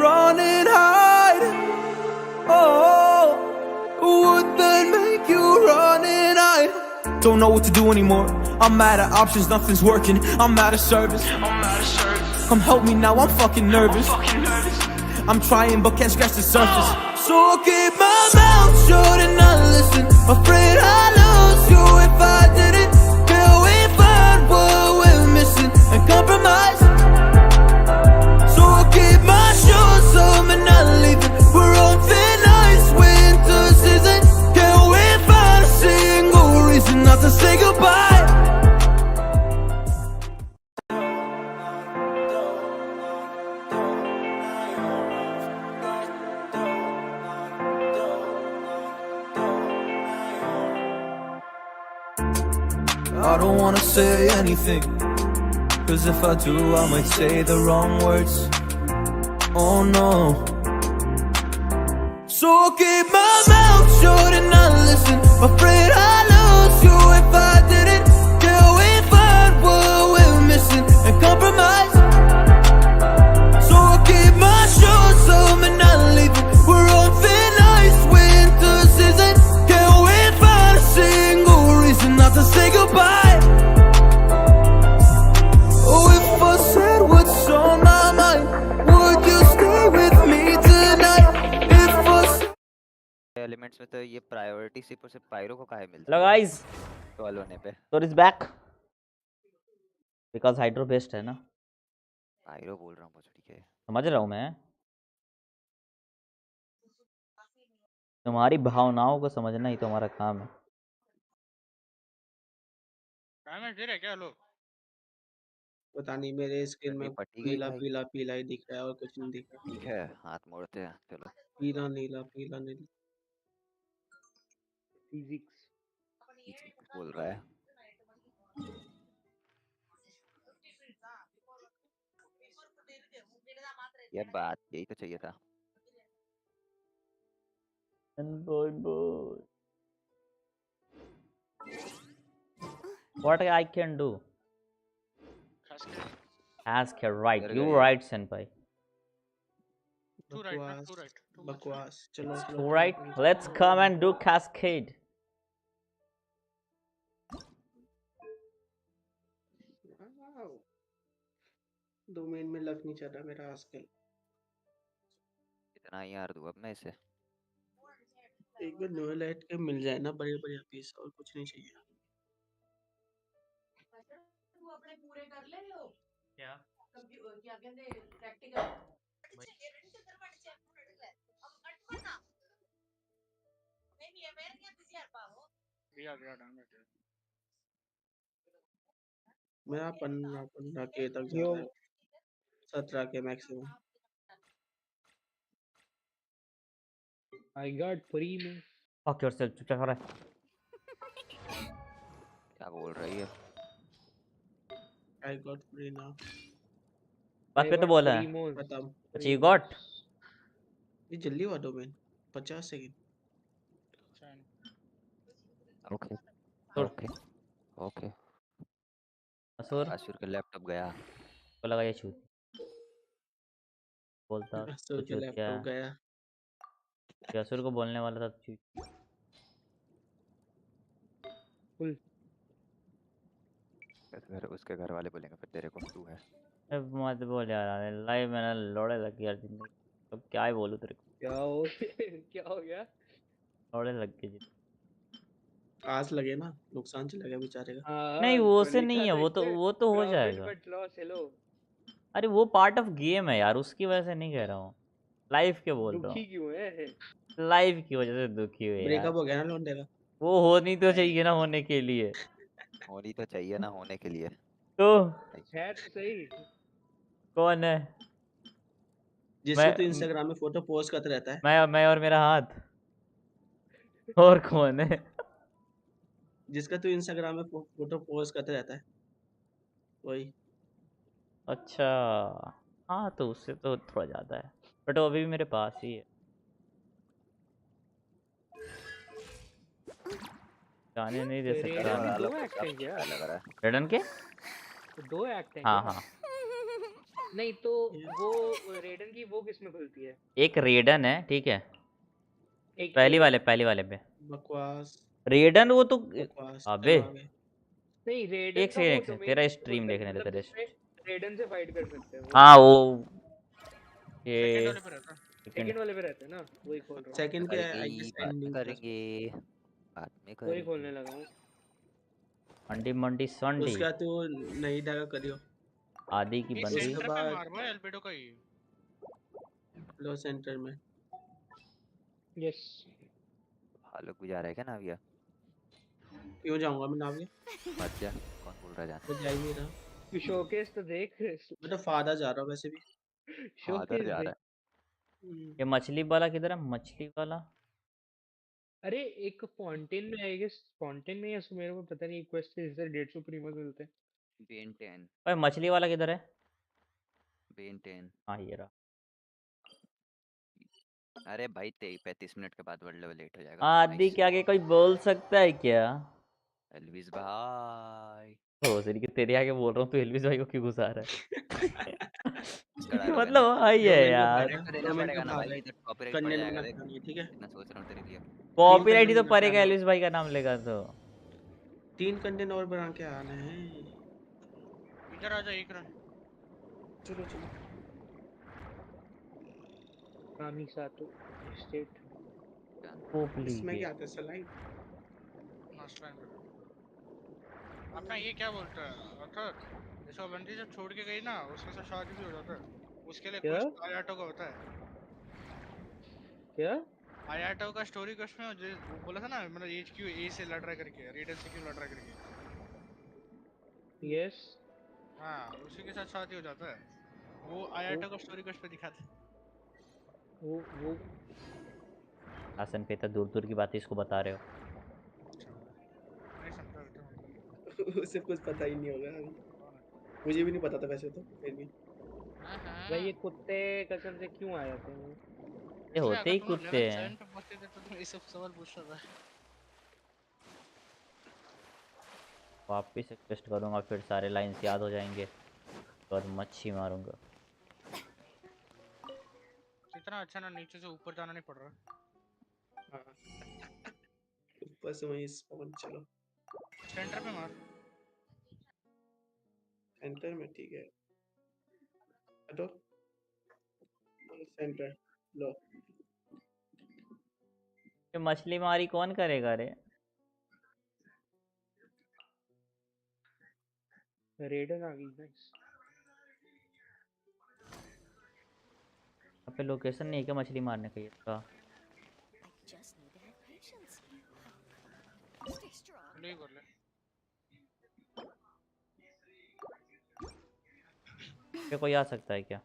run and hide? Oh, would that make you run and hide? Don't know what to do anymore. I'm out of options, nothing's working. I'm out of service. Come help me now, I'm fucking nervous. I'm trying but can't scratch the surface. So I'll keep my mouth shut and not listen. Afraid I'll lose you if I didn't. Till we find what we're missing and compromise. So I'll keep my shoes on and not leaving. We're on thin ice, winter season. Can we find a single reason not to say goodbye? I don't wanna say anything, cause if I do I might say the wrong words. Oh no. So I'll keep my mouth shut and not listen. Afraid I'll lose you if I didn't. Till we find what we're missing and compromise. So I'll keep my shoes on and not leaving. We're on thin ice, winter season. Can we find a single reason not to say goodbye? Oh, if I said what's on my mind, would you stay with me tonight? If I elements में तो ये priority सिर्फ pyro को काहे मिलती hello guys, twelve होने पे तो is back because hydro best है ना। पायरो बोल रहा हूँ बस, ठीक है। समझ रहा हूँ मैं, तुम्हारी भावनाओं को समझना ही तो हमारा काम है। क्या लोग पता नहीं, मेरे स्क्रीन में पट्टी गई पीला भाई। पीला पीला ही दिख रहा है और कुछ नहीं दिख रहा। ठीक है, हाथ मोड़ते हैं, चलो। पीला नीला पीला नीला। फिजिक्स कुछ बोल रहा है। ये बात यही तो चाहिए था। Boy, boy. What I can do? Ask her, right? You right, senpai. बकवास। चलो All right, let's come and do cascade. Domain में लग नहीं चल रहा मेरा आजकल। इतना ही यार दूँ अब मैं इसे। एक बार नोएल लाइट के मिल जाए ना बड़े बड़े पीस, और कुछ नहीं चाहिए। तू अपने पूरे कर ले लो क्या क्या कहते हैं प्रैक्टिकल मेरा 15 के तक जा रहा है, 17 के मैक्सिमम। आई गॉट फ्री में Fuck yourself, चुपचाप रहा है। क्या बोल रही है? I got free now. बात पे तो बोला है। बता। अच्छा, you got? ये जल्दी हुआ domain 50 second. Okay okay okay. असुर का लैपटॉप गया। को लगा ये छूट बोलता असुर के लैपटॉप गया। असुर को बोलने वाला था छूट। उसके घर वाले बोलेंगे फिर तेरे को तू है। मत बोल यार, लाइव में ना लोड़े लग गया जिंदगी। अब क्या ही बोलूं तेरे को। क्या हो गया? लोड़े लग गए जी। आज लगे ना, नुकसान चला गया बेचारे का। नहीं वो से नहीं है, वो तो हो जाएगा। अरे वो पार्ट ऑफ गेम है यार, उसकी वजह से नहीं कह रहा हूँ। लाइफ के बोल रहा हूँ। क्यों है? लाइफ की वजह से दुखी हुए यार। ब्रेकअप हो गया ना लौंडे का। वो होनी तो चाहिए ना होने के लिए। होनी तो चाहिए ना होने के लिए। तो है तो सही। कौन है? जिसको तो इंस्टाग्राम में फोटो पोस्ट करता रहता है। मैं और मेरा हाथ। और कौन है? जिसका तो इंस्टाग्राम में फोटो पोस्ट करता रहता है वही। अच्छा हाँ, तो उससे तो थोड़ा ज़्यादा है, बट वो अभी भी मेरे पास ही है। गाने नहीं दे सकता। दो एक्ट हैं क्या? रेडन के दो एक्ट हैं। हाँ हाँ। नहीं तो वो रेडन की वो किस में खुलती है? एक रेडन है, ठीक है, एक पहली एडन। वाले पे बकवास रेडन वो तो। बकवास, अबे चलो आगे। नहीं, रेडन का वो एक सेकंड, डोमेन तेरा नेम स्ट्रीम होता है, देखने दे मतलब तेरे। जिसमें रेडन से फाइट कर सकते हैं वो। हाँ वो सेकंड ये वाले पे रहता है। सेकंड। सेकंड वाले पे रहते हैं ना, वही खोल रहा हूँ। सेकंड के करेंगे आई ही, गेस बाद में एंडिंग था। करेंगे, बाद में वही करेंगे। खोलने लगा हूँ। मंडी मंडी संडी उसके बाद तो नहीं डागा करियो। आदि की ये बंदी। उसके सेंटर पे बाद मार भाई अल्बेडो का ही। लो सेंटर में यस। भालू भी जा रहा है क्या नाविया? क्यों जाऊंगा मैं नाविया? मत जा, कौन बोल रहा है जाने? मैं जा ही नहीं रहा। तू शोकेस तो देख। मैं तो फादर जा रहा हूँ वैसे भी। फादर शोकेस जा रहा देख। है। ये मछली वाला किधर है, मछली वाला? अरे एक फाउंटेन में, आई गेस फाउंटेन में, या मेरे को पता नहीं, क्वेस्ट से इधर 150 प्रीमियम मिलते हैं। बेन 10, भाई मछली वाला किधर है? बेन 10। हाँ ये रहा। अरे भाई 35 मिनट के बाद वर्ल्ड लेवल 8 हो जाएगा। आदि नाइस। के आगे कोई बोल सकता है क्या? एल्विस भाई हो सर कि तेरे आगे बोल रहा हूँ, तू एल्विस भाई को क्यों घुसा रहा उसका है? डायलॉग है ना। मतलब हाँ ही है डोमेन का यार। फायदा, डायरेक्ट तो देना डोमेन का पड़ेगा ना भाई, फायदा है। नहीं तो कॉपीराइट पड़ कंटेंट जाएगा बनाना देख। नहीं, ठीक है। इतना सोच रहा हूँ तेरे लिए। 'कॉपीराइट ही कंटेंट तो बना के पड़ेगा आना एल्विस भाई का नाम लेगा तो। 3 कंटेंट और बना के आना है। इधर आ जा एक रन। चलो चलो। रानी सातु स्टेट। पोपली इसमें के क्या आता है स्लाइड? लास्ट टाइम पे अपना ये क्या बोलता है अर्थात, जैसे बंदी जब छोड़ के गई ना उसके साथ शादी भी हो जाता है, उसके लिए क्या कुछ आयाटो का होता है। क्या? आयाटो का स्टोरी कुछ में वो बोला था ना, मतलब एज क्यू ए से लड़ रहा करके, रेडन से क्यों लड़ रहा करके। यस। हाँ उसी के साथ शादी हो जाता है, वो वो आयाटो का स्टोरी कुछ पे दिखाते हैं। वो आसन पे तो दूर दूर की बातें इसको बता रहे हो। अच्छा नहीं समझा बेटा मतलब। उसे कुछ पता ही नहीं होगा अभी। कौन है? मुझे भी नहीं पता था वैसे तो, फिर भी। हाँ भाई हाँ ये कुत्ते कसम से क्यों आ जाते हैं? ये इसलिए होते अगर ही तुम लोग कुत्ते लेवल हैं। 7 पे पहुंचते थे तो तुम ये सब सवाल पूछ रहा था। वापिस रिक्वेस्ट करूंगा, फिर सारे लाइंस याद हो जाएंगे, तो बाद मच्छी मारूंगा। इतना अच्छा ना नीचे से ऊपर जाना नहीं पड़ रहा। हाँ ऊपर से वहीं स्पॉन। चलो सेंटर पे मार। सेंटर में, ठीक है। हटो सेंटर। लो ये मछली मारी कौन करेगा रे? रेडन आ गई। नाइस। यहाँ पे लोकेशन नहीं है क्या मछली मारने का इसका? ले कर ले। पे कोई आ सकता है क्या?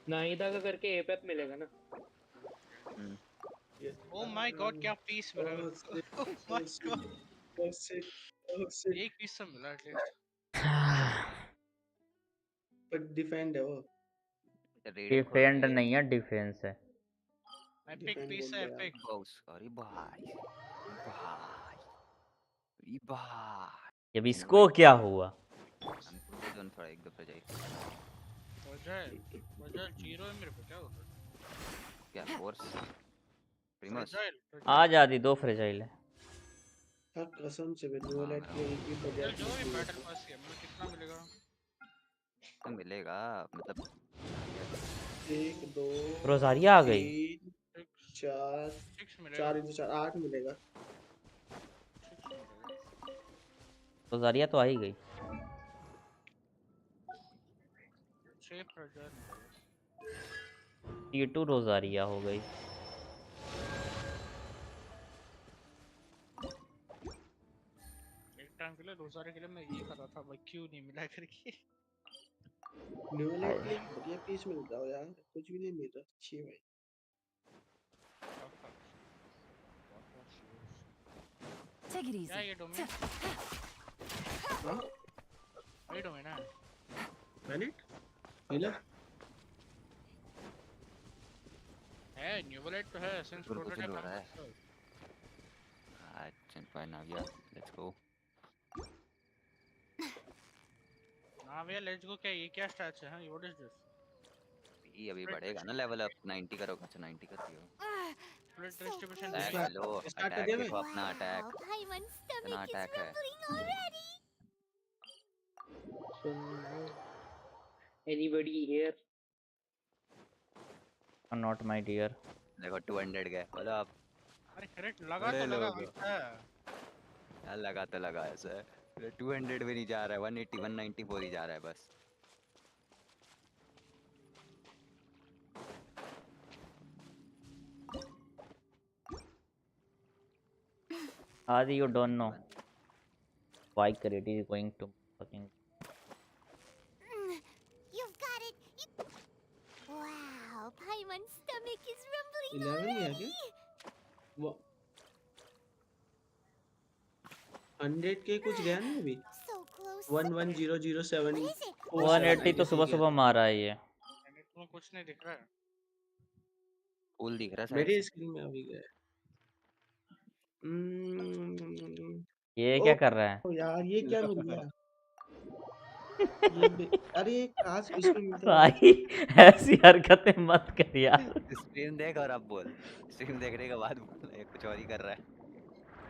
नाहिदा का करके एपेप मिलेगा ना। ये ओ माय गॉड क्या पीस मिला। Oh oh my shit god oh shit oh shit. एक पीस तो मिला एटलीस्ट। पर डिफेंड है वो। रेडन खोल डिफेंड रही है। नहीं है, डिफेंस है। एपिक डिफेंड पीस बोल है दो यार। एपिक। बॉस अरे भाई, भाई, अरे भाई। जब इसको इनवाइट क्या हुआ? हम दे दो थोड़ा, एक दो फ्रेजाइल। फ्रजाइल फ्रजाइल जीरो है मेरे पे, क्या होता है? क्या फोर्स प्रीमस? फ्रजाइल आ फ्रजाइल जाती दो फ्रेजाइल है। हाँ कसम से मैं मांग न्यूलाइट रहा की हूँ। उनकी चल बजाय जो भी नहीं बैटल होता। पास किया मतलब कितना मिलेगा? तो मिलेगा, मतलब एक दो रोजारिया आ गई। तीन 6 चार, 6 मिलेगा। 4 into 4 8 मिलेगा। 6 मिलेगा। रोजारिया तो आ ही गई। 6 फ्रजाइल मिलेगा। T2 रोजारिया हो गई। एक टाइम के लिए रोजारे के लिए मैं ये कर रहा था भाई क्यों नहीं मिला करके। न्यूलाइट के लिए हाय। बढ़िया पीस मिल जाओ यार, कुछ भी नहीं मिल रहा। छी भाई। Take it क्या easy. ये डोमेन? हाँ वही डोमेन है। मैनेट मिला। है न्यूवलाइट तो है, सेंस गुल प्रोटोटाइप हो नाम रहा का है। है। आज चैंपियन आ गया, लेट्स गो। हाँ भैया लेट्स गो। क्या ये क्या स्टैट्स है? हाँ व्हाट इज दिस? ये अभी बढ़ेगा ना लेवल अप 90 करो। अच्छा 90 कर दियो। Split So distribution close. Attack देखिए। हेलो। स्टार्ट कर अटैक दिया मैं। देखो अपना अटैक। Wow, Paimon's इतना stomach is अटैक है। rumbling already. सुन, anybody here? Not my dear. देखो 200 गए बोलो आप। अरे करेक्ट लगा बड़े तो लगा लोग हो। अच्छा है। यार लगा तो लगा ऐसे। 200 भी नहीं जा रहा है। 180 194 ही जा रहा है बस। आदि you don't know 191। Why credit is going to fucking. You've got it. Wow, Paimon's stomach is rumbling 11 ही है क्या? already. वो 100 के कुछ गया नहीं अभी? So close. 11007 What is it? 47 आई 180 तो गेस सुबह ये गया सुबह था। मारा है ये। तुम्हें कुछ नहीं दिख रहा है। फूल दिख रहा है साइड मेरी से। स्क्रीन में अभी गया। ये ओ क्या कर रहा है? यार ये क्या मिल गया? ये अरे काश इसमें मिलता तो भाई ऐसी हरकतें मत कर यार। स्ट्रीम देख और अब बोल। स्ट्रीम देखने के बाद बोल। ये कुछ और ही कर रहा है।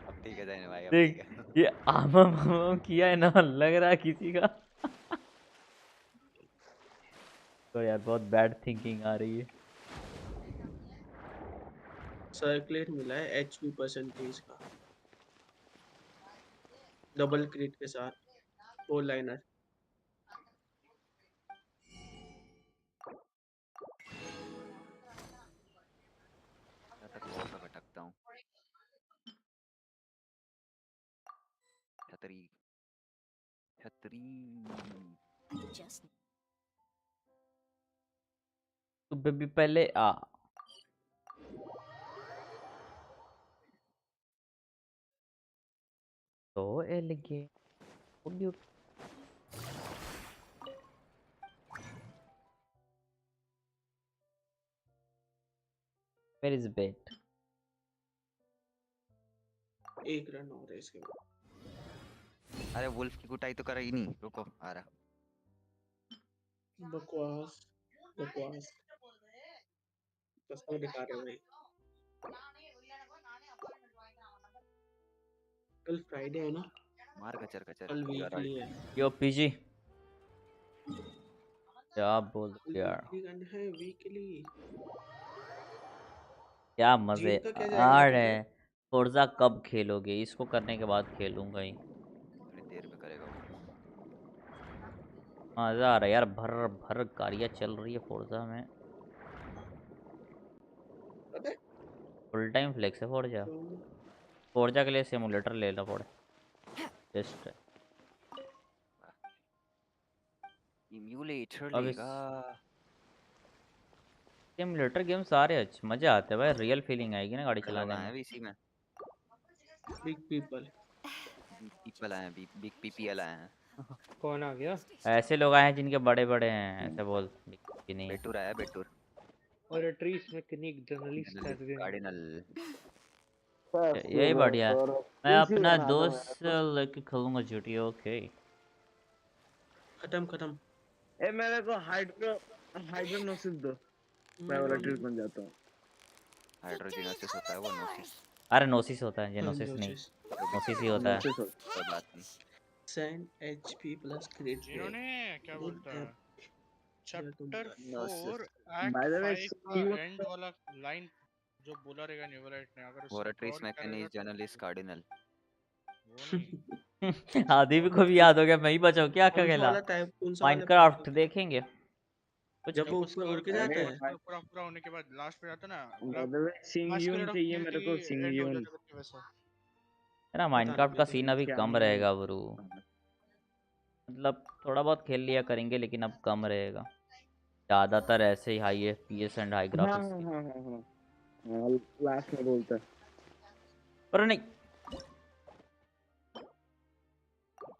अब ठीक है जाने भाई अब ठीक देख है। ये आमम आमम किया है ना, लग रहा है किसी का। तो यार बहुत बैड थिंकिंग आ रही है। सर्कुलेट मिला है एचपी परसेंटेज का डबल क्रिट के साथ 4 लाइनर। मैं तक बहुत सा भटकता हूँ। छतरी छतरी। Just तू बेबी पहले आ। तो एलिगे वेयर इज बेट? एक रन और है इसके बाद। अरे वुल्फ की कुटाई तो करा ही नहीं। रुको आ रहा। बकवास बकवास कसम दिखा रहे भाई। कल फ्राइडे है ना? मार कचर कचर। कल यू आर राइट। वीकली है। यो पीजी क्या बोल कल यार। वीकली गन है वीकली। क्या मजे जिम का क्या आ जाएगा रहे तुझे? हैं। फोर्जा कब खेलोगे? इसको करने के बाद खेलूंगा ही। थोड़ी देर में करेगा वो। मजा आ रहा है यार, भर भर गाड़ियाँ चल रही है फोर्जा में। पता है? फुल टाइम फ्लेक्स है फोर्जा। तो फोर्जा के लिए सिमुलेटर लेना पड़े बेस्ट है। इम्यूलेटर अब इस लेगा। सिमुलेटर गेम सारे अच्छे मजे आते हैं भाई, रियल फीलिंग आएगी ना गाड़ी बड़े लोग चलाने आए में। हैं बीसी में। Big people. बिग पीपल आए हैं। बिग पीपीएल आए हैं। कौन आ गया? ऐसे लोग आए हैं जिनके बड़े बड़े हैं, ऐसे बोल कि नहीं। बेटूर आया बेटूर। और ट्रीस मैकेनिक जर्नलिस्ट जनरली कर गए। कार्डिनल। यही बढ़िया है। मैं अपना दोस्त लेके खेलूंगा जीटी। ओके खत्म खत्म। ए मेरे को हाइड्रोनोसिस दो, मैं वाला ट्रिक बन जाता हूँ। हाइड्रोजिनोसिस होता है वो नोसिस। अरे नोसिस होता है, जेनोसिस नहीं, नोसिस नोसिस ही होता है। नोसिस होता कोई बात नहीं। सेंड एचपी प्लस क्रिट जिन्होंने क्या बोलता है चैप्टर है। 4 बाय एक्ट द वे 5 का एंड वाला लाइन जो बोला रहेगा न्यूवराइट ने, अगर उसे वोराट्रिस रिकॉर्ड करेगा मैकेनिस तो जर्नलिस्ट कार्डिनल। वो नहीं। आदि भी को भी याद हो गया, मैं ही बचाऊँ क्या कौन सा खेला। वाला टाइप कौन सा वाला माइनक्राफ्ट देखेंगे कुछ। जब वो जब ऊपर उसका उड़ के जाता है? पूरा पूरा पूरा होने के बाद लास्ट पे जाता ना, बाय मतलब द वे सिंगयून मास्कुलेट ऑफ चाहिए मेरे को, गिल्टी एंड हो सिंगयून। जाता करके वैसा। है ना, पता नहीं माइनक्राफ्ट मेरे का को सीन नहीं। अभी क्या कम नाम है? रहेगा ब्रो। मतलब थोड़ा बहुत खेल लिया करेंगे लेकिन अब कम रहेगा। ज़्यादातर ऐसे ही हाई एफपीएस एंड हाई हाँ ग्राफिक्स हाँ के। हाँ हाँ हाँ, लास्ट में बोलता है। पर नहीं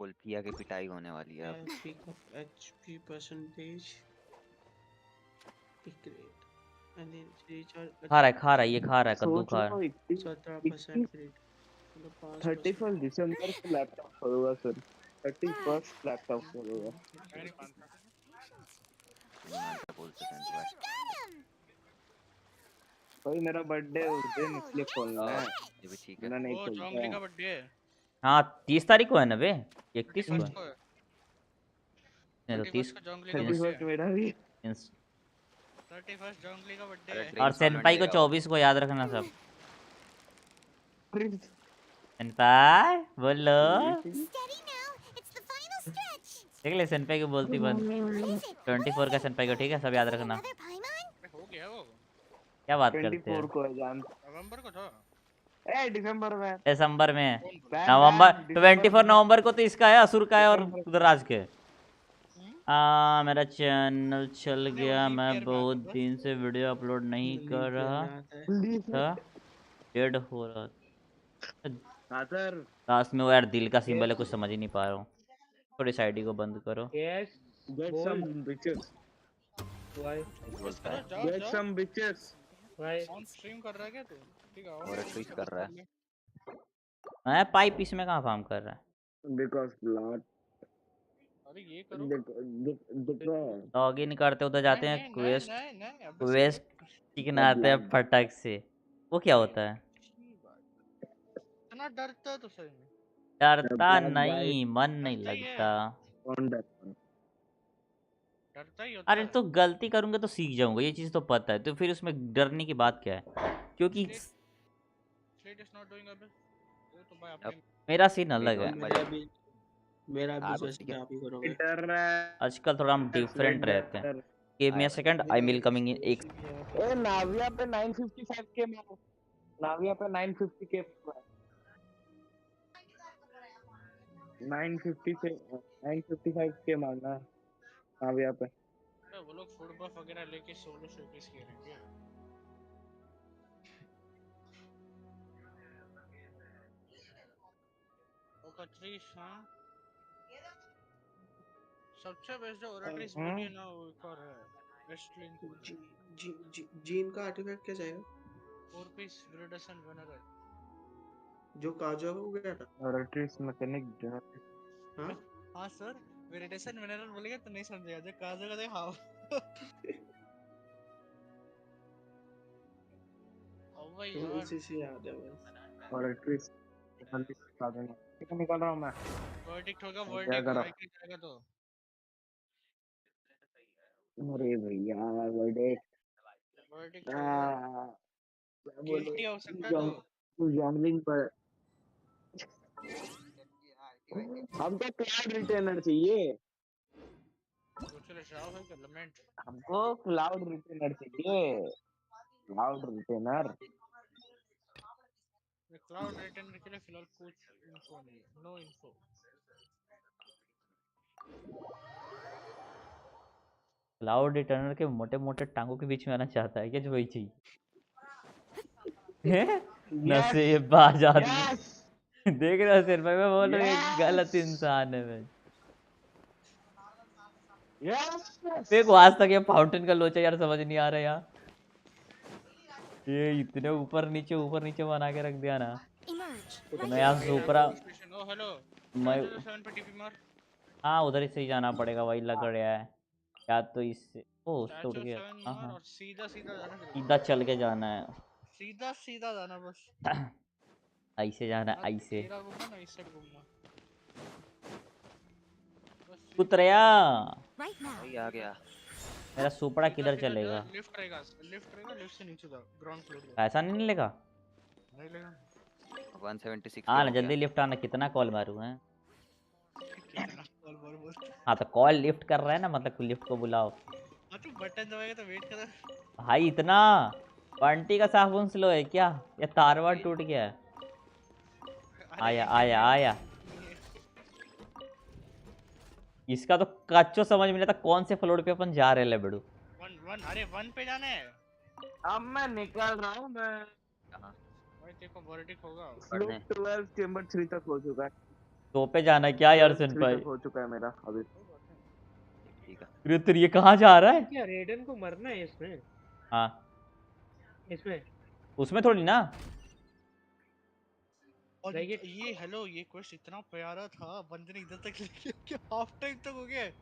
वुल्फिया की पिटाई होने वाली है अब। Pick up HP percentage crit and then recharge खा रहा है ये खा रहा है, कद्दू सोच खा रहा रहा हूँ सत्रह परसेंट क्रिट मतलब 5%। 31 दिसंबर को लैपटॉप छोड़ूंगा सर। 31st लैपटॉप हो गया। मैं नहीं मानता। नहीं मानता बोलते सेंस भाई। भाई मेरा बर्थडे उस दिन इसलिए खोलना है, ये भी ठीक है। मैं नहीं वो खोलता। जोंगली का बर्थडे है। हाँ 30 तारीख को है ना बे, 31 को 31 है। को है। नहीं तो 31 30 को जोंगली का बर्थडे 31st है। मेरा भी। 31 जोंगली का बर्थडे अरे है। और ट्री सेनपाई को देगा वो। 24 को याद रखना सब। सेनपाई बोलो। Steady now. It's the final stretch. देख ले सेनपाई को बोलती बंद। What is it? 24 का सेनपाई को, ठीक है सब याद रखना। Another Paimon? अबे हो गया वो। क्या बात करते 24 हैं? को है जान। नवंबर को था। ए दिसंबर में। दिसंबर में। कौन बोला? बैन नवंबर बैन दिसंबर 24 में। नवंबर को तो इसका है, असुर का है और दिसंबर रुद्रराज के। हम्म? मेरा चैनल चल नहीं, वो गया, लीप मैं ईयर में आता बहुत है बस। दिन से वीडियो अपलोड नहीं कर लीप ईयर रहा में आता है। था, डेड हो रहा था। हाँ सर। लास्ट में वो यार दिल का सिंबल है, Yes. कुछ समझ ही नहीं पा रहा हूँ। थोड़ी साइड को बंद करो। Yes. गेट बोल। सम बिचेस, Why? कुछ बस बोलता करो, है जाओ गेट जाओ। सम बिचेस। Why? ऑन स्ट्रीम कर रहा है क्या तू? ठीक है, और ऑन ट्वीट से कर बस रहा कर है। ले। मैं पाइप इसमें कहाँ काम कर रहा है? Because blot. अरे ये करो। देखो लॉग इन करते उधर जाते नहीं हैं, नहीं नहीं क्वेस्ट नहीं नहीं, अबे क्वेस्ट क्या चिकना आते हैं ब्लॉट। फटक से। वो क्या होता है? अच्छी बात। इतना डरता है तो सही में। डरता ब्लैक गाइस नहीं, मन नहीं डरता ही है। लगता। On that. डरता ही होता अरे है। तो गलती करूंगा तो सीख जाऊंगा, ये चीज़ तो पता है, तो फिर उसमें डरने की बात क्या है? क्योंकि स्लेट इज नॉट डूइंग अबे। वो तो भाई अब अपने। मेरा सीन वेट अलग वन है। मेरा भी आप सोच ठीक के है। आप ही करोगे। डर रहा है। आजकल थोड़ा हम डिफरेंट रहते हैं। Give me a second, I will coming in एक। ए नाविया पे 955 के मारो। नाविया पे 950 के 950 से 955 के मारना है नाविया पे। वो लोग फुट बफ वगैरह लेके सोलो शोकेस खेलेंगे। ओ कत्रीस हां। सबसे बेस्ट जो ओरेट्रिस बोलिए ना, वो एक और है वेस्टलिंक जी, जीन का आर्टिफैक्ट क्या जाएगा? 4 पीस ग्रेडेशन जनरल। जो काजो हो गया था। ओरेट्रिस मैकेनिक जनरल। हाँ हाँ सर, ग्रेडेशन मिनरल बोलेगा तो नहीं समझेगा, जो काजो का दे हां। ओ भाई तो यार, उसी से याद है बस। ओरेट्रिस जल्दी बता देना। ठीक है निकाल रहा हूँ मैं। वर्डिक्ट होगा, क्या वर्डिक्ट करो। हाई क्लिक करेगा तो। अरे भैया बर्थडे वर्डिक्ट होगा, क्या बोले गिल्टी हो सकता है तो। जॉन्गलिंग पर हमको क्लाउड रिटेनर चाहिए। चलो जाओ है कर लमेंट। हमको क्लाउड रिटेनर चाहिए। क्लाउड रिटेनर क्लाउड रिटेनर के लिए फिलहाल कुछ इन्फो नहीं है, नो इन्फो। क्लाउड रिटर्नर के मोटे मोटे टांगों के बीच में आना चाहता है क्या? जो वही चाहिए। यस नसेबाज आदमी। यस देख रहा सिर भाई, मैं बोल रहा हूँ ये गलत यस इंसान है। मैं यस देखो आज तक ये फाउंटेन का लोचा यार समझ नहीं आ रहा यार। ये इतने ऊपर नीचे बना के रख दिया ना। Emerge. तो Right मैं यहाँ now. सुपरा ओ हेलो, मैं 7 पे टीपी मार। हाँ उधर से ही जाना पड़ेगा, वही लग रहा है। या तो इससे ओ उस तो उठ चाचो गया। 7 हाँ मार हाँ और सीधा सीधा जाना तेरे को। सीधा चल के जाना है। सीधा सीधा जाना बस। ऐसे जाना है, ना ऐसे तेरा घूमना ना इस साइड घूमना। बस सीधा कुतरया। Right now. भाई आ गया। मेरा सुपड़ा सीधा किधर सीधा जा, चलेगा? लिफ्ट रहेगा, लिफ्ट से नीचे जाओ, ग्राउंड फ्लोर पे। पैसा नहीं मिलेगा? नहीं लेगा। 176 पे हाँ ना हो गया। जल्दी लिफ्ट आना, कितना कॉल मारूँ हैं? कितना कॉल बोल। हाँ तो कॉल लिफ्ट कर रहा है ना, मतलब लिफ्ट को बुलाओ। हाँ तू बटन दबाएगा तो वेट कर। भाई इतना बंटी का साबुन स्लो है क्या? या तारवा टूट गया है? अरे आया इंडिया आया में आया। इसका तो कच्चो समझ में नहीं था कौन से फ्लोर पे अपन जा रहे हैं बेड़ू। 1 अरे 1 पे जाना है। अब मैं निकल रहा हूँ। मैं कहाँ? भाई देखो वर्डिक होगा। पढ़ने। 12 चेंबर 3 तक हो चुका है। तो पे जाना है क्या यार 3 सेनपाई? तक हो चुका है मेरा अभी। ठीक है। अरे तेरे ये कहाँ जा रहा ये है? क्या रेडन को मरना है इसमें? हाँ इसमें उसमें थोड़ी ना। और Like it. ये हेलो ये क्वेश्चन इतना प्यारा था, बंदे ने इधर तक लिखा कि हाफ टाइम तक हो गया है।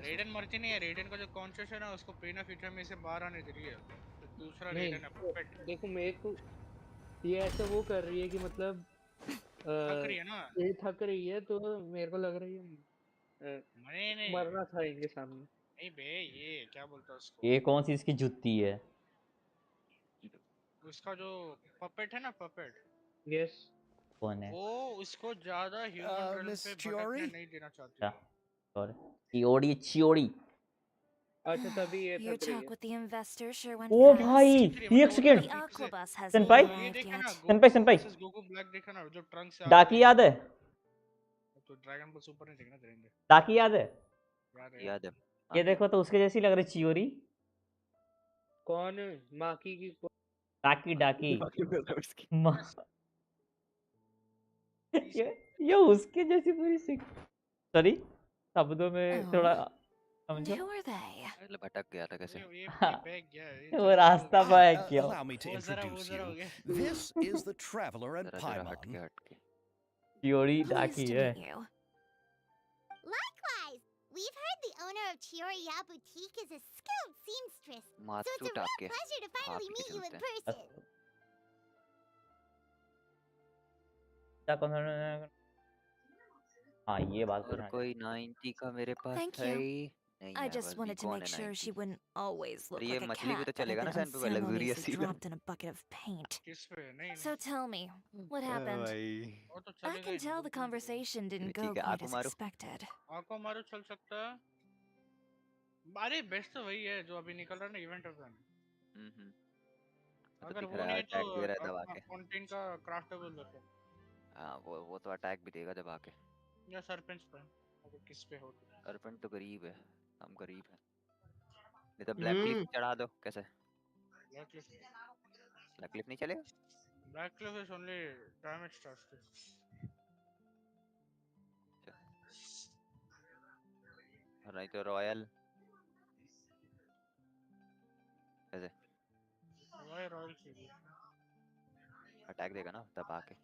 रेडन मर्जी नहीं है, रेडन का जो कॉन्शियस है ना उसको पेना फीचर में से बाहर आने दे रही है। तो दूसरा नहीं रेडन है पपेट, देखो मेरे को ये ऐसा वो कर रही है कि मतलब थक रही है ना। ये थक रही है तो मेरे को लग रही है नहीं नहीं मरना था इनके सामने। नहीं बे, ये क्या बोलता है उसको, ये कौन सी इसकी जुत्ती है? उसका जो पपेट है ना पपेट, यस कौन है? वो उसको ज्यादा ह्यूमन रेलम Miss पे Chiori? भटकने नहीं देना चाहती क्या? है। सॉरी, चियोड़ी चियोड़ी। अच्छा तभी ये Your थक रही talk है। with the investor sure went O fast. भाई, इसलिए एक मतलब वो सेकंड। The पीछे से Aquabus hasn't सेनपाई ये arrived देखा ना, yet. सेनपाई सेनपाई, वर्सेस गोकू ब्लैक देखा ना, जो ट्रंक से डाकी याद है? तो ड्रैगन बॉल सुपर नहीं देखना करेंगे। डाकी याद है? याद है याद है। ये देखो तो उसके जैसी लग रही चियोरी। कौन माकी की डाकी डाकी उसकी मा- ये उसके जैसी पूरी सिक। सॉरी, शब्दों में थोड़ा समझो। Who are they? मतलब भटक गया था कैसे। ये बैग गया है, ये वो जरा रास्ता हो गया। बैग किया। Allow me to वो जरा introduce हो you. गया। This is the traveler and जरा जरा हट Paimon. के हट के। चियोरी Pleased डाकी to है। meet you. Likewise, we've heard the owner of Chioriya Boutique is a skilled seamstress, so math it's a उठा real के pleasure to finally भाग के meet you in चलते हैं। person. क्या कौन सा? हाँ ये बात तो और है। कोई 90 का मेरे पास Thank है you. ही नहीं I है, just बस wanted to कौन make है sure 90। she wouldn't always look ये like a मछली भी तो cat that had चलेगा ना been सैन पे, luxurious unceremoniously season. dropped in a bucket of paint. किस पे? नहीं So नहीं tell me, what happened? भाई वो तो I चलेगा can ही नहीं, tell the बिल्कुल नहीं चलेगा। conversation didn't go ठीक है, quite आपको as मारो। expected. आको मारो चल सकता है। अरे बेस्ट तो वही है जो अभी निकल रहा है ना, इवेंट ओपन। तो अगर दिख वो रहा नहीं है है तो अटैक दे रहा है दबा अपना के। फाउंटेन का क्राफ्टेबल रखो, हाँ वो तो अटैक भी देगा दबा के। या सरपंच पे, अगर किस पे हो तो। अर्पण तो गरीब है, हम गरीब हैं। नहीं तो ब्लैक क्लिफ चढ़ा दो। कैसे ब्लैक क्लिफ, ब्लैक क्लिफ नहीं चलेगा? Black Cliff is only damage task. और नहीं तो रॉयल। कैसे रॉयल सीरीज अटैक देगा ना दबा के,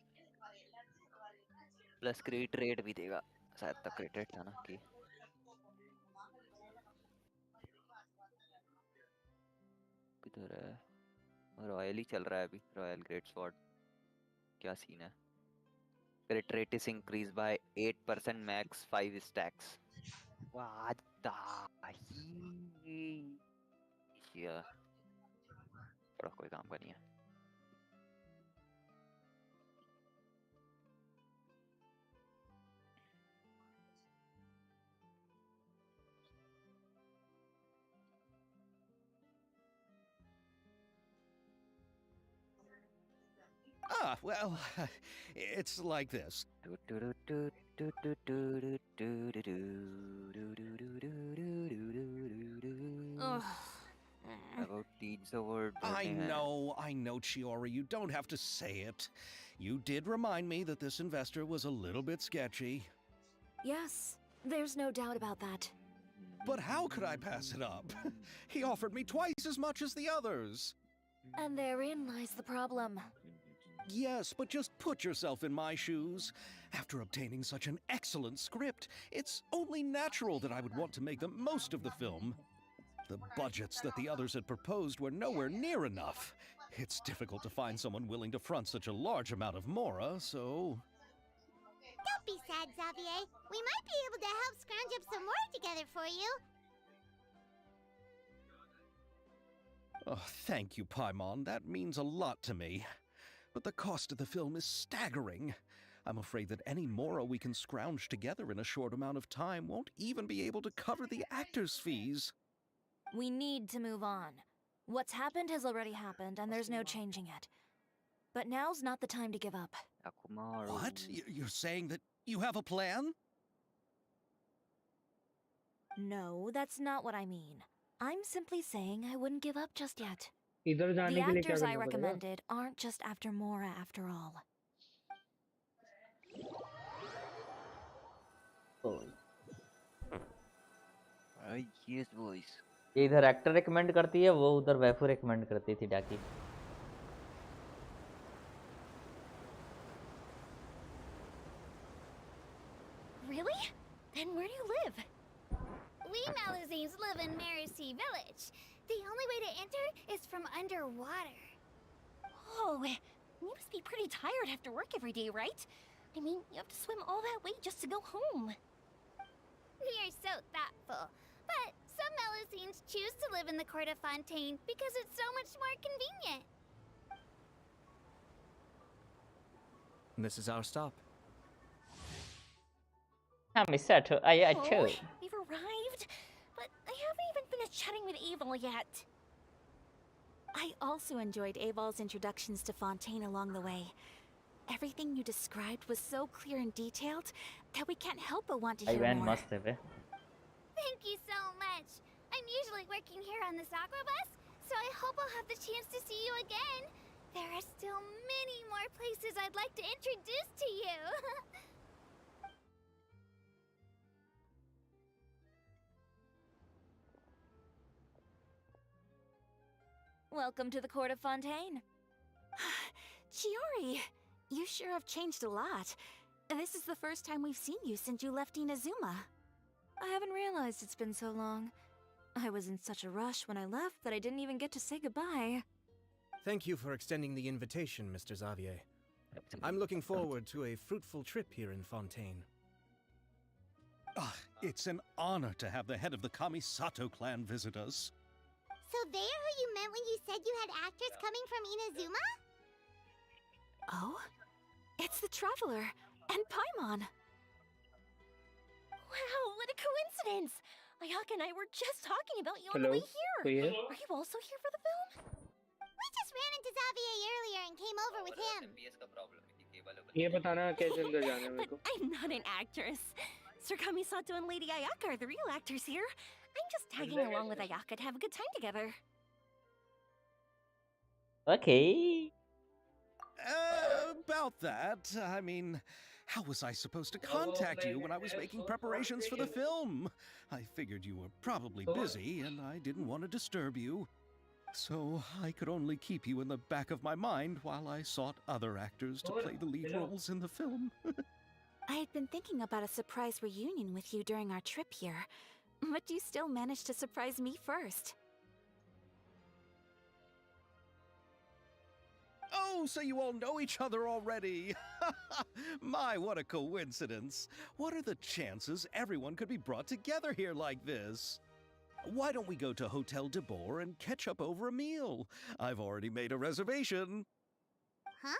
प्लस क्रिट रेट भी देगा शायद। तक क्रिट रेट था ना कि किधर है? रॉयल ही चल रहा है अभी, रॉयल ग्रेट स्वॉर्ड। क्या सीन है? क्रिट rate is increase by 8% max 5 stacks. What the या बड़ा कोई काम का नहीं है। Ah, well, it's like this. Ugh. About 300 word I भरने हैं। know, Chiori, you don't have to say it. You did remind me that this investor was a little bit sketchy. Yes, there's no doubt about that. But how could I pass it up? He offered me twice as much as the others. And therein lies the problem. Yes, but just put yourself in my shoes. After obtaining such an excellent script, it's only natural that I would want to make the most of the film. The budgets that the others had proposed were nowhere near enough. It's difficult to find someone willing to front such a large amount of mora, so... Don't be sad, Xavier. We might be able to help scrounge up some more together for you. Oh, thank you, Paimon. That means a lot to me. But the cost of the film is staggering. I'm afraid that any mora we can scrounge together in a short amount of time won't even be able to cover the actors' fees. We need to move on. What's happened has already happened, and there's no changing it. But now's not the time to give up. What? You're saying that you have a plan? No, that's not what I mean. I'm simply saying I wouldn't give up just yet. इधर जाने The के लिए क्या actors I करना पड़ेगा? recommended aren't just after Mora after all. Yes boys। ये इधर actor recommend करती है, वो उधर वैफू रिकमेंड करती थी डाकी। we Malazines live in Marcy Village. The only way to enter is from underwater. Oh, you must be pretty tired after work every day, right? I mean, you have to swim all that way just to go home. We are so thoughtful. But some Malazines choose to live in the Court of Fontaine because it's so much more convenient. This is our stop. Misato, Oh, we've arrived, but I haven't even finished chatting with Aval yet. I also enjoyed Aval's introductions to Fontaine along the way. Everything you described was so clear and detailed that we can't help but want to hear more. must have. Thank you so much. I'm usually working here on this aqua bus, so I hope I'll have the chance to see you again. There are still many more places I'd like to introduce to you. Welcome to the Court of Fontaine. Chiori, you sure have changed a lot. This is the first time we've seen you since you left Inazuma. I haven't realized it's been so long. I was in such a rush when I left that I didn't even get to say goodbye. Thank you for extending the invitation, Mr. Xavier. I'm looking forward to a fruitful trip here in Fontaine. It's an honor to have the head of the Kamisato clan visit us. So they're who you meant when you said you had actors coming from Inazuma? Oh? It's the Traveler and Paimon. Wow, what a coincidence! Ayaka and I were just talking about you on the way here. Are you also here for the film? We just ran into Xavier earlier and came over with him. ये बताना कैसे अंदर जाना है मेरे को? But I'm not an actress. Sir Kamisato and Lady Ayaka are the real actors here. I'm just tagging along with Ayaka to have a good time together. Okay. About that, I mean, how was I supposed to contact you when I was making preparations for the film? I figured you were probably busy and I didn't want to disturb you. So I could only keep you in the back of my mind while I sought other actors to play the lead roles in the film. I had been thinking about a surprise reunion with you during our trip here, but you still managed to surprise me first. Oh, so you all know each other already. My, what a coincidence. What are the chances everyone could be brought together here like this? Why don't we go to Hotel de Boer and catch up over a meal? I've already made a reservation. Huh?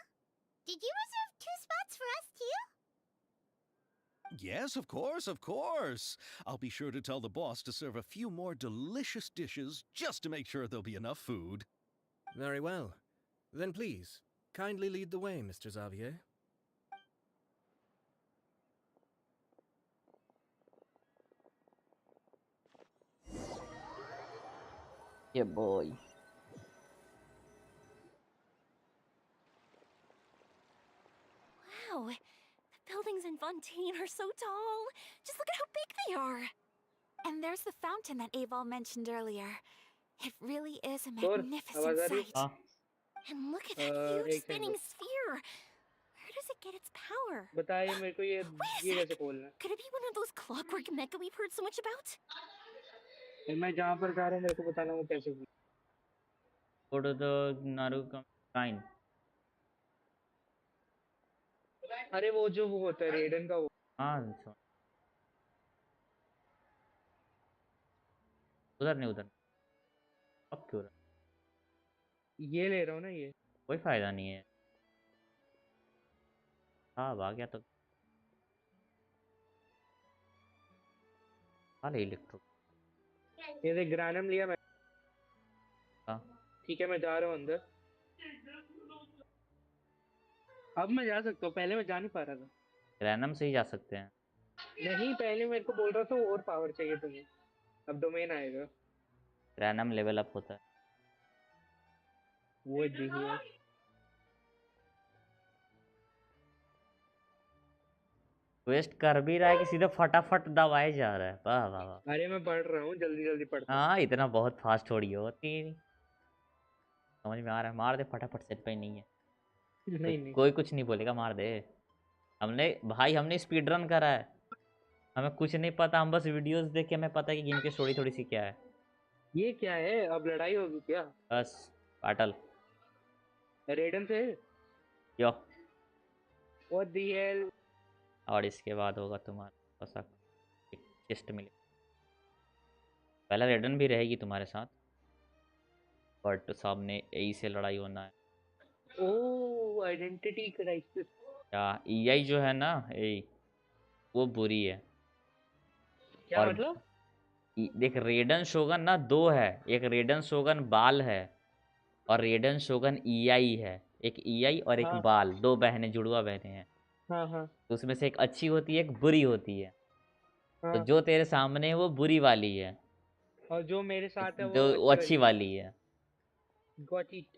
Did you reserve 2 spots for us too? Yes, of course, of course. I'll be sure to tell the boss to serve a few more delicious dishes just to make sure there'll be enough food. Very well. Then please, kindly lead the way, Mr. Xavier. Yeah, boy. Wow, the buildings in Fontaine are so tall. Just look at how big they are. And there's the fountain that Aval mentioned earlier. It really is a magnificent sight. And look at that huge spinning sphere. Where does it get its power? बताइए मेरे को ये कैसे खोलना है? Could it be one of those clockwork mecha we've heard so much about? मैं जहाँ पर जा रहा हूँ मेरे को बताना वो कैसे खोलना? Go to the Naruto shrine. अरे वो जो वो होता है रेडन का वो. हाँ उधर नहीं उधर. अब क्यों रहा? ये ले रहा हूँ ना ये. कोई फायदा नहीं है. हाँ आ गया तो. हाँ ले इलेक्ट्रो. ये देख ग्रानम लिया मैं. हाँ. ठीक है मैं जा रहा हूँ अंदर. अब मैं जा सकता हूँ पहले मैं जा नहीं पा रहा था. ग्रानम से ही जा सकते हैं. नहीं पहले मेरे को बोल रहा था और पावर चाहिए तुम्हें. अब डोमेन आएगा. ग्रानम लेवल अप होता है. वो जी है. वेस्ट कर भी रहा है कि सीधे फटाफट दबाए जा रहा है. वाह वाह वाह. अरे मैं पढ़ रहा हूँ जल्दी जल्दी पढ़ता. हाँ इतना बहुत फास्ट थोड़ी होती. समझ में आ रहा है. मार दे फटाफट. सेट पे नहीं है. नहीं कोई कुछ नहीं बोलेगा. मार दे. हमने स्पीड रन करा है. हमें कुछ नहीं पता, हम बस वीडियोस देख के हमें पता है कि गेम की स्टोरी थोड़ी सी क्या है। ये क्या है? अब लड़ाई होगी क्या? बस पाटल रेडन से? यो। What the hell? और इसके बाद होगा तुम्हारा बस एक चेस्ट मिले। पहला रेडन भी रहेगी तुम्हारे साथ, बट सामने यही से लड़ाई होना है। ओह, आइडेंटिटी क्राइसिस। या ईआई जो है ना, यही वो बुरी है। क्या और मतलब? देख, रेडन शोगन ना दो है, एक रेडन शोगन बाल है और रेडन शोगन ईआई है। एक ईआई और एक हाँ बाल, दो बहनें, जुड़वा बहनें हैं। हाँ हाँ तो उसमें से एक अच्छी होती है, एक बुरी होती है। तो हाँ। जो तेरे सामने है वो बुरी वाली है, और जो मेरे साथ है जो वो वो अच्छी अच्छी वाली है। वाली है। Got it.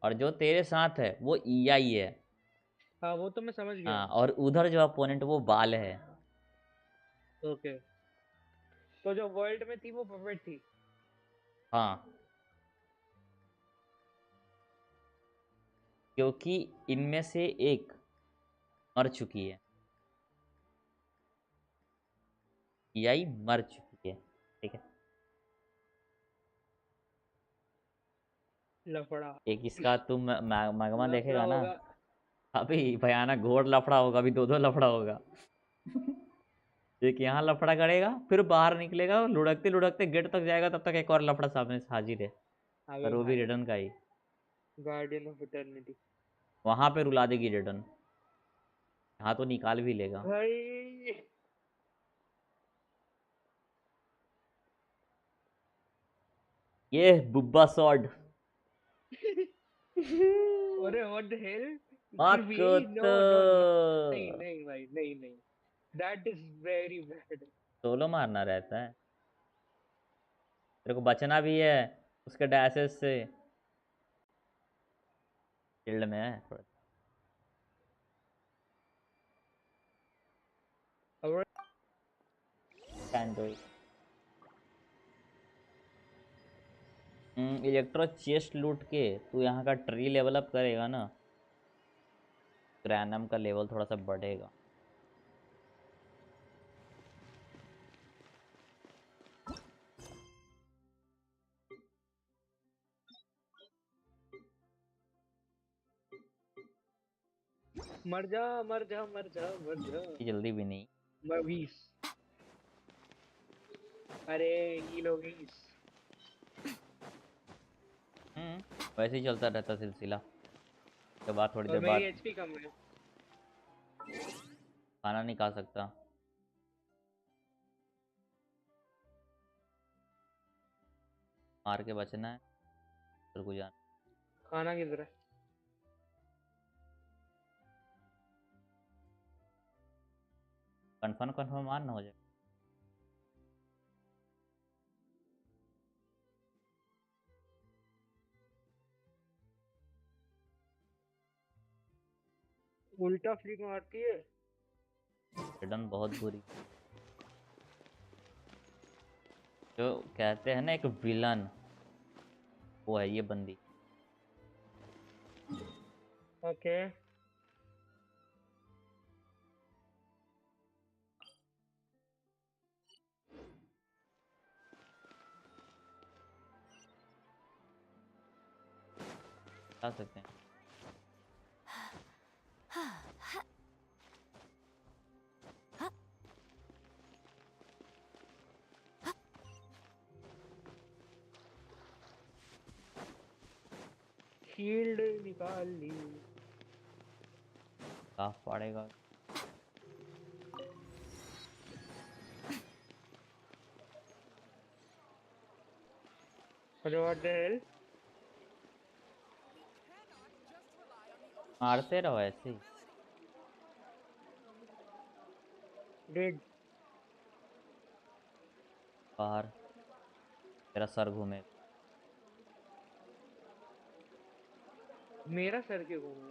और जो तेरे साथ है वो ईआई है। हाँ, वो तो मैं समझ गया। हाँ, और उधर जो अपोनेंट वो बाल है। ओके। तो जो वर्ल्ड में थी वो पपेट थी? हाँ, क्योंकि इनमें से एक मर चुकी है, ईआई मर चुकी है, ठीक है। लफड़ा। एक इसका तुम मैगमा लफड़ा देखेगा ना, होगा। अभी भयानक घोर लफड़ा होगा, अभी दो दो लफड़ा होगा। एक यहाँ लफड़ा करेगा, फिर बाहर निकलेगा, लुढ़कते लुढ़कते गेट तक जाएगा, तब तक एक और लफड़ा सामने से हाजिर है। अबे और वो भी भाई, रिटर्न का ही। Guardian of eternity. वहां पे रुला देगी रिटर्न, यहाँ तो निकाल भी लेगा। भाई। ये बुब्बा सॉर्ड। अरे व्हाट द हेल? सिर्फ यही? नो तो नो नो। नहीं नहीं भाई, नहीं नहीं। That is very bad. Solo मारना रहता है, तेरे को बचना भी है उसके डैशेस से। फील्ड में है थोड़ा। Can do it. Electro chest लूट के तू यहाँ का ट्री लेवल अप करेगा ना, ग्रैनम का लेवल थोड़ा सा बढ़ेगा। मर जा मर जा मर जा मर जा। ये जल्दी भी नहीं। मवीस। अरे ये लोग इस। वैसे ही चलता रहता सिलसिला, के बाद थोड़ी और देर मेरी बाद एचपी कम है। खाना नहीं खा सकता। मार के बचना है, फिर को जाना। खाना किधर है? कन्फर्म कन्फर्म मारना हो जाए। उल्टा फ्लिक मारती है। रिटर्न बहुत बुरी। जो कहते हैं ना एक विलन, वो है ये बंदी। ओके। खा सकते हैं। शील्ड निकाल ली। साफ पड़ेगा। अरे व्हाट द हेल? मारते रहो ऐसे ही। डेड। बाहर तेरा सर घूमे। मेरा सर क्यों घूमा?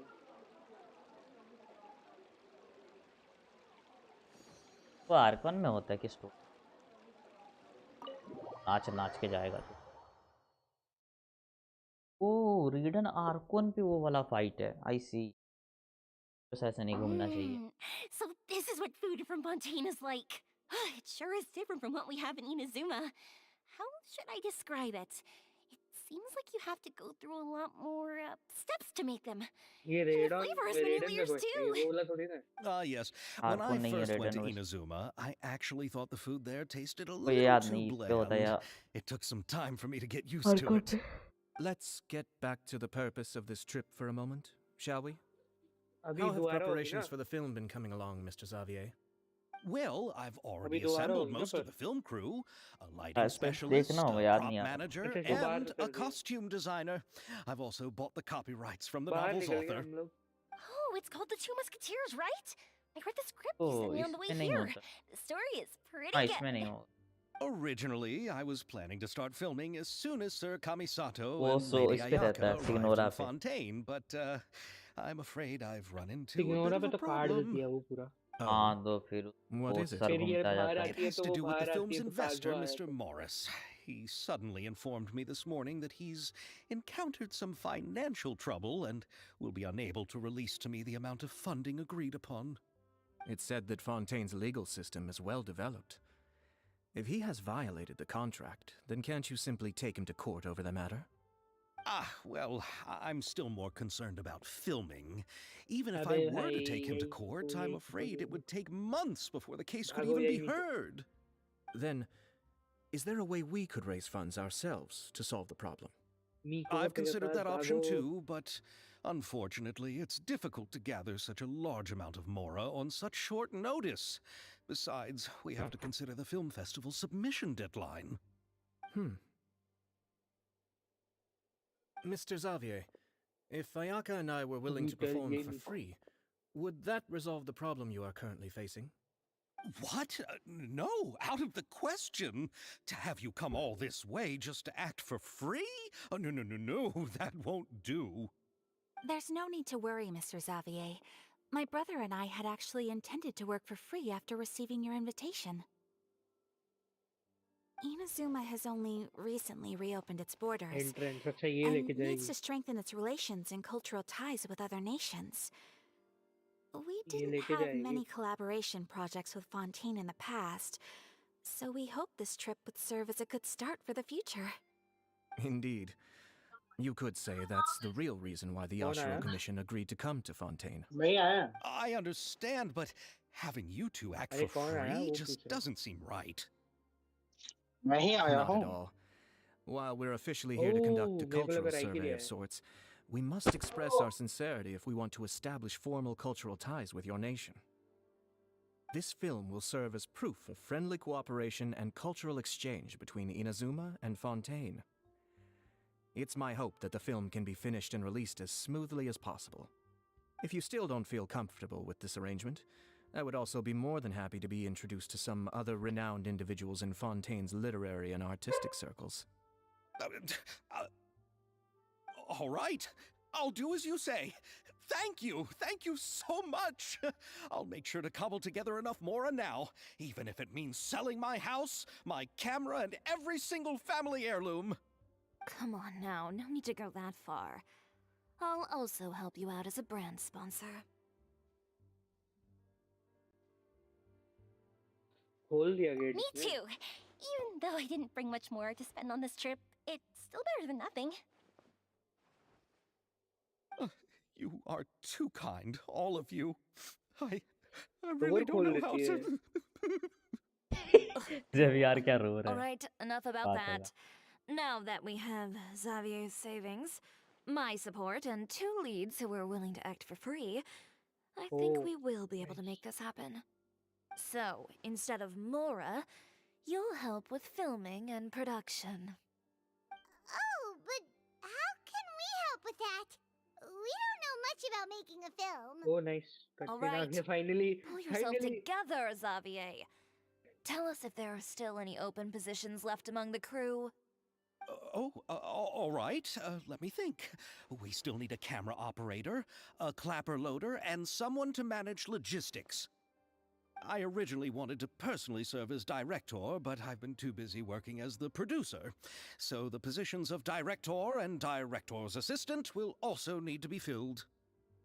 वो आर्कन में होता है कि स्टोर, नाच नाच के जाएगा तो। ओ, रीडन आर्कोन पे वो वाला फाइट है, आई सी। बस ऐसे नहीं घूमना चाहिए। So this This is what food from Fontaine is like. It sure is different from what we have in Inazuma. How should I describe it? It seems like you have to go through a lot more steps to make them. ये And the रेडन flavor has many रेडन का layers question too. वो वाला थोड़ी ना Ah, yes. When हार्पुन I नहीं है first went रेडन to कुछ Inazuma, I actually thought the food there tasted a कोई little याद too नहीं इस पे होता bland. यार It took some time for me to get used to it. Let's get back to the purpose of this trip for a moment, shall we? अभी How have दोबारा होगी ना preparations for the film been coming along, Mr. Xavier? Well, I've already अभी दोबारा assembled होगी ना most पर of the film crew, a lighting ऐसे specialist, देखना होगा a याद prop नहीं आ रहा manager, अच्छा इसको बाहर and कर a दिया costume designer. I've also bought the copyrights from the बाहर novel's निकल गए author. हम लोग Oh, it's called The Two Musketeers, right? I read the script तो you sent me on the way इसमें नहीं here. होता The story is pretty हाँ good. इसमें नहीं होगा Originally, I was planning to start filming as soon as Sir Kamisato वो and so Lady इस पे रहता Ayaka है arrived सिग्नोरा in पे Fontaine, but I'm afraid I've run into a bit Signora of पे a तो काट देती problem. है वो पूरा हाँ Oh, तो फिर what वो is it? सर फिर ये घूमता बाहर जाता है It आती है has तो to वो do with the बाहर आती film's है तो काट investor, दो आया Mr. तो Morris. He suddenly informed me this morning that he's encountered some financial trouble and will be unable to release to me the amount of funding agreed upon. It's said that Fontaine's legal system is well developed. If he has violated the contract, then can't you simply take him to court over the matter? Ah, well, I'm still more concerned about filming. Even if अबे I were भाई to take him to यही court, तो I'm यही afraid it would take months before the case could भागो even be यही नीचे heard. Then, is there a way we could raise funds ourselves to solve the problem? मीको I've तेरे considered pass that option भागो too, but unfortunately, it's difficult to gather such a large amount of mora on such short notice. Besides, we have to consider the film festival's submission deadline. Mr. Xavier, if Ayaka and I were willing to metre perform यही for नीचे free, would that resolve the problem you are currently facing? What? No, out of the question. To have you come all this way just to act for free? Oh, no, that won't do. There's no need to worry, Mr. Xavier. My brother and I had actually intended to work for free after receiving your invitation. Inazuma has only recently reopened its borders entrance अच्छा ये and लेके needs जाएगी to strengthen its relations and cultural ties with other nations. We ये didn't लेके have जाएगी many collaboration projects with Fontaine in the past, so we hoped this trip would serve as a good start for the future. Indeed. You could say that's the real reason why the कौन Ashura आया Commission agreed to come to Fontaine. मैं ही आया I understand, but having you two act अरे for कौन आया free वो just पूछ रहा doesn't seem right. मैं ही आया Not हूँ at all. While we're officially here to conduct a मेरे को cultural लगा राइकी survey लिया of है sorts, we must express our sincerity if we want to establish formal cultural ties with your nation. This film will serve as proof of friendly cooperation and cultural exchange between Inazuma and Fontaine. It's my hope that the film can be finished and released as smoothly as possible. If you still don't feel comfortable with this arrangement, I would also be more than happy to be introduced to some other renowned individuals in Fontaine's literary and artistic circles. All right, I'll do as you say. Thank you so much. I'll make sure to cobble together enough mora now, even if it means selling my house, my camera, and every single family heirloom. Come on now, no need to go that far. I'll also help you out as a brand sponsor. खोल दिया gate Me इसने too! Even though I didn't bring much more to spend on this trip, it's still better than nothing. You are too kind, all of you. I door really don't खोल know how देती है to. जब यार क्या रो रहा है Alright, enough about बात होगा that. Now that we have Xavier's savings, my support, and 2 leads who are willing to act for free, I think oh we will be able to make this happen. So, instead of Mora, you'll help with filming and production. Oh, but how can we help with that? We don't know much about making a film. Oh nice कटने आ Alright, गया finally pull yourself finally together, Xavier. Tell us if there are still any open positions left among the crew. All right. Let me think. We still need a camera operator, a clapper loader, and someone to manage logistics. I originally wanted to personally serve as director, but I've been too busy working as the producer. So the positions of director and director's assistant will also need to be filled.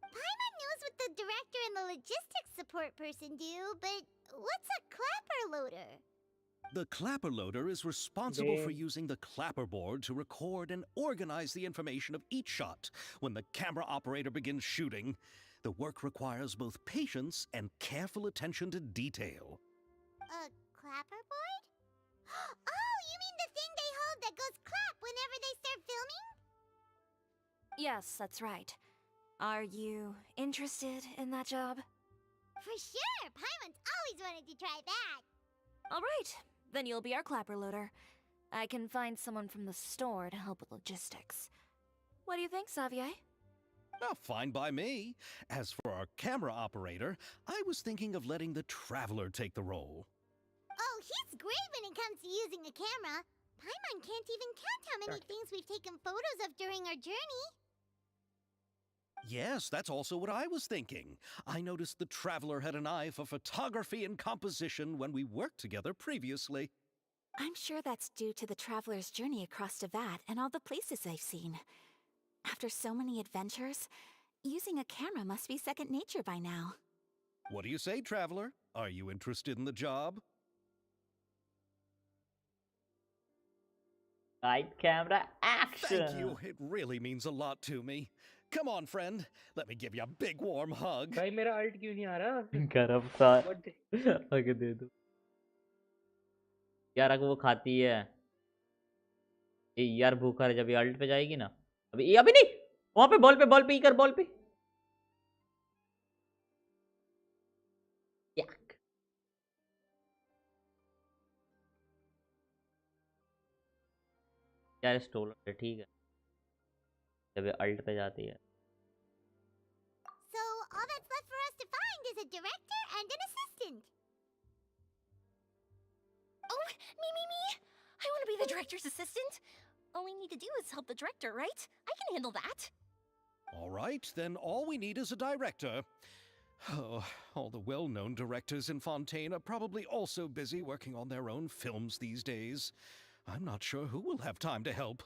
Paimon knows what the director and the logistics support person do, but what's a clapper loader? The clapper loader is responsible for Damn. using the clapperboard to record and organize the information of each shot when the camera operator begins shooting. The work requires both patience and careful attention to detail. A clapperboard? Oh, you mean the thing they hold that goes clap whenever they start filming? Yes, that's right. Are you interested in that job? For sure! Paimon's always wanted to try that! All right, then you'll be our clapper loader. I can find someone from the store to help with logistics. What do you think, Xavier? Oh, fine by me. As for our camera operator, I was thinking of letting the Traveler take the role. Oh, he's great when it comes to using a camera. Paimon can't even count how many things we've taken photos of during our journey. Yes, that's also what I was thinking. I noticed the Traveler had an eye for photography and composition when we worked together previously. I'm sure that's due to the traveler's journey across Devat and all the places they've seen. After so many adventures, using a camera must be second nature by now. What do you say, Traveler? Are you interested in the job? Right camera action. Thank you. It really means a lot to me. Come on, friend. Let me give you a big warm hug. भाई मेरा alt क्यों नहीं आ रहा? गरम सा What the- आगे दे दो यार। अगर वो खाती है ये यार, भूखा है। जब ये अल्ट पे जाएगी ना, अभी नहीं, वहां पे बॉल पे ई कर, बॉल पे। याक। यार स्टोल है, ठीक है। जब ये अल्ट पे जाती है। So, all that's left for us to find is a director and an assistant. Oh, me! I want to be the director's assistant. All we need to do is help the director, right? I can handle that. All right, then all we need is a director. Oh, all the well-known directors in Fontaine are probably also busy working on their own films these days. I'm not sure who will have time to help.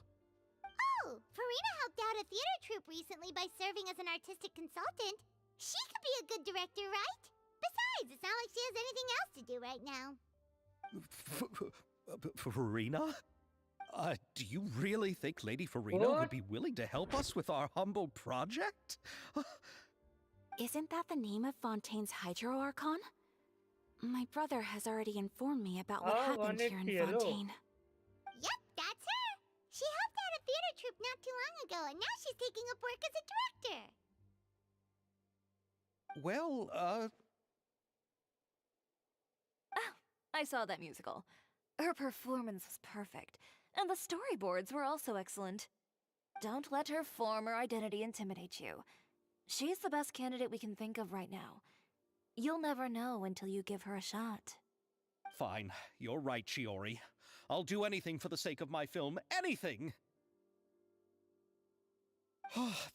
Oh, Farina helped out a theater troupe recently by serving as an artistic consultant. She could be a good director, right? Besides, it's not like she has anything else to do right now. Farina? Do you really think Lady Farina would be willing to help us with our humble project? Isn't that the name of Fontaine's Hydro Archon? My brother has already informed me about what happened here in Fontaine. Yep, that's her. She helped out a theater troupe not too long ago, and now she's taking up work as a director. Well, Oh, I saw that musical. Her performance was perfect, and the storyboards were also excellent. Don't let her form or identity intimidate you. She's the best candidate we can think of right now. You'll never know until you give her a shot. fine. You're right, Chiori. I'll do anything for the sake of my film. Anything!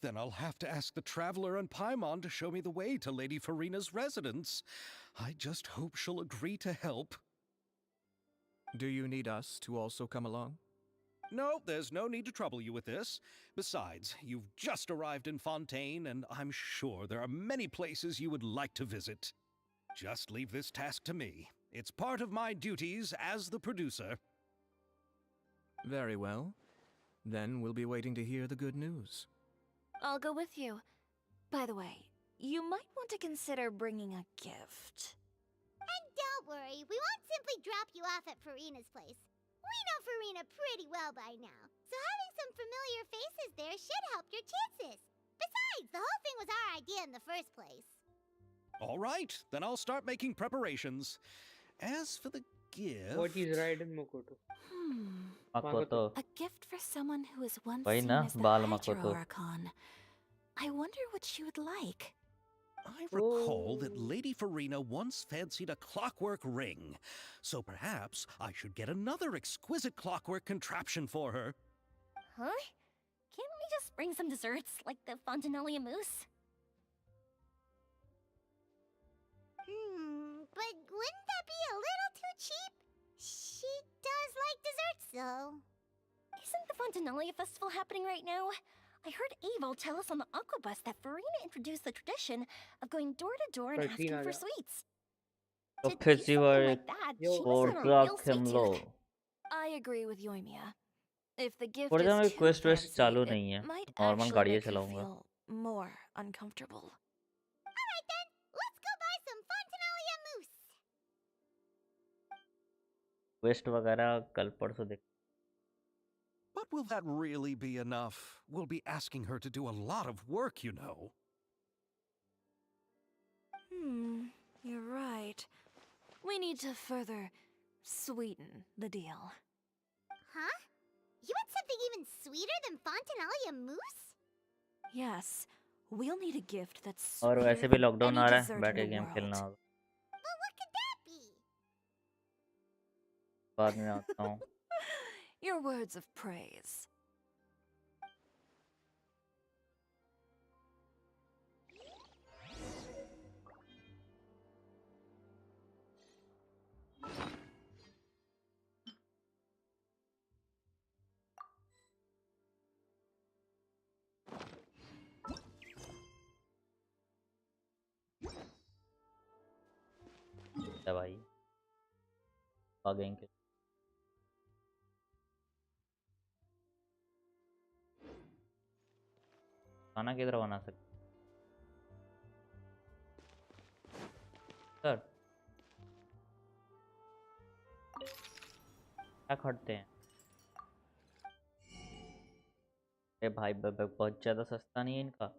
Then I'll have to ask the Traveler and Paimon to show me the way to Lady Farina's residence. I just hope she'll agree to help. Do you need us to also come along? No, there's no need to trouble you with this. Besides, you've just arrived in Fontaine, and I'm sure there are many places you would like to visit. Just leave this task to me. It's part of my duties as the producer. Very well. Then we'll be waiting to hear the good news. I'll go with you. By the way, you might want to consider bringing a gift. And don't worry, we won't simply drop you off at Farina's place. We know Farina pretty well by now, so having some familiar faces there should help your chances. Besides, the whole thing was our idea in the first place. All right, then I'll start making preparations. As for the gift... What is right in Makoto? Makoto. A gift for someone who is once वही seen ना, as the बाल Hydro Makoto. Archon. I wonder what she would like. I recall that Lady Farina once fancied a clockwork ring, so perhaps I should get another exquisite clockwork contraption for her. Huh? Can't we just bring some desserts, like the Fontinalia mousse? But wouldn't that be a little too cheap? She does like desserts, though. Isn't the Fontinalia festival happening right now? I heard Aval tell us on the Aquabus that Farina introduced the tradition of going door to door and Percy asking uh for जा sweets. तो To फिर do से वो something एक like that, Yo, she must have a Forza real sweet Khem low. tooth. I agree with Yoimiya. If the gift Forza is में too quest waste fancy, चालू it नहीं है, might नॉर्मल actually गाड़ियाँ make her चलाऊंगा। feel more uncomfortable. Alright then, let's go buy some Fontanalia mousse. Quest वगैरह कल परसों देख। But will that really be enough? We'll be asking her to do a lot of work, you know. You're right. We need to further sweeten the deal. Huh? You want something even sweeter than Fontanalia mousse? Yes, we'll need a gift that's और sweeter वैसे भी than lockdown any आ रहा है, dessert बैठ in के the game खेलना world. होगा। Well, what could that be? बाद में आता हूँ। Your words of praise. भाई आ गएंगे। खाना किधर बना सकते सर? क्या खटते हैं? अरे भाई बहुत ज़्यादा सस्ता नहीं है इनका,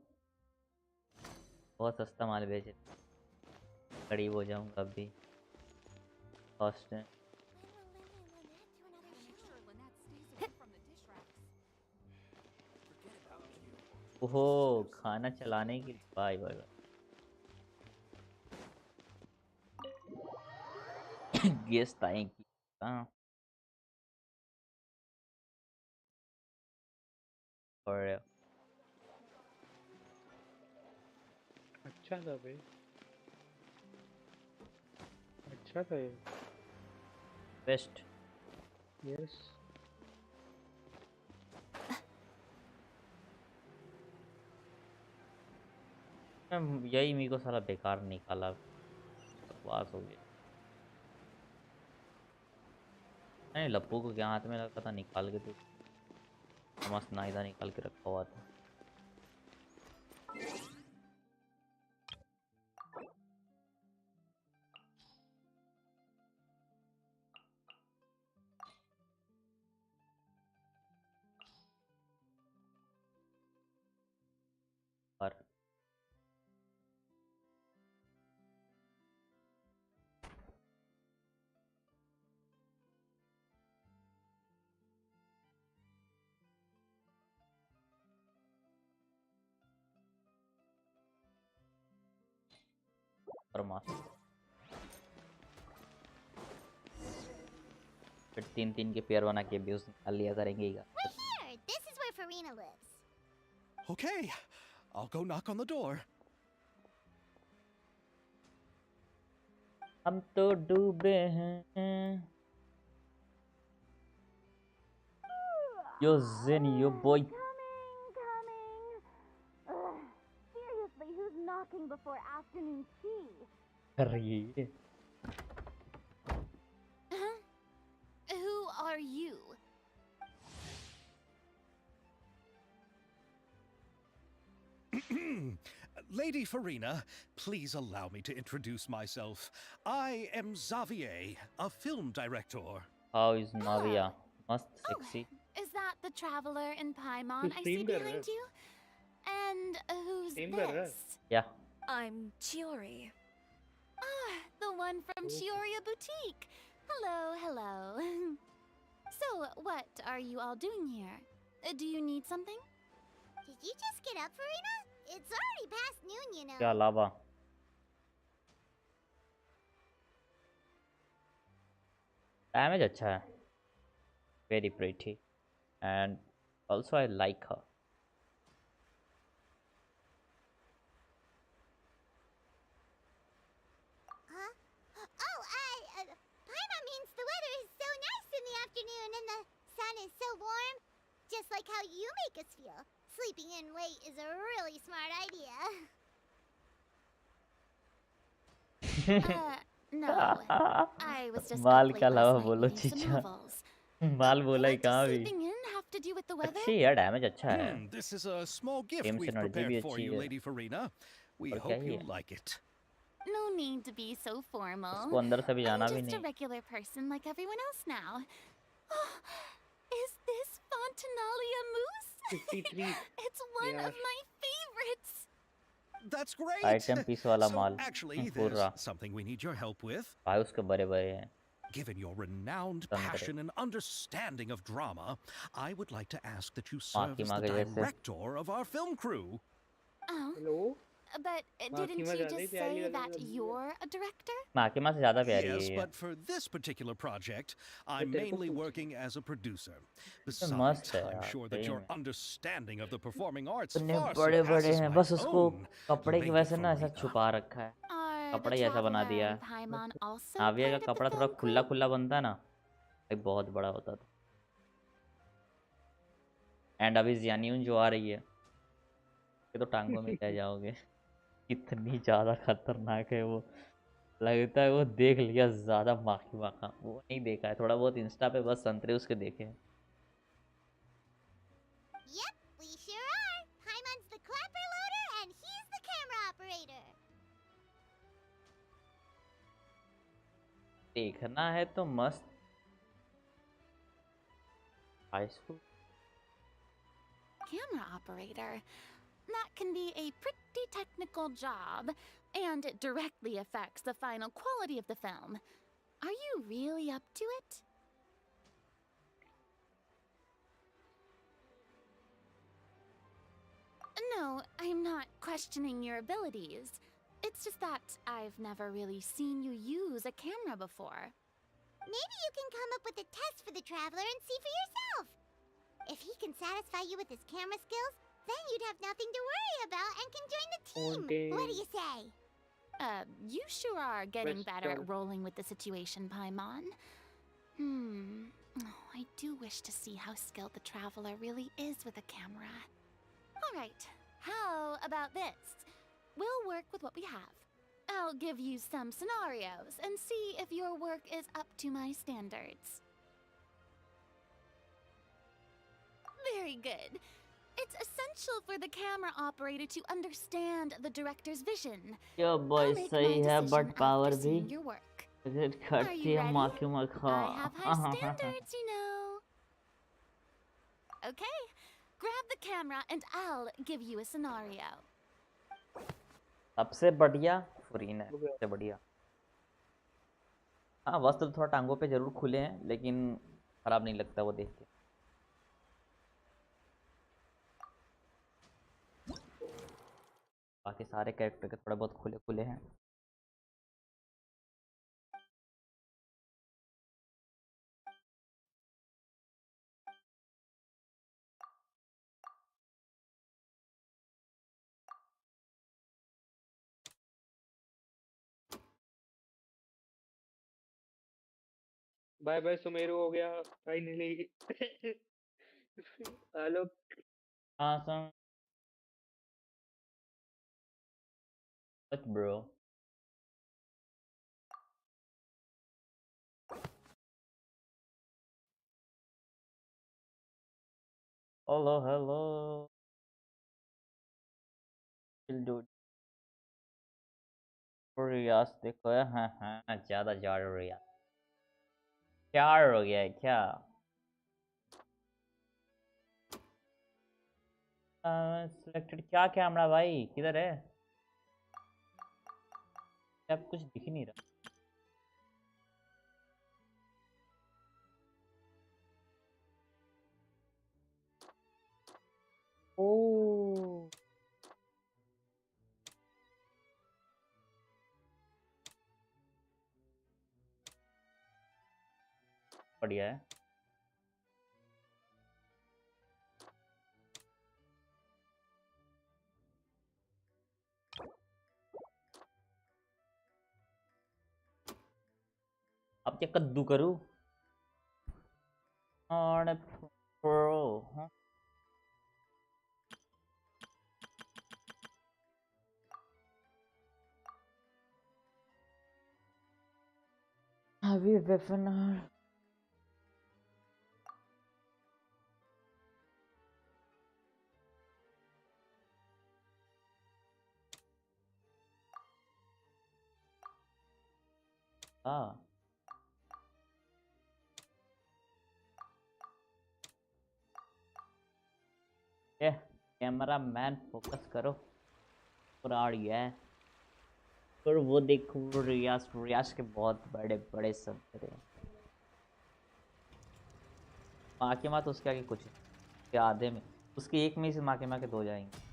बहुत सस्ता माल बेचे। गरीब हो जाऊंगा अभी। कॉस्ट है। ओहो, खाना चलाने की भाई भाई गेस्ट आएंगी। हाँ और अच्छा था भाई, अच्छा था ये। बेस्ट। यस। यही मेरे को साला बेकार निकाला, बकवास हो गया। नहीं लप्पू को क्या हाथ में लगा था, निकाल के तो मस्त नाइदा निकाल के रखा हुआ था। और मास्टर फिर तीन तीन के पेयर बना के व्यूज निकाल लिया करेंगे। We're here! This is where Farina lives. Okay, I'll go knock on the door. हम तो डूबे हैं। Yo Zen, yo boy. Coming. Ugh. Seriously, who's knocking before afternoon tea? कर रही है। Who are you? Lady Farina, please allow me to introduce myself. I am Xavier, a film director. How is Navia? Must sexy. Is that the traveler in Paimon तू I see stream कर रहा है? behind you? And who's Stream कर रहा है? this? Yeah. I'm Chiori. Ah, the one from Okay. Chioria Boutique. Hello, hello. So, what are you all doing here? Do you need something? Did you just get up, Farina? It's already past noon, you know. क्या लावा? Damage अच्छा है. Very pretty. And also I like her. Huh? Oh, Paimon means the weather is so nice in the afternoon and the sun is so warm. Just like how you make us feel. Sleeping in late is a really smart idea. No. I was just mall up का late अलावा last night बोलो reading some चीचा। novels. माल बोला ही What does कहाँ भी। sleeping in have to do with the weather? अच्छी है यार, damage अच्छा है। This is a small gift game से we've एनर्जी भी prepared for अच्छी you, है। Lady Farina. We और क्या hope ही you'll है। like it. No need to be so formal. उसको अंदर से भी I'm जाना भी just a नहीं। regular person like everyone else now. Is this Fontanalia mousse? 53 It's one यार of my favorites. That's great. Item piece वाला So माल actually, पूरा there's something we need your help with. भाई, उसके बड़े बड़े हैं Given your renowned संतरे। passion and understanding of drama, I would like to ask that you माँ serve की as माँ the के जैसे। director of our film crew. Oh, hello but didn't माँ you ज्यादा ही just प्यारी say लग that रही है you're a director? माँ की माँ से ज्यादा प्यारी है Yes, ये। but for this particular project, I'm तेरे को mainly पूछ working as a producer. तो Besides, मस्त है I'm यार, sure that सही your में। understanding of the performing arts इतने far बड़े बड़े surpasses हैं, my बस उसको own, कपड़े की Lady वजह से ना ऐसा Farina. छुपा रखा है। Are the कपड़ा ही ऐसा बना Traveler दिया and है। Paimon also नाविया का part of the कपड़ा थोड़ा film खुला crew? खुला बनता ना, भाई बहुत बड़ा होता था। एंड अभी जियान्यून जो आ रही है, ये तो टांगों में रह जाओगे। इतनी ज्यादा खतरनाक है वो, लगता है वो देख लिया ज्यादा माँ की माँ का। वो नहीं देखा है, थोड़ा बहुत इंस्टा पे बस संतरे उसके देखे हैं। Yep, we sure are. Paimon's the clapper loader and he's the camera operator. देखना है तो मस्त high school. Camera operator. That can be a pretty technical job, and it directly affects the final quality of the film. Are you really up to it? No, I'm not questioning your abilities. It's just that I've never really seen you use a camera before. Maybe you can come up with a test for the Traveler and see for yourself. If he can satisfy you with his camera skills, then you'd have nothing to worry about and can join the team. What do you say? You sure are getting better at rolling with the situation, Paimon. I do wish to see how skilled the Traveler really is with a camera. Alright, how about this? We'll work with what we have. I'll give you some scenarios and see if your work is up to my standards. Very good. It's essential for the camera operator to understand the director's vision. Yo I'll boy make सही my है, decision but after power भी seeing your work. घटती you है माँ ready? की माँ I have high खा। standards, you know. Okay, grab the camera and I'll give you a scenario. सबसे बढ़िया फरीन है, सबसे बढ़िया। हाँ, वस्त्र थोड़ा टांगों पे जरूर खुले हैं, लेकिन खराब नहीं लगता वो देख के। बाकी सारे कैरेक्टर के थोड़े बहुत खुले खुले हैं। बाय बाय सुमेरु हो गया फाइनली। हेलो हाँ sir, bro. Hello hello dude. Riyaz देखो है, हाँ हाँ ज्यादा जा रही है। क्या हो गया है क्या? सिलेक्टेड क्या कैमरा भाई, किधर है? अब कुछ दिख ही नहीं रहा। ओ बढ़िया है। अब क्या कद्दू करूँ? और प्रो हाँ heavy weapon. हाँ ये कैमरा मैन फोकस करो पूरा गया है। और वो देखो रियाज के बहुत बड़े बड़े सब थे। माँ के माँ तो उसके आगे कुछ के आधे में उसकी एक में से माँ के दो जाएंगे।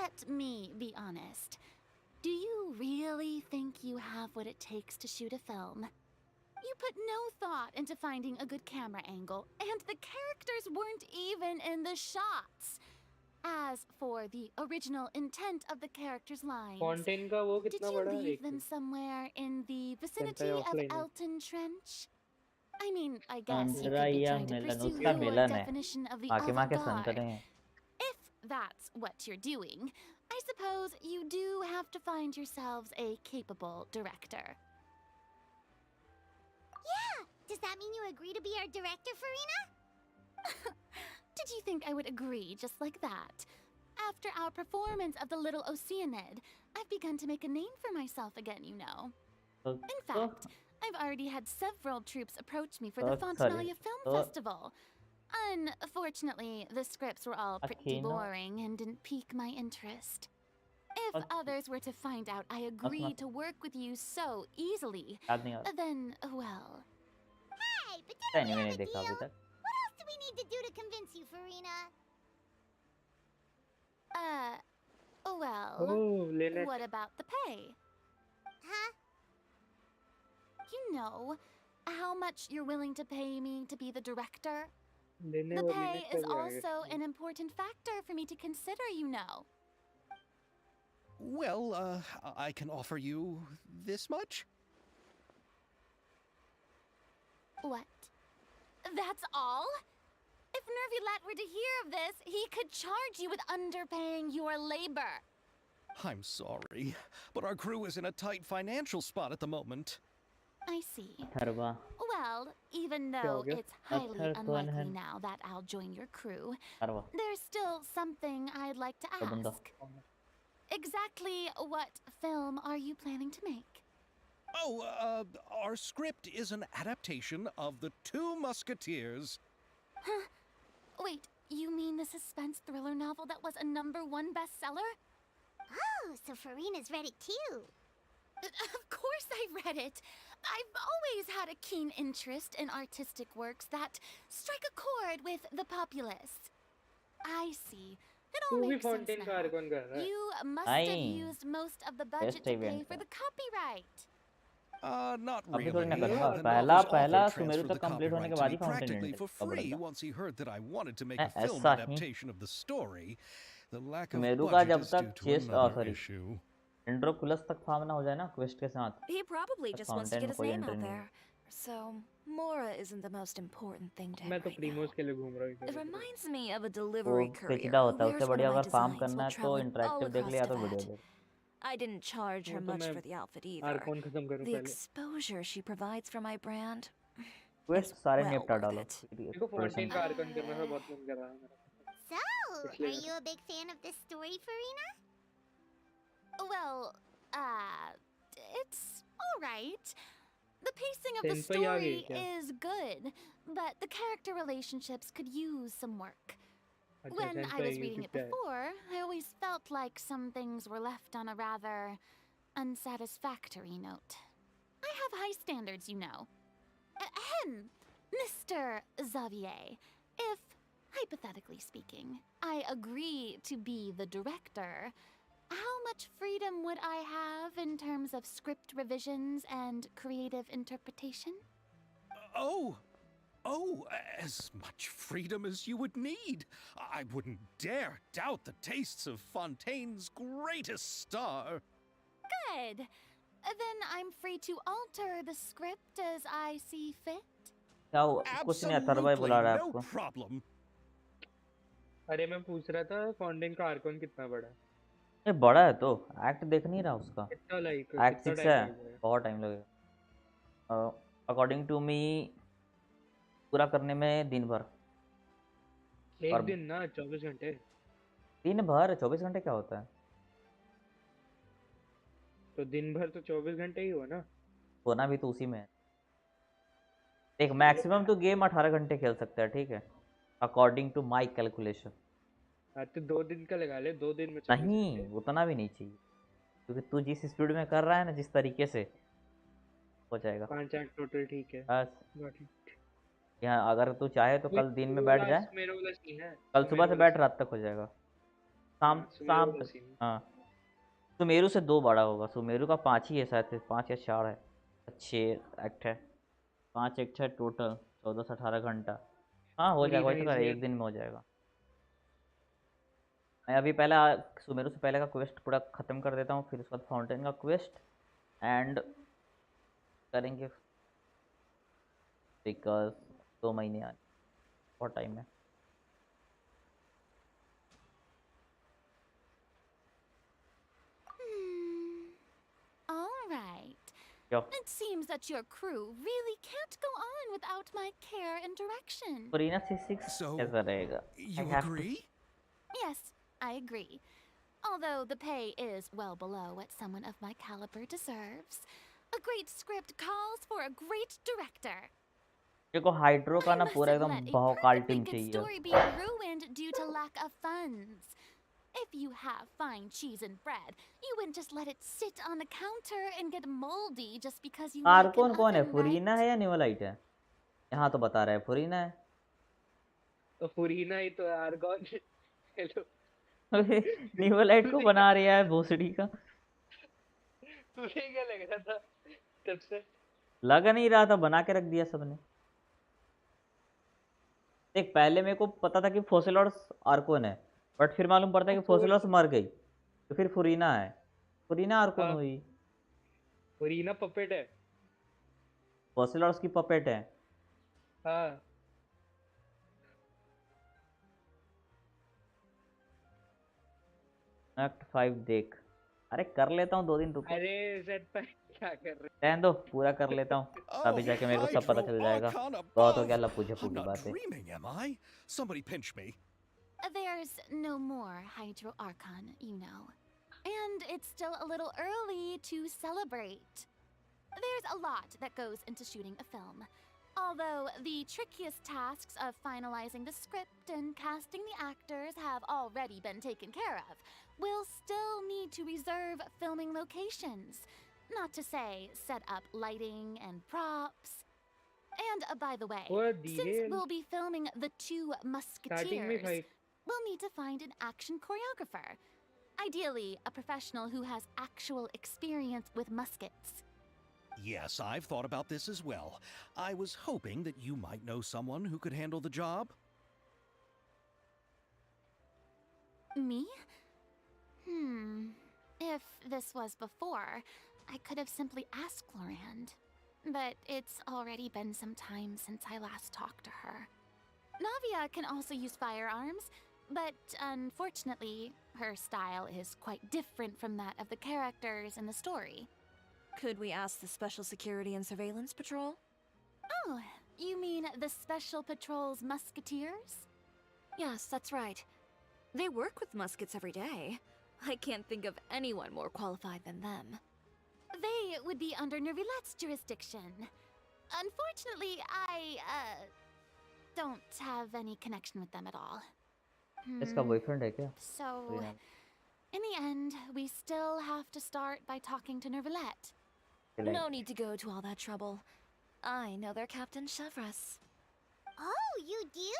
Let me be honest. Do you really think you have what it takes to shoot a film? You put no thought into finding a good camera angle, and the characters weren't even in the shots. As for the original intent of the characters' lines, fountain का वो did कितना you बड़ा है leave एक them somewhere in the vicinity of offline है Elton Trench? I mean, I guess you अंदरा could be या trying to Milan pursue उसका your मिलन है। definition of the माँ के सन avant-garde. करे हैं। If that's what you're doing, I suppose you do have to find yourselves a capable director. Yeah! Does that mean you agree to be our director, Farina? Did you think I would agree just like that? After our performance of the Little Oceanid, I've begun to make a name for myself again, you know. In fact, I've already had several troops approach me for the Fontanalia Film Festival. Unfortunately, the scripts were all pretty boring and didn't pique my interest. If others were to find out I agreed to work with you so easily, then, well... Hey, but didn't we have a deal? अभी What तक। else do we need to do to convince you, Farina? Well... Oh, Lynette. What about the pay? Huh? You know, how much you're willing to pay me to be the director? लेने The और pay लेने is का भी आएगा also इसमें। an important factor for me to consider, you know. Well, I can offer you this much. What? That's all? If Nervilat were to hear of this, he could charge you with underpaying your labor. I'm sorry, but our crew is in a tight financial spot at the moment. I see. Atharva Well, even क्या though हो गया? it's highly Athar कौन है? unlikely now that I'll join your crew, Atharva there's still something I'd like to वो बंदा। ask. Exactly what film are you planning to make? Oh, our script is an adaptation of The Two Musketeers. Huh? Wait, you mean the suspense thriller novel that was a #1 bestseller? Oh, so Farina's read it too. Of course I read it. I've always had a keen interest in artistic works that strike a chord with the populace. I see. It all तू भी makes sense fountain का now. Icon कर रहा है You must have नहीं used most of the budget best to pay event for का the copyright. Not अभी really. थोड़ी ना करूँगा The पहला novel's पहला author सुमेरु transferred तक the कंप्लीट होने के copyright to बाद me he fountain practically for free बदलता once he heard that I wanted to make है a film ऐसा ही adaptation of the story. The lack of Sumeru का budget जब is due तक to chest another sorry issue. इंड्रोकुलस तक farm ना हो जाए ना क्वेस्ट के साथ He probably तब just wants to fountain get में his कोई name एंट्री out नहीं है। there. So, Mora isn't the most important thing to him मैं तो right प्रीमोस now. के लिए घूम रहा हूँ It इधर उधर। reminds me of a वो delivery courier पेचीदा who होता है उससे wears one बढ़िया of my अगर फार्म designs करना while है तो traveling all इंटरेक्टिव देख across लिया तो वीडियो Tibet. देख I didn't charge her वो तो much मैं for the outfit either. Arcon खत्म करूँ The पहले। exposure she provides for my brand is quest सारे well निपटा worth डालो it. देखो फाउंटेन का आर्कॉन करने का बहुत मन कर रहा है मेरा। So, इसलिए are you a big fan of this story, Farina? Well, it's alright. The pacing of the senpai आ गई story क्या? is good, but the character relationships could use some work. अच्छा When I सेंपाई was की reading it क्या है? before, I always felt like some things were left on a rather unsatisfactory note. I have high standards, you know. Ahem, Mr. Xavier, if, hypothetically speaking, I agree to be the director, how much freedom would I have in terms of script revisions and creative interpretation? Oh, Oh, as much freedom as you would need. I wouldn't dare doubt the tastes of Fontaine's greatest star. Good. Then I'm free to alter the script as I see fit. क्या कुछ नहीं आता भाई बुला रहा है no आपको problem. अरे मैं पूछ रहा था फॉन्टेन का आर्कॉन कितना बड़ा है? ये बड़ा है तो एक्ट देख नहीं रहा उसका कितना लाइक एक्ट कितना 6 टाइम है लगेगा? बहुत टाइम लगेगा अकॉर्डिंग टू मी पूरा करने में दिन भर एक और दिन ना 24 घंटे? दिन भर 24 घंटे क्या होता है तो दिन भर तो 24 घंटे ही हुआ ना? होना भी तो उसी में है देख मैक्सिमम तो गेम 18 घंटे खेल सकता है ठीक है अकॉर्डिंग टू माई कैलकुलेशन हाँ तो 2 दिन का लगा ले, 2 दिन में 24 नहीं घंटे। उतना भी नहीं चाहिए क्योंकि तू जिस स्पीड में कर रहा है ना जिस तरीके से हो जाएगा 5-8 टोटल ठीक है। बस Got it। यहाँ अगर तू चाहे तो कल दिन में बैठ जाए मेरे वाला सीन है। कल सुबह से मेरे बैठ वाला रात तक हो जाएगा शाम हाँ, सुमेरु शाम वाला तक सीन। हाँ सुमेरु से 2 बड़ा होगा सुमेरु का 5 ही है शायद से 5 या 4 है 6 एक्ट है 5 एक्ट है टोटल 14 से 18 घंटा हाँ हो जाएगा वही तो कह रहा है, एक दिन में हो जाएगा मैं अभी पहले सुमेरु से पहले का क्वेस्ट पूरा ख़त्म कर देता हूँ फिर उसके बाद फाउंटेन का क्वेस्ट एंड करेंगे बिकॉज 2 महीने आने बहुत टाइम है All right. Yo. It seems that your crew really can't go on without my care and direction. Corina C6 So, कैसा रहेगा You I have to- agree? Yes, I agree. Although the pay is well below what someone of my caliber deserves. A great script calls for a great director. देखो hydro का I ना पूरा mustn't एकदम let a बहुकाल perfectly team good चाहिए story be ruined due to lack of funds. If you have fine cheese and bread, you wouldn't just let it sit on the counter and get moldy just because you like आर्कोन an कौन है oven, फुरीना right? है या निवलाइट है यहाँ तो बता रहा है फुरीना है तो फुरीना ही तो आर्गॉन। हेलो निवलाइट को बना रहा है भोसड़ी का तुझे क्या लग रहा था तब से? लग नहीं रहा था बना के रख दिया सबने देख पहले मेरे को पता था कि फोसिलॉर्स आर्कोन है बट फिर मालूम पड़ता है कि फोसिलॉर्स मर गई तो फिर फुरीना है फुरीना आर्कोन हाँ। हुई फुरीना पपेट है। फोसिलॉर्स की पपेट है हाँ एक्ट 5 देख अरे कर लेता हूँ 2 दिन रुको अरे सेट पर क्या कर रहे? रहने दो पूरा कर लेता हूँ तभी जाके मेरे को सब पता चल जाएगा बहुत हो गया लपू झपू I'm की not बातें dreaming, am I? Somebody pinch me. There's no more Hydro Archon, you know. And it's still a little early to celebrate. There's a lot that goes into shooting a film. Although the trickiest tasks of finalizing the script and casting the actors have already been taken care of, we'll still need to reserve filming locations. Not to say set up lighting and props. And by the way, What the since hell? we'll be filming The Two starting में Musketeers, fight we'll need to find an action choreographer. Ideally, a professional who has actual experience with muskets. Yes, I've thought about this as well. I was hoping that you might know someone who could handle the job. Me? If this was before, I could have simply asked Glorand. But it's already been some time since I last talked to her. Navia can also use firearms, but unfortunately, her style is quite different from that of the characters in the story. Could we ask the Special Security and Surveillance Patrol? Oh, you mean the Special Patrol's Musketeers? Yes, that's right. They work with muskets every day. I can't think of anyone more qualified than them. They would be under Nervilette's jurisdiction. Unfortunately, I don't have any connection with them at all. इसका boyfriend है क्या So, in the end, we still have to start by talking to Nervilette. No need to go to all that trouble. I know their Captain Chevres. Oh, you do?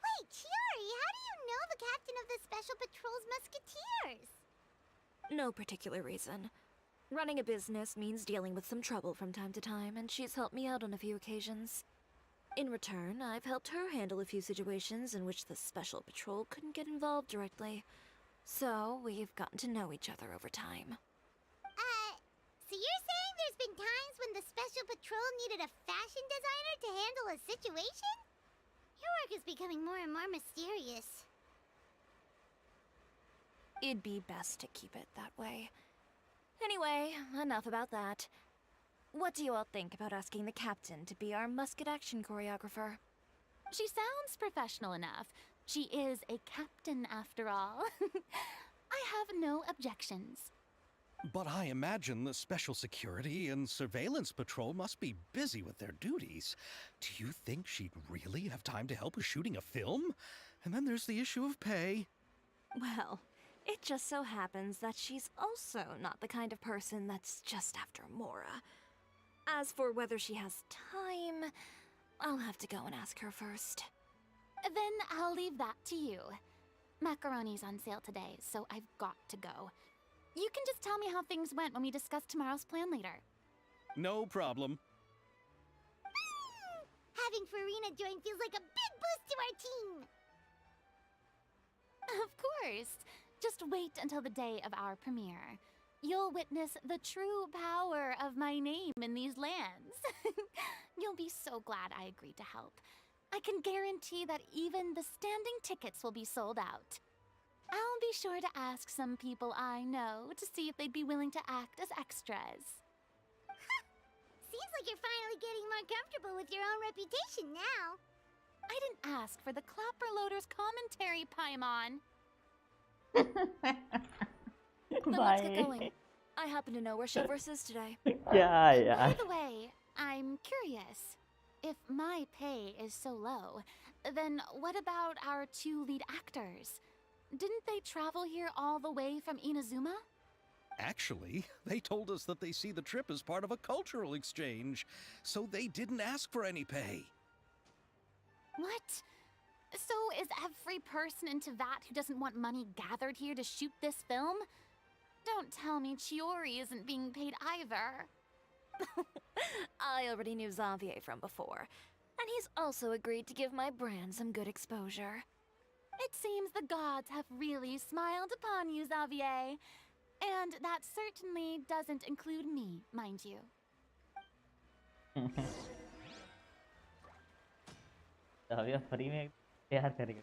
Wait, Chiari, how do you know the captain of the Special Patrol's Musketeers? No particular reason. Running a business means dealing with some trouble from time to time, and she's helped me out on a few occasions. In return, I've helped her handle a few situations in which the Special Patrol couldn't get involved directly. So, we've gotten to know each other over time. So you're saying there's been times when the Special Patrol needed a fashion designer to handle a situation? Your work is becoming more and more mysterious. It'd be best to keep it that way. Anyway, enough about that. What do you all think about asking the captain to be our musket action choreographer? She sounds professional enough. She is a captain after all. I have no objections. But I imagine the Special Security and Surveillance Patrol must be busy with their duties. Do you think she'd really have time to help with shooting a film? And then there's the issue of pay. Well, it just so happens that she's also not the kind of person that's just after Mora. As for whether she has time, I'll have to go and ask her first. Then I'll leave that to you. Macaroni's on sale today, so I've got to go. You can just tell me how things went when we discuss tomorrow's plan later. No problem. Having Farina join feels like a big boost to our team. Of course. Just wait until the day of our premiere. You'll witness the true power of my name in these lands. You'll be so glad I agreed to help. I can guarantee that even the standing tickets will be sold out. I'll be sure to ask some people I know to see if they'd be willing to act as extras. Seems like you're finally getting more comfortable with your own reputation now. I didn't ask for the Clapper Loaders commentary, Paimon. Then let's get going. I happen to know where Shivers is today. By the way, I'm curious. If my pay is so low, then what about our two lead actors? Didn't they travel here all the way from Inazuma? Actually, they told us that they see the trip as part of a cultural exchange, so they didn't ask for any pay. What? So is every person into that who doesn't want money gathered here to shoot this film? Don't tell me Chiori isn't being paid either. I already knew Xavier from before, and he's also agreed to give my brand some good exposure. It seems the gods have really smiled upon you, Xavier. And that certainly doesn't include me, mind you. Xavier free में प्यार करेगा.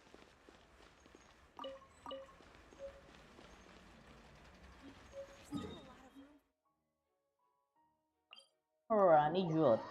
रानी जोत.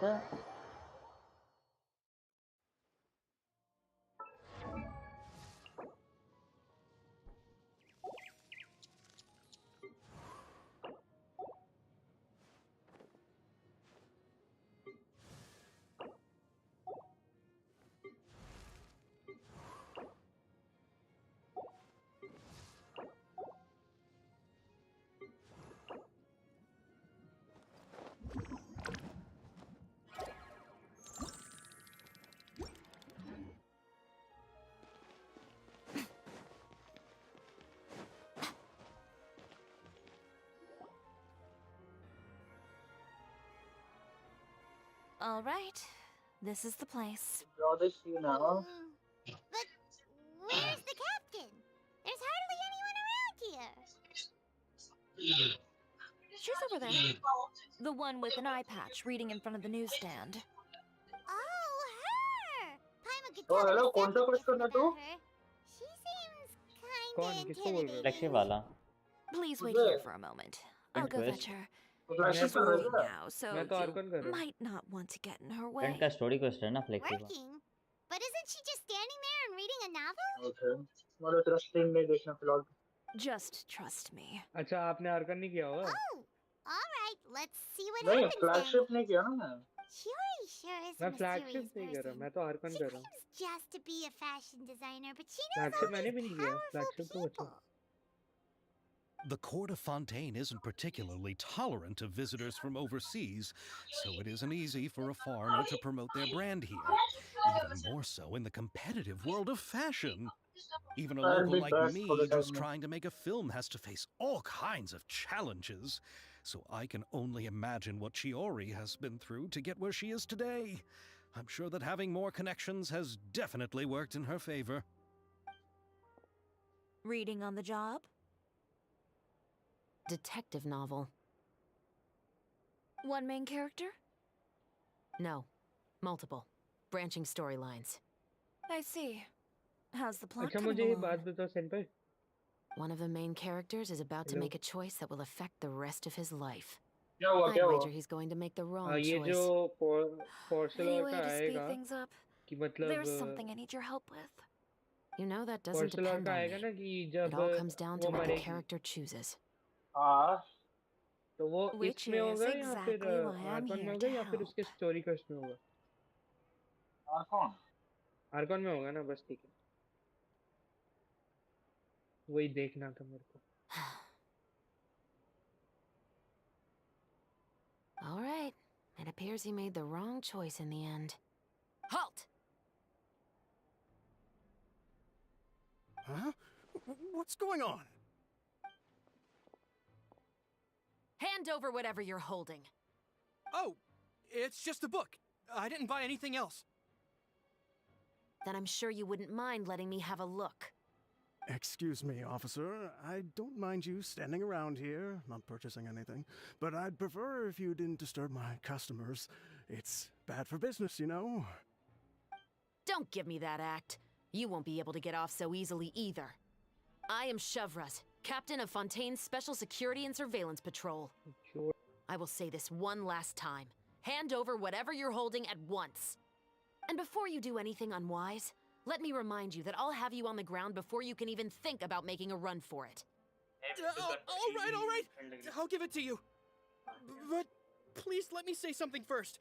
All right, this is the place. But where's the captain? There's hardly anyone around here. She's over there. The one with an eye patch reading in front of the newsstand. Oh, her! Paima could tell her. She seems kinda intimidating. Flexi वाला. Please wait here for a moment. I'll go fetch her. She's working now, so you might not want to get in her way. Friend का story quest है ना flexi का. Working? But isn't she just standing there and reading a novel? Just trust me. अच्छा आपने Arkan नहीं किया होगा? Oh, all right. Let's see what happens flagship then. नहीं किया ना मैं. Chiori sure is a मैं mysterious फ्लैगशिप नहीं कर रहा, person. मैं तो आर्कन She कर रहा हूँ. claims just to be a fashion designer, but she knows flagship all मैंने भी these नहीं किया. powerful फ्लैगशिप तो अच्छा. people. The court of Fontaine isn't particularly tolerant of visitors from overseas, so it isn't easy for a foreigner to promote their brand here, even more so in the competitive world of fashion. Even a local like me just trying to make a film has to face all kinds of challenges, so I can only imagine what Chiori has been through to get where she is today. I'm sure that having more connections has definitely worked in her favor. Reading on the job? Detective novel. One main character? No. Multiple. Branching storylines. I see. How's the plot अच्छा coming मुझे ये along? बात बताओ सेंpai. One of the main characters is about to Hello. make a choice that will affect the rest of his life. क्या हुआ I'd क्या हुआ? wager he's going to make the wrong ये choice. जो Forza Any का way to speed आएगा things up? कि मतलब There's something I need your help with. You know that doesn't Forza depend का on आएगा me. ना कि It जब all comes down to वो what the मरेगी. character chooses. हाँ. तो वो Which इसमें is होगा या फिर exactly why I'm आर्कॉन में here होगा to या फिर help. उसके स्टोरी क्वेस्ट में होगा? आर्कॉन. आर्कॉन में होगा ना, बस ठीक है. वही देखना था मेरे को. All right. It appears he made the wrong choice in the end. Halt! Huh? What's going on? Hand over whatever you're holding. Oh, it's just a book. I didn't buy anything else. Then I'm sure you wouldn't mind letting me have a look. Excuse me, officer. I don't mind you standing around here, not purchasing anything, but I'd prefer if you didn't disturb my customers. It's bad for business, you know. Don't give me that act. You won't be able to get off so easily either. I am Chevraz, captain of Fontaine's Special Security and Surveillance Patrol. Sure. I will say this one last time. Hand over whatever you're holding at once. And before you do anything unwise, let me remind you that I'll have you on the ground before you can even think about making a run for it. All right. I'll give it to you. But please let me say something first.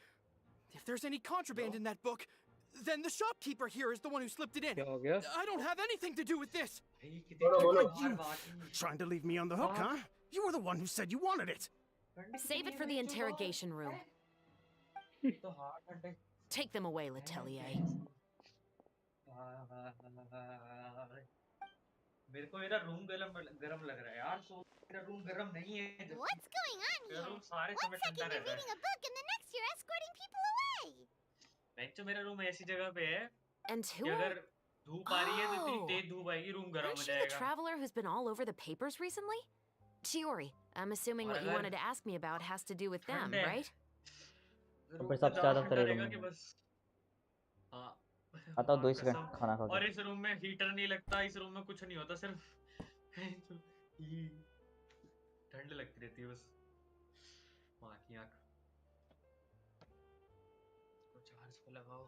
If there's any contraband in that book, then the shopkeeper here is the one who slipped it in. क्या हो गया? I don't have anything to do with this. You trying to leave me on the hook, huh? You were the one who said you wanted it. Save it for the interrogation room. Take them away, Letelier. मेरे को मेरा room गरम लग रहा है यार. सो मेरा room गरम नहीं है. What's going on मेरा here? रूम सारे One समय second ठंडा you're रहता है. reading a book and the next you're escorting people away. बच्चों मेरा रूम ऐसी जगह पे है And कि who are... अगर धूप आ रही है तो इतनी Oh. तेज धूप आएगी रूम गरम Aren't हो you the जाएगा. traveler who's been all over the papers recently? Chiori, I'm assuming what you Whatever. wanted to ask me about has to do with them, ठंड है. right? रूम फिर तो सबसे ज़्यादा ज्यादा ठंडा तेरे रहेगा रूम कि में बस. हाँ. आता हूँ 2 माँ सेकंड कसम. खाना खा और के. इस रूम में हीटर नहीं लगता. इस रूम में कुछ नहीं होता. सिर्फ ठंड लगती रहती है बस. माँ की आँख. तो चार्ज पे लगाओ.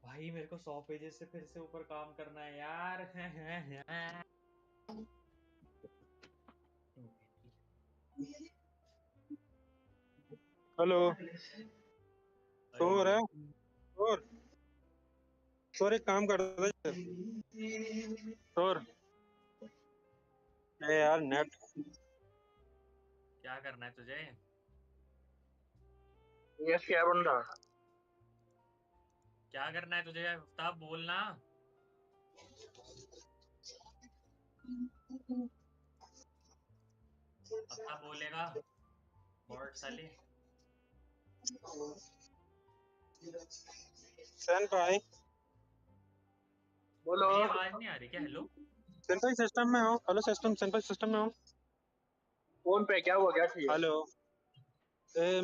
भाई मेरे को 100 पेजेस से फिर से ऊपर काम करना है यार. हेलो. शोर है. शोर एक काम कर दो. शोर. यार नेट. क्या करना है तुझे? यस क्या बंदा. क्या करना है तुझे? आफ्ताब बोलना. आफ्ताब बोलेगा. बॉट साले. सेन भाई. बोलो. मेरी आवाज नहीं आ रही क्या? हेलो. सेन भाई सिस्टम में हो. Hello system. सेन भाई सिस्टम में हो. फोन पे क्या हुआ? क्या चाहिए? हेलो.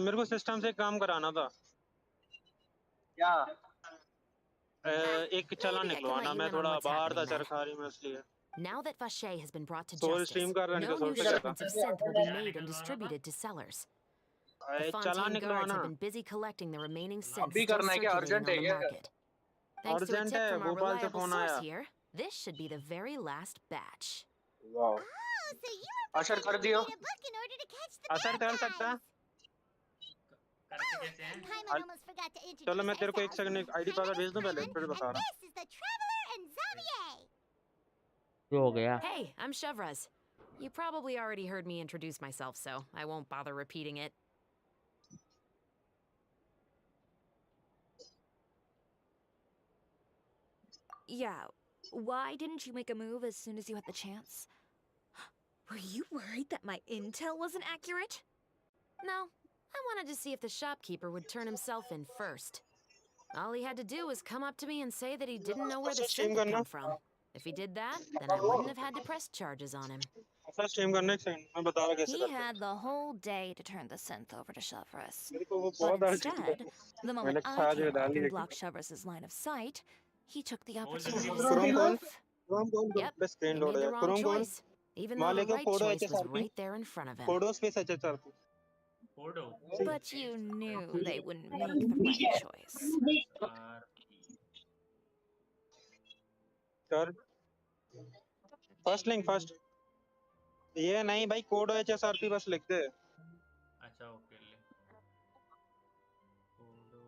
मेरे को सिस्टम से काम कराना था. क्या? एक चालान Maybe I can निकलवाना. let you मैं in on थोड़ा what's बाहर था happening then. चरखारी में इसलिए. Now that Vache has been brought to soul justice, stream कर रहा है. no इनका new सोल पे क्या था? shipments of synth will be क्या made and निकलवाना था? distributed to sellers. The challan Fontaine guards निकलवाना. have been busy collecting the remaining synth अभी still करना है क्या? circulating अर्जेंट on है the क्या? market. Thanks to a urgent tip है. from our भोपाल से reliable फोन source आया. here, this should be the very last batch. वाह. Oh, so you were असर कर pretending to दियो. read a book in order to catch the असर bad कर सकता. guys. करते कैसे हैं? Paimon almost forgot to introduce चलो मैं तेरे को एक ourselves. सेकंड आईडी पासवर्ड भेज दूं पहले फिर बता And रहा. this is the Traveler and Xavier. जो हो गया. Hey, I'm Chevraz. You probably already heard me introduce myself, so I won't bother repeating it. Yeah. Why didn't you make a move as soon as you had the chance? Were you worried that my intel wasn't accurate? No, I wanted to see if the shopkeeper would turn himself in first. All he had to do was come up to me and say that he didn't know where the stream synth had करना come from. If he did that, then I wouldn't have had to press charges on him. अपना stream करना एक second मैं बता रहा कैसे He करते had the whole day to turn the synth over to Shovris. हैं मेरे को वो But बहुत अर्जेंट है instead, the moment मैंने I खा जो came डाल up ली and लेकिन blocked Shovris's line of sight, he took the बोल opportunity जल्दी to बोल। set क्रोम me कौन off. Yep, बस स्क्रीन he लोड made हो the जाए wrong क्रोम कौन choice, even वहां though the लेके right photo choice H S was R P right there in front of him. Photo space H S R P photo But you knew they wouldn't make the right choice. SRP कर first link first ये नहीं भाई code H S R P बस लिख दे अच्छा okay ले photo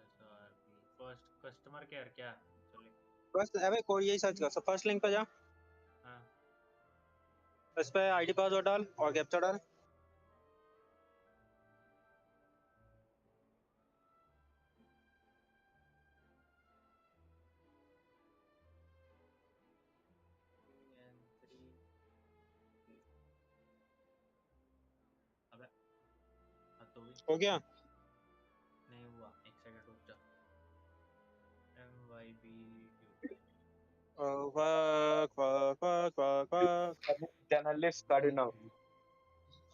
SRP first customer care क्या चले बस अबे कोई यही सर्च कर फर्स्ट लिंक पे जा हाँ इस पे आईडी पासवर्ड डाल और कैप्चा डाल N3 अबे हाँ तो भी हो गया नहीं हुआ एक सेकंड रुक जा MYB fuck fuck fuck fuck fuck journalist started now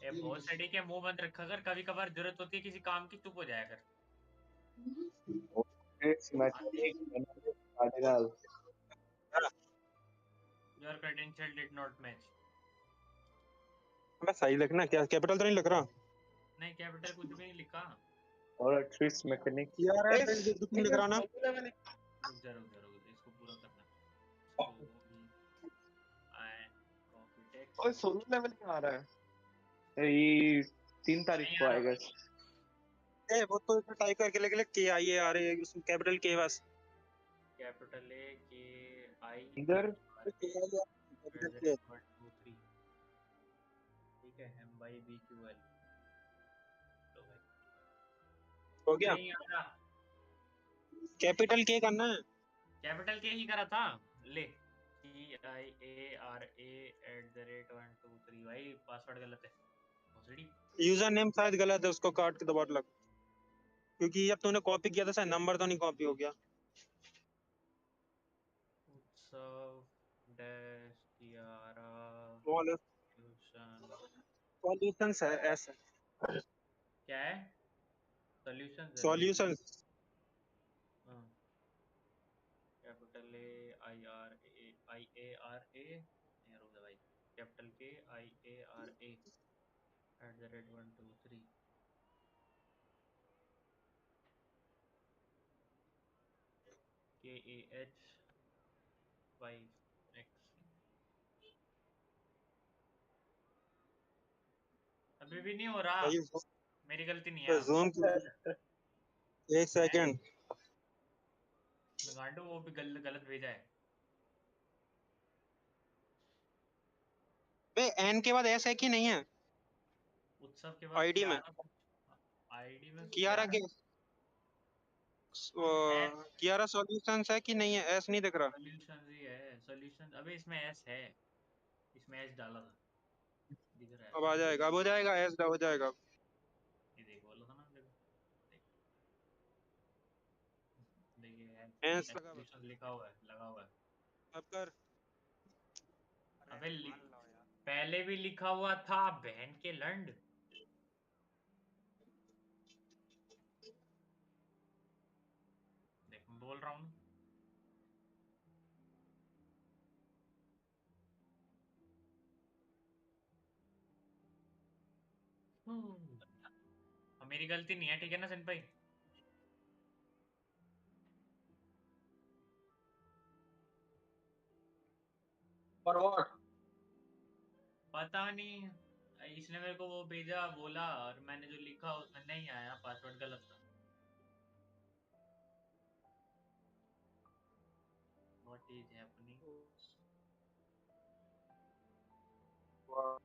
ये बहुत सड़ी के मुंह बंद रखा कर कभी कभार जरूरत होती है किसी काम की चुप हो जाया कर इट्स मैटिक journalist started now your credential did not match मैं सही लिखना क्या कैपिटल तो नहीं लिख रहा नहीं कैपिटल कुछ भी नहीं लिखा और ट्रिक्स मैकेनिक यार कुछ नहीं लिख रहा ना रुक जा इसको पूरा करना आई कॉपी टेक्स्ट ओए सोलो लेवल कहाँ आ रहा है ये 3 तारीख नहीं को आ रहा आएगा ए वो तो टाइप करके लिख ले के आई ए आर ए कैपिटल के बस कैपिटल ए के आई इधर कैपिटल के 1 2 3 ठीक है M by B Q L तो भाई हो गया नहीं आ रहा कैपिटल के करना है कैपिटल के ही करा था ले CIARA@123 भाई पासवर्ड गलत है भोसड़ी यूजर नेम शायद गलत है उसको काट के दोबारा लग क्योंकि जब तूने कॉपी किया था शायद नंबर तो नहीं कॉपी हो गया उत्सव डैश टियारा सॉल्यूशंस है एस क्या है सॉल्यूशंस है भाई सॉल्यूशंस हाँ capital A I A R A नहीं रुक जा भाई कैपिटल के IARA@123 KAH5X अभी भी नहीं हो रहा मेरी गलती नहीं है जूम एक सेकंड मैं गांडू वो भी गलत भेजा है बे एन के बाद एस है कि नहीं है उत्सव के बाद आईडी में आईडी में कियारा के कियारा सॉल्यूशंस है कि नहीं है एस नहीं दिख रहा सॉल्यूशंस ही है सॉल्यूशन अबे इसमें एस है इसमें एस डाला था दिख रहा है अब आ जाएगा अब हो जाएगा एस हो जाएगा ये देख बोला था ना देखो देखिए एस लगा सॉल्यूशंस लिखा हुआ है लगा हुआ है अब कर अबे पहले भी लिखा हुआ था बहन के लंड देख मैं बोल रहा हूँ मेरी गलती नहीं है ठीक है ना सिन भाई For what? पता नहीं इसने मेरे को वो भेजा बोला और मैंने जो लिखा उसमें नहीं आया पासवर्ड गलत था What is happening? Wow.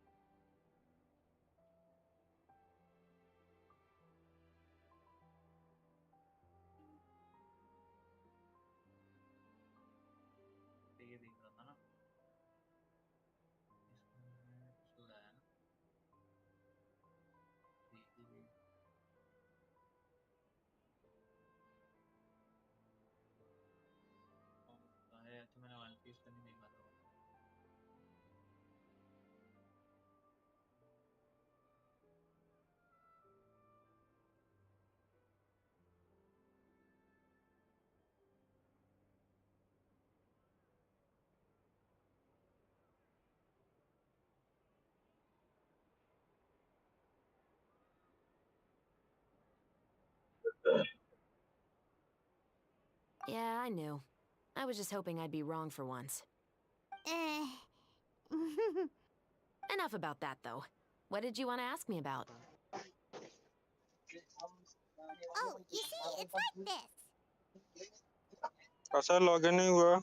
ये दिख रहा था ना इसमें कुछ उड़ाया ना Yeah, I knew. I was just hoping I'd be wrong for once. Enough about that, though. What did you want to ask me about? Oh, you see, it's like this. कैसा लॉगिन नहीं हुआ?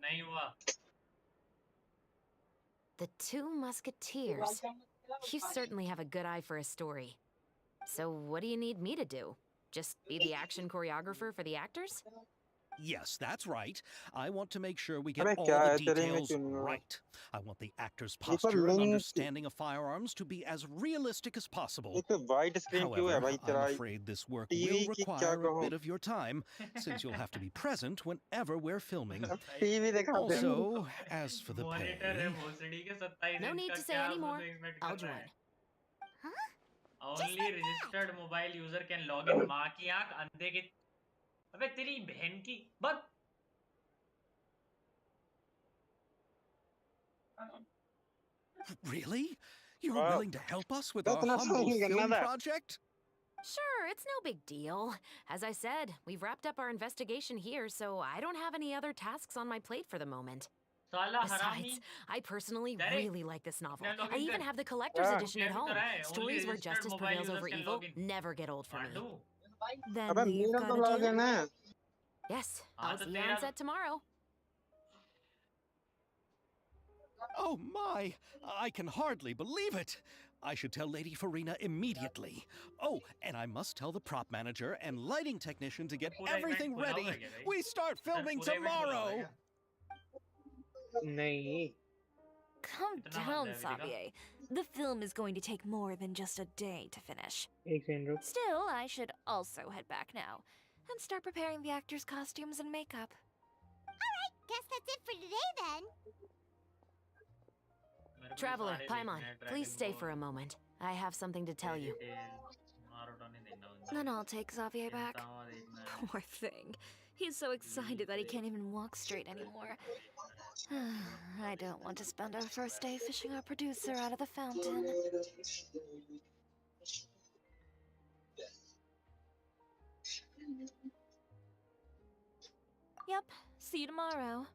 नहीं हुआ. The Two Musketeers. You certainly have a good eye for a story. So what do you need me to do? Just be the action choreographer for the actors? Yes, that's right. I want to make sure we get अबे all क्या the है तेरे में details क्यों नहीं हुआ? right. I want the actor's एक बार posture and link understanding of firearms to be as realistic as possible. एक वाइड स्क्रीन क्यों है However, भाई I'm तेरा? afraid this work TV will की क्या require a कहूँ? bit of your time, since you'll have to be present whenever we're filming. TV दिखा दे. Also, as for the monitor है pay, भोसड़ी के 27 No इंच need का, to say क्या any more. उसमें एक्सपेक्ट I'll कर रहा join. है? Only registered mobile user can log in. माँ की आंख अंधे की. अबे तेरी बहन की. बस. really? You're हाँ, willing to help us with our इतना humble नहीं करना film था. project? Sure, it's no big deal. As I said, we've wrapped up our investigation here, so I don't have any other tasks on my plate for the moment. साला Besides, हरामी. I personally Derek, really like this novel. अपना I login even कर. have the collector's हाँ. edition at Clear भी तो home. रहा है. Only Stories where registered justice mobile prevails users over can evil log in. never get old for me. Mandu. Then अबे we've मेरा got तो a deal? Login है. Yes, हाँ I'll तो see you तेरा. on set tomorrow. Oh my! I can hardly believe it! I should tell Lady Farina immediately. Oh, and I must tell the prop manager and lighting technician to get पूरा everything event खुला ready. हुआ है क्या भाई? We start sir filming पूरा event खुला हुआ है tomorrow! क्या? नहीं. Calm कितना down, बंदा है वेदिका? Xavier. The film is going to take more than just a day to finish. एक सेकंड रुक. Still, I should also head back now and start preparing the actors' costumes and makeup. Alright, guess that's it for today then. मेरे को Traveler, सारे Paimon, देखने हैं, please Dragon stay Ball, for a moment. I have something to tell you. Fairy Tail, Naruto नहीं देखना मुझे. Then I'll take Xavier back. Gintama देखना है. Poor thing. He's so excited that he can't even walk straight anymore. I don't want to spend our first day fishing our producer out of the fountain. Yep, see you tomorrow.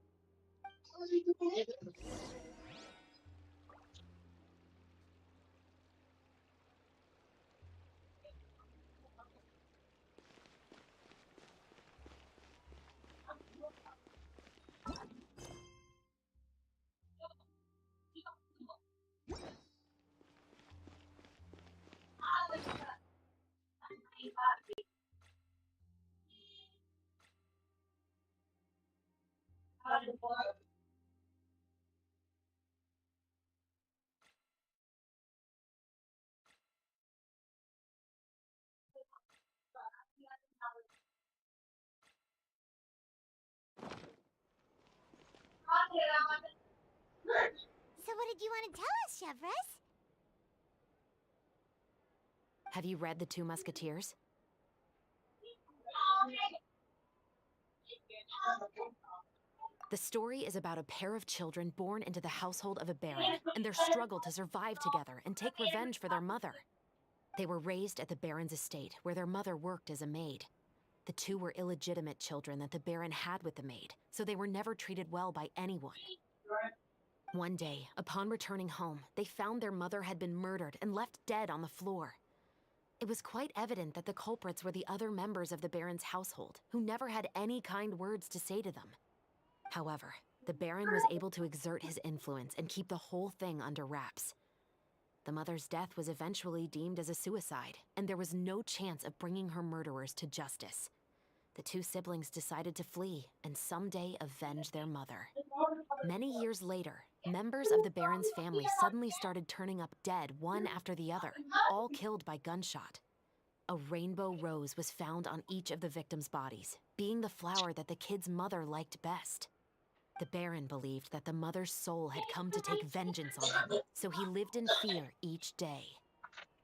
So what did you want to tell us, Chevres? Have you read The Two Musketeers? The story is about a pair of children born into the household of a baron and their struggle to survive together and take revenge for their mother. They were raised at the baron's estate, where their mother worked as a maid. The two were illegitimate children that the baron had with the maid, so they were never treated well by anyone. One day, upon returning home, they found their mother had been murdered and left dead on the floor. It was quite evident that the culprits were the other members of the baron's household, who never had any kind words to say to them. However, the baron was able to exert his influence and keep the whole thing under wraps. The mother's death was eventually deemed as a suicide, and there was no chance of bringing her murderers to justice. The two siblings decided to flee and someday avenge their mother. Many years later, members of the baron's family suddenly started turning up dead one after the other, all killed by gunshot. A rainbow rose was found on each of the victims' bodies, being the flower that the kid's mother liked best. The baron believed that the mother's soul had come to take vengeance on him, so he lived in fear each day.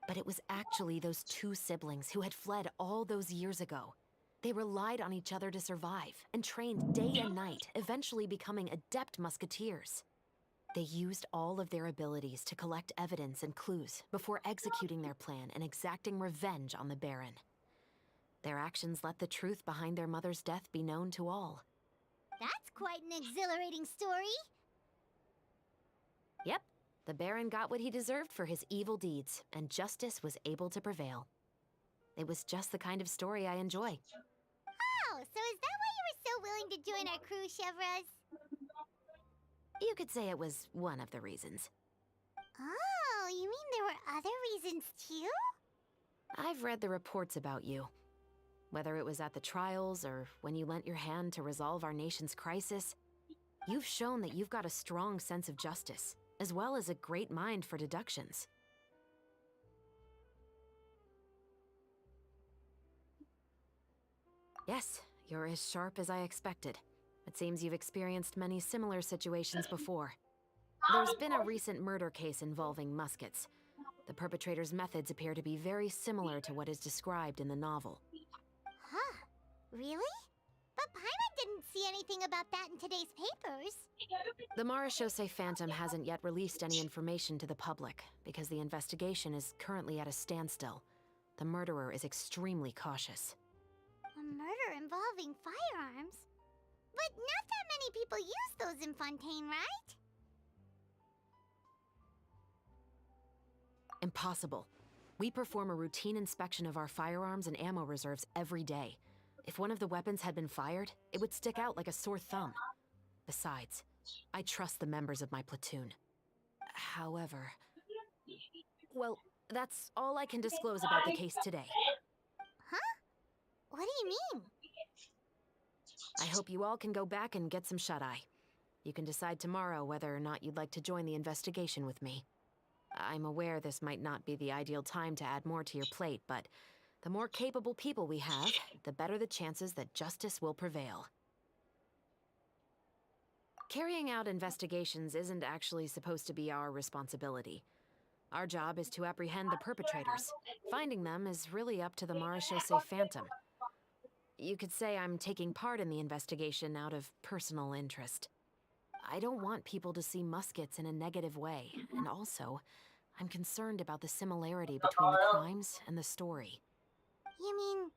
But it was actually those two siblings who had fled all those years ago. They relied on each other to survive and trained day and night, eventually becoming adept musketeers. They used all of their abilities to collect evidence and clues before executing their plan and exacting revenge on the baron. Their actions let the truth behind their mother's death be known to all. That's quite an exhilarating story. Yep, the Baron got what he deserved for his evil deeds, and justice was able to prevail. It was just the kind of story I enjoy. Oh, so is that why you were so willing to join our crew, Chevrolet? You could say it was one of the reasons. Oh, you mean there were other reasons too? I've read the reports about you. Whether it was at the trials or when you lent your hand to resolve our nation's crisis, you've shown that you've got a strong sense of justice, as well as a great mind for deductions. Yes, you're as sharp as I expected. It seems you've experienced many similar situations before. There's been a recent murder case involving muskets. The perpetrator's methods appear to be very similar to what is described in the novel. Huh. Really? But Paimon didn't see anything about that in today's papers. The Marechaussee Phantom hasn't yet released any information to the public because the investigation is currently at a standstill. The murderer is extremely cautious. A murder involving firearms? But not that many people use those in Fontaine, right? Impossible. We perform a routine inspection of our firearms and ammo reserves every day. If one of the weapons had been fired, it would stick out like a sore thumb. Besides, I trust the members of my platoon. However... Well, that's all I can disclose about the case today. Huh? What do you mean? I hope you all can go back and get some shut-eye. You can decide tomorrow whether or not you'd like to join the investigation with me. I'm aware this might not be the ideal time to add more to your plate, but the more capable people we have, the better the chances that justice will prevail. Carrying out investigations isn't actually supposed to be our responsibility. Our job is to apprehend the perpetrators. Finding them is really up to the Marechaussee Phantom. You could say I'm taking part in the investigation out of personal interest. I don't want people to see muskets in a negative way, and also, I'm concerned about the similarity between the crimes and the story. You mean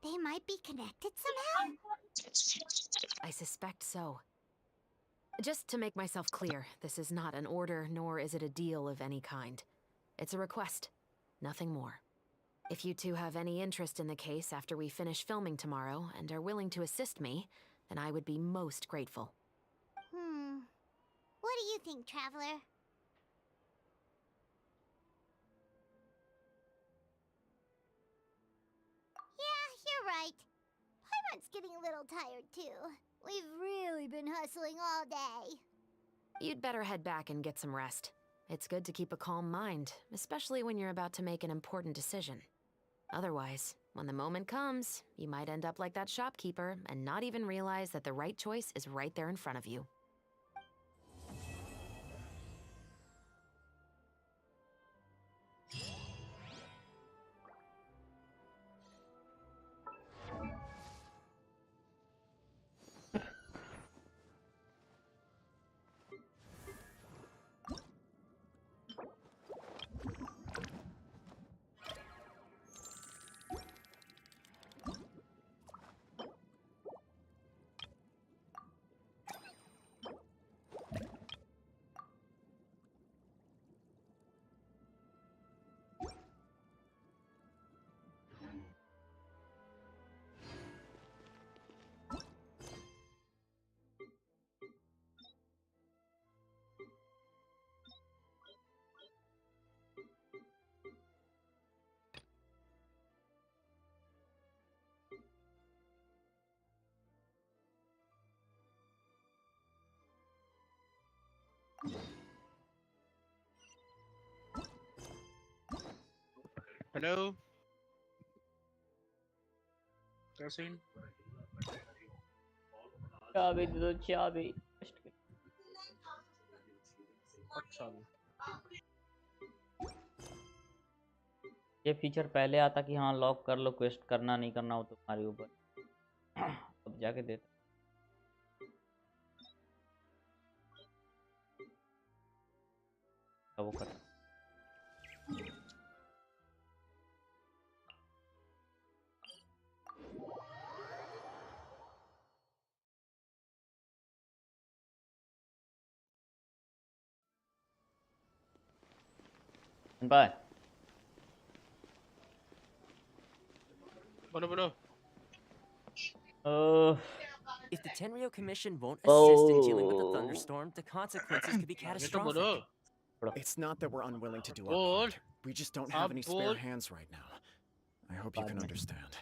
they might be connected somehow? I suspect so. Just to make myself clear, this is not an order, nor is it a deal of any kind. It's a request, nothing more. If you two have any interest in the case after we finish filming tomorrow and are willing to assist me, then I would be most grateful. What do you think, Traveler? Yeah, you're right. Paimon's getting a little tired too. We've really been hustling all day. You'd better head back and get some rest. It's good to keep a calm mind, especially when you're about to make an important decision. Otherwise, when the moment comes, you might end up like that shopkeeper and not even realize that the right choice is right there in front of you. Hello क्या scene चाबी दे दो चाबी अच्छा ये feature पहले आता कि हाँ लॉक कर लो क्वेस्ट करना नहीं करना हो तुम्हारे ऊपर अब जाके देता वो कर Bye. बोलो. If the Tenryo Commission won't assist in dealing with the thunderstorm, the consequences could be आगे तो catastrophic. बोलो. It's not that we're unwilling to do our बोल. part. We just don't have any spare बोल. hands right now. I hope you can understand.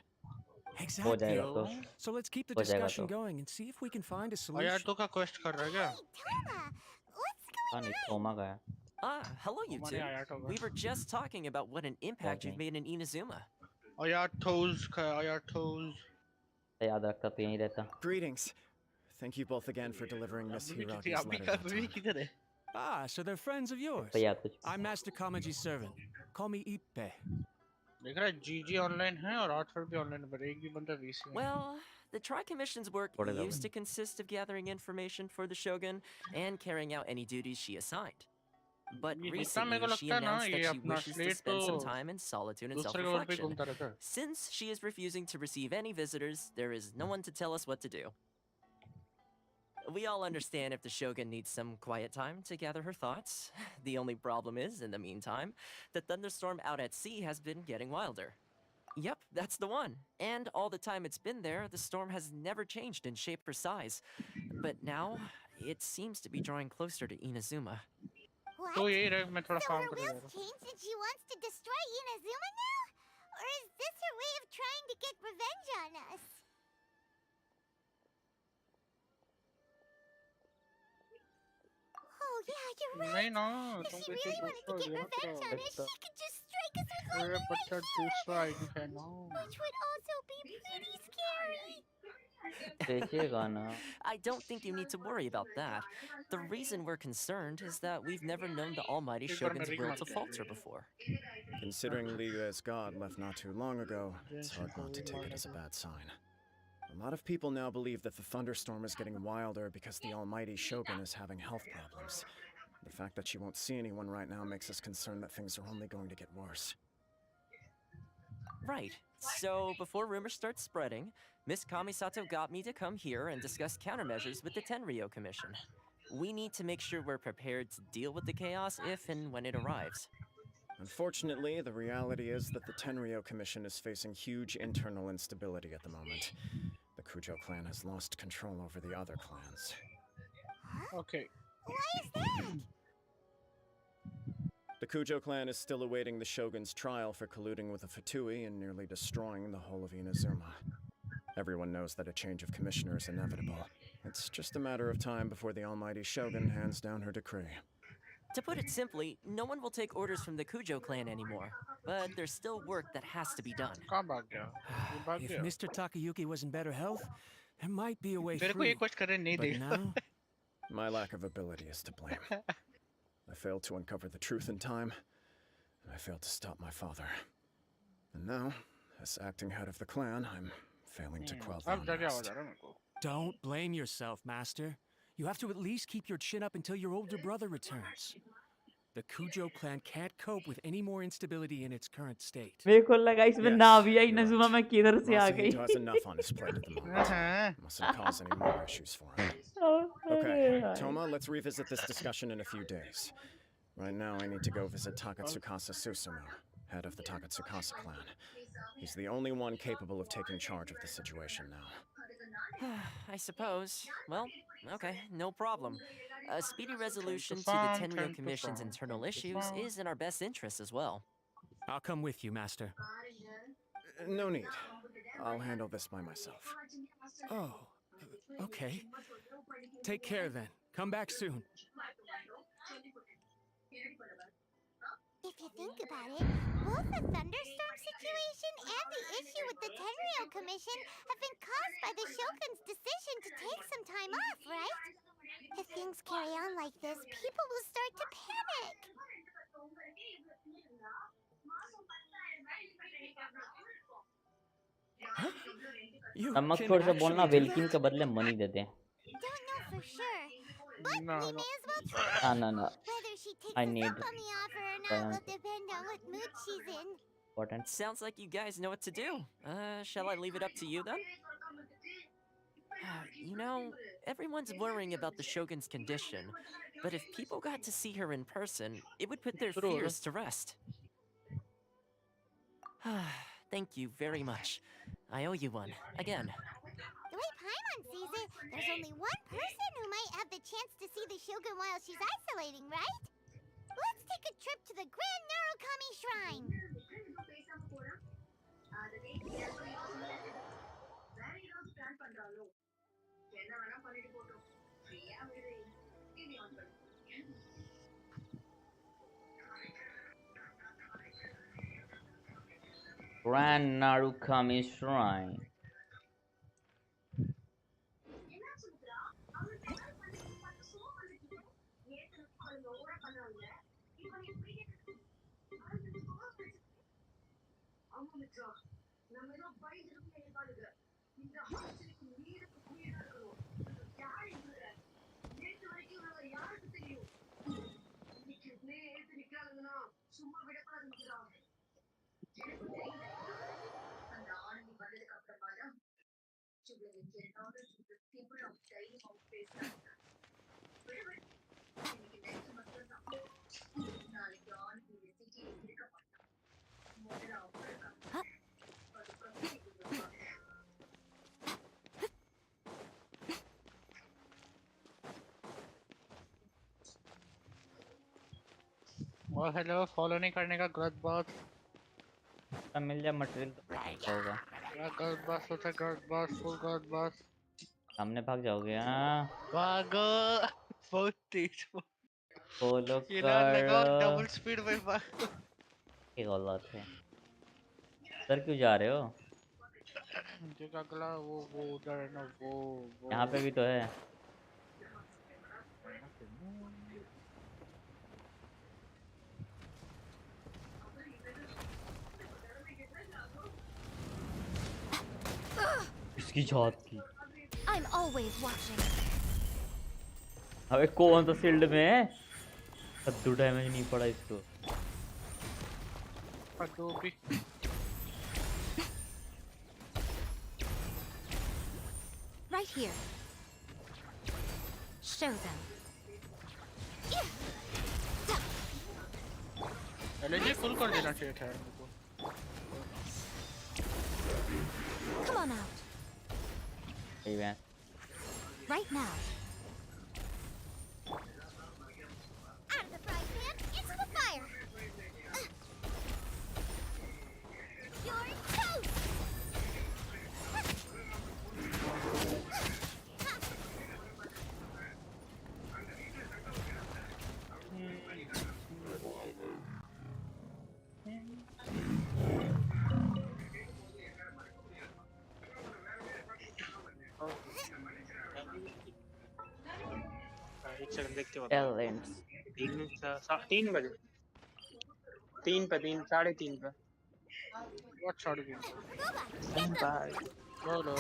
Exactly. जाएगा तो. So let's keep the हो जाएगा discussion तो. going and see if we can find a यार solution. तो का quest कर रहा है क्या? नहीं थोमा गया. Hello, you two. We were just talking about what an impact you've made in Inazuma. Ayatos का Ayatos. याद रखता तो यहीं रहता. Greetings. Thank you both again for delivering Miss Hiragi's letter that time. Ah, so they're friends of yours. I'm Master Kamaji's servant. Call me Ippe. देख रहा है GG online है और Arthur भी online है पर एक भी बंदा VC नहीं. Well, the Tri-Commission's work used to consist of gathering information for the Shogun and carrying out any duties she assigned. But recently, she announced that she wishes to spend some time in solitude and self-reflection. Since she is refusing to receive any visitors, there is no one to tell us what to do. We all understand if the Shogun needs some quiet time to gather her thoughts. The only problem is, in the meantime, the thunderstorm out at sea has been getting wilder. Yep, that's the one. And all the time it's been there, the storm has never changed in shape or size. But now, it seems to be drawing closer to Inazuma. What? तो यही रहे मैं थोड़ा So काम her कर will's रहा हूँ. changed and she wants to destroy Inazuma now? Or is this her way of trying to get revenge on us? Oh yeah, you're right. नहीं ना If तुम she कैसे really wanted to दूसरा get revenge on us, she could just strike us with अरे lightning. बच्चा दूसरा ID है ना. Which would also be pretty scary. I don't think you need to worry about that. The reason we're concerned is that we've never known the Almighty Shogun's will to falter before. Considering Liga as god left not too long ago, it's hard not to take it as a bad sign. A lot of people now believe that the thunderstorm is getting wilder because the almighty Shogun is having health problems. The fact that she won't see anyone right now makes us concerned that things are only going to get worse. Right. So, before rumors start spreading, Miss Kamisato got me to come here and discuss countermeasures with the Tenryo Commission. We need to make sure we're prepared to deal with the chaos if and when it arrives. Unfortunately, the reality is that the Tenryo Commission is facing huge internal instability at the moment. The Kujo clan has lost control over the other clans. Okay. Why is that? The Kujo clan is still awaiting the Shogun's trial for colluding with the Fatui and nearly destroying the whole of Inazuma. Everyone knows that a change of commissioner is inevitable. It's just a matter of time before the almighty Shogun hands down her decree. To put it simply, no one will take orders from the Kujo clan anymore. But there's still work that has to be done. If Mr. Takayuki was in better health, there might be a way मेरे को through. ये कुछ करने नहीं But देगा. now, My lack of ability is to blame. I failed to uncover the truth in time, and I failed to stop my father. And now, as acting head of the clan, I'm failing to quell the अब क्या हो unrest. जा रहा है मेरे को? don't blame yourself, Master. You have to at least keep your chin up until your older brother returns. The Kujo clan can't cope with any more instability in its current state. मेरे को लगा इसमें ना भी आई नज़ुमा में किधर से आ गई. Masahito has enough on his plate at the moment. Mustn't cause any more issues for him. Okay, Toma, let's revisit this discussion in a few days. Right now, I need to go visit Takatsukasa Susumu, head of the Takatsukasa clan. He's the only one capable of taking charge of the situation now. I suppose. Well, okay, no problem. A speedy resolution to the Tenryo Commission's internal issues is in our best interest as well. I'll come with you, Master. No need. I'll handle this by myself. Oh, okay. Take care then. Come back soon. If you think about it, both the thunderstorm situation and the issue with the Tenryo Commission have been caused by the Shogun's decision to take some time off, right? If things carry on like this, people will start to panic. नमक छोड़ से बोलना वेलकिन के बदले money देते हैं. Don't know for sure, but No, we no. may as well try. No. Whether she takes I us need up on the offer or not will depend on what mood she's in. important. Sounds like you guys know what to do. Shall I leave it up to you then? You know, everyone's worrying about the Shogun's condition, but if people got to see her in person, it would put their fears to rest. Thank you very much. I owe you one, again. The way Paimon sees it, there's only one person who might have the chance to see the Shogun while she's isolating, right? Let's take a trip to the Grand Narukami Shrine. Grand Narukami Shrine. और hello follow नहीं करने का गलत बात मिल जाए material तो होगा। गलत बात सोचा गलत बात फुल गलत बात सामने भाग जाओगे। हाँ भागो बहुत तेज फॉलो ये ना लगाओ डबल कर। स्पीड में भागो ये गलत है। सर क्यों जा रहे हो? जो अगला वो उधर है ना वो यहाँ पे भी तो है। इसकी छात की। I'm always watching. अबे कौन सा फील्ड में है? कद्दू डैमेज नहीं पड़ा इसको। कद्दू भी Right here. Show them. Allergy full कर देना चाहिए था इनको Come on out. Hey man. Right now. Out of the frying pan, into the fire. You're toast. एक सेकंड देखते हो Talents. 3 बजे 3 पे 3:30 पे व्हाट 3:30 बाय बोलो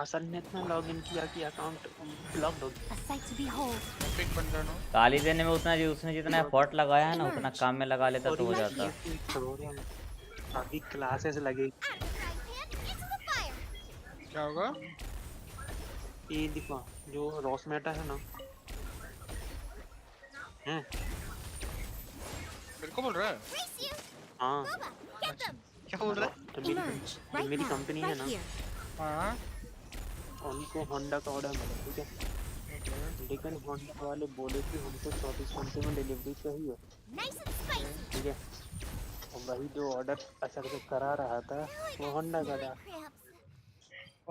असल ने इतना लॉगिन किया कि अकाउंट ब्लॉक्ड हो A sight to behold. Pick बंदा नो गाली देने में उतना उसने जितना एफर्ट लगाया है ना उतना काम में लगा लेता तो हो जाता। अभी क्लासेस लगे क्या होगा ये देखो जो रोसमेटा है ना मेरे को बोल रहा है हाँ क्या बोल रहा है मेरी कंपनी है ना हाँ उनको होंडा का ऑर्डर मिला ठीक है लेकिन होंडा वाले बोले कि हमको 24 घंटे में डिलीवरी चाहिए ठीक है और वही जो ऑर्डर असल में करा रहा था वो होंडा का था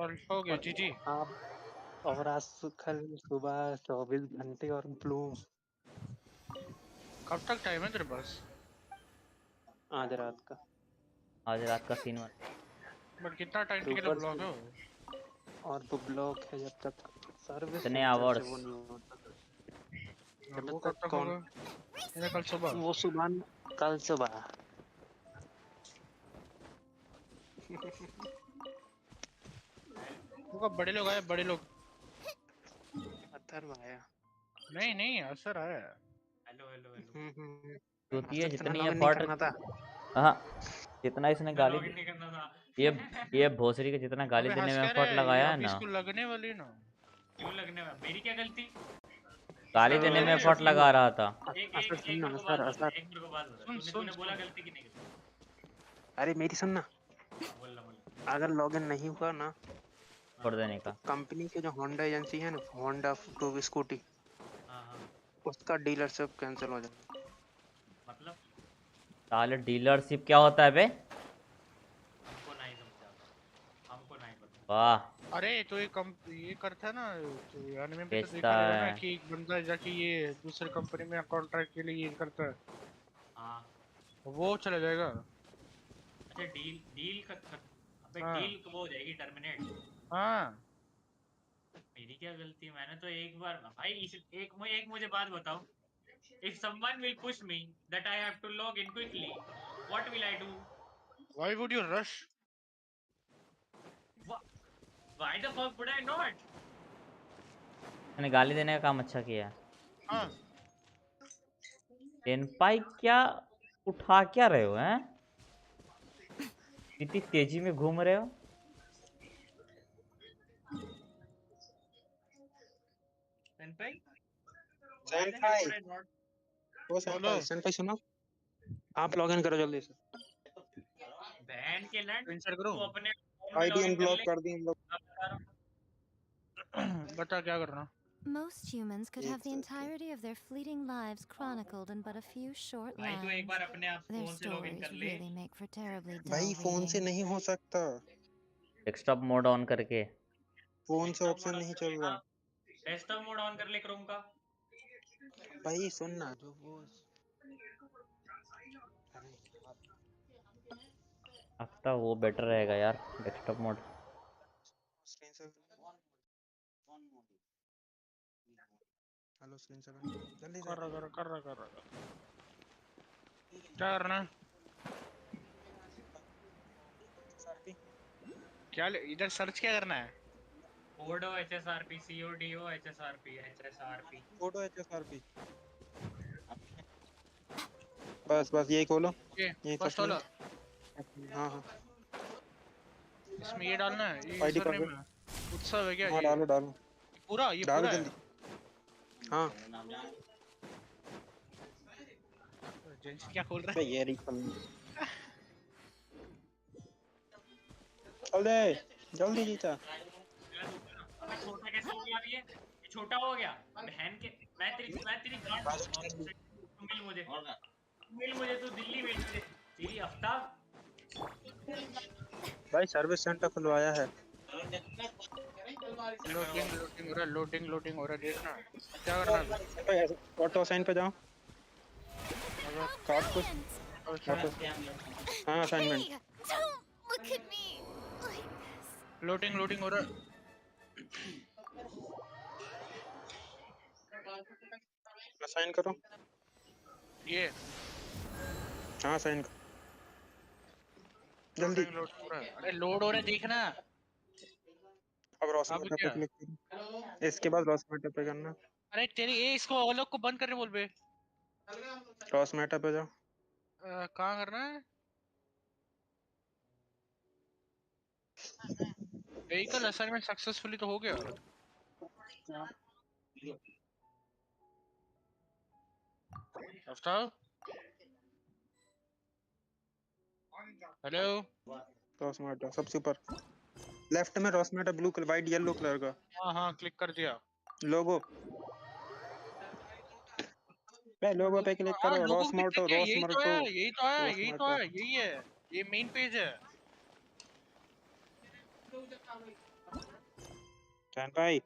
और हो गया जी आप और आज कल सुबह 24 घंटे और ब्लूम कब तक टाइम है तेरे पास आज रात का सीन बट कितना टाइम के लिए ब्लॉक है और वो ब्लॉक है जब तक सर्विस कितने आवर्स वो नहीं होता वो कब तक होगा कल सुबह वो सुबह कल सुबह वो बड़े लोग आए बड़े लोग अतर आया नहीं असर आया होती है जितनी लॉगिन एफर्ट करना था हाँ जितना इसने गाली ये भोसड़ी के जितना गाली अबे देने हंस में क्या एफर्ट रहा है, ये लगाया है अभी ना, इसको लगने वाली ना। क्यों लगने में मेरी क्या गलती? गाली इसको देने में लगने एफर्ट वाली लगा है। रहा था। एक असर एक एक सुनना, मेरे को बात असर बता, असर एक मेरे को बात बता, सुन तूने सुन तूने बोला सुन गलती की नहीं गलती? अरे मेरी सुनना, हाँ, बोल ना बोल ना। अगर लॉगिन नहीं हुआ ना छोड़ देने तो का। कंपनी के जो होंडा एजेंसी है ना, होंडा टू स्कूटी, हाँ हाँ, उसका डीलरशिप कैंसिल हो जाएगा। मतलब साले डीलरशिप क्या होता है बे? हमको नहीं समझा, हमको नहीं पता। वाह, अरे तो ये करता है ना, तो एनिमे पे तो बेचता देखा रहेगा ना है। कि एक बंदा जाके ये दूसरे कंपनी में कॉन्ट्रैक्ट के लिए ये करता है, हाँ, वो चला जाएगा। अच्छा डील डील अबे हाँ डील वो हो जाएगी टर्मिनेट। हाँ। मेरी क्या गलती है? मैंने तो एक बार भाई एक मुझे बात बताओ। If someone will push me that I have to log in quickly, what will I do? Why would you rush? Why the fuck would I not? मैंने गाली देने का काम अच्छा किया है। हाँ एनपाई क्या उठा क्या रहे हो हैं? इतनी तेजी में घूम रहे हो। Senpai? Why the hell सेनपाई, would I not? वो बोलो। सेनपाई सुनो, आप लॉगिन करो जल्दी से। बहन के लंड स्क्रीन करो। तू अपने फोन में आईडी लॉगिन कर अनब्लॉक ले। कर दी हम लोग। अब बता रहा हूँ। बता क्या करना। Most humans could have एक the second, entirety of their fleeting lives chronicled in but a few short भाई तू एक lines. बार अपने आप Their फोन से लॉगिन stories कर ले। really make for terribly भाई dull फोन से reading. नहीं हो सकता, डेस्कटॉप मोड ऑन करके। फोन से डेस्कटॉप मोड ऑप्शन ऑन नहीं कर चल ले, रहा। हाँ। डेस्कटॉप मोड ऑन कर ले क्रोम का। भाई सुनना, जो वो अरे यार, लगता वो बेटर रहेगा यार, डेस्कटॉप मोड। स्क्रीन से हेलो स्क्रीन से जल्दी से। कर रहा कर रहा कर रहा। क्या करना है? क्या इधर सर्च क्या करना है? कोडो HSRP CODO HSRP HSRP। Photo HSRP, बस बस यही खोलो, ये यही फर्स्ट फर्स्ट वाला, लिंक। हाँ हाँ, इसमें ये डालना है, ये आईडी यूजर पकड़ो। नेम है। उत्सव है क्या हाँ ये? डालो डालो ये डालो पूरा है। जल्दी। हाँ जेंशिन क्या खोल रहा बे है? ये रिकल चल दे जल्दी जीता। अबे छोटा कैसे हो गया अभी ये छोटा हो गया। बहन के मैं तेरी गांड तू मिल मुझे तू दिल्ली मिल मुझे तेरी आफ्ताब। भाई सर्विस सेंटर खुलवाया है। लोडिंग हो रहा है, देखना क्या करना है। ऑटो असाइन पे जाओ, काट कुछ ऑटो। हाँ assignment Hey, don't look at me like this. Loading हो रहा है। असाइन करो। ये हाँ असाइन करो जल्दी। लोडिंग हो रहा है। अरे लोड हो रहा है, देखना। अब रॉस अब मैटर पे क्या? क्लिक करो, इसके बाद रॉस मैटर पे करना। अरे तेरी ये इसको अलग को बंद करने बोल बे। रॉस मैटर पे जाओ। कहाँ करना है? व्हीकल असाइनमेंट सक्सेसफुली तो हो गया। आफ्ताब हेलो। रॉस मैटर सबसे ऊपर लेफ्ट में, Ross matter blue colour white yellow colour का हाँ क्लिक कर दिया। लोगो पे, लोगो पे क्लिक करो। लोगों रॉस पे मोटो, क्लिक किया, रॉस मर्टो, रॉस मर्टो। यही है। ये मेन पेज है। चैन भाई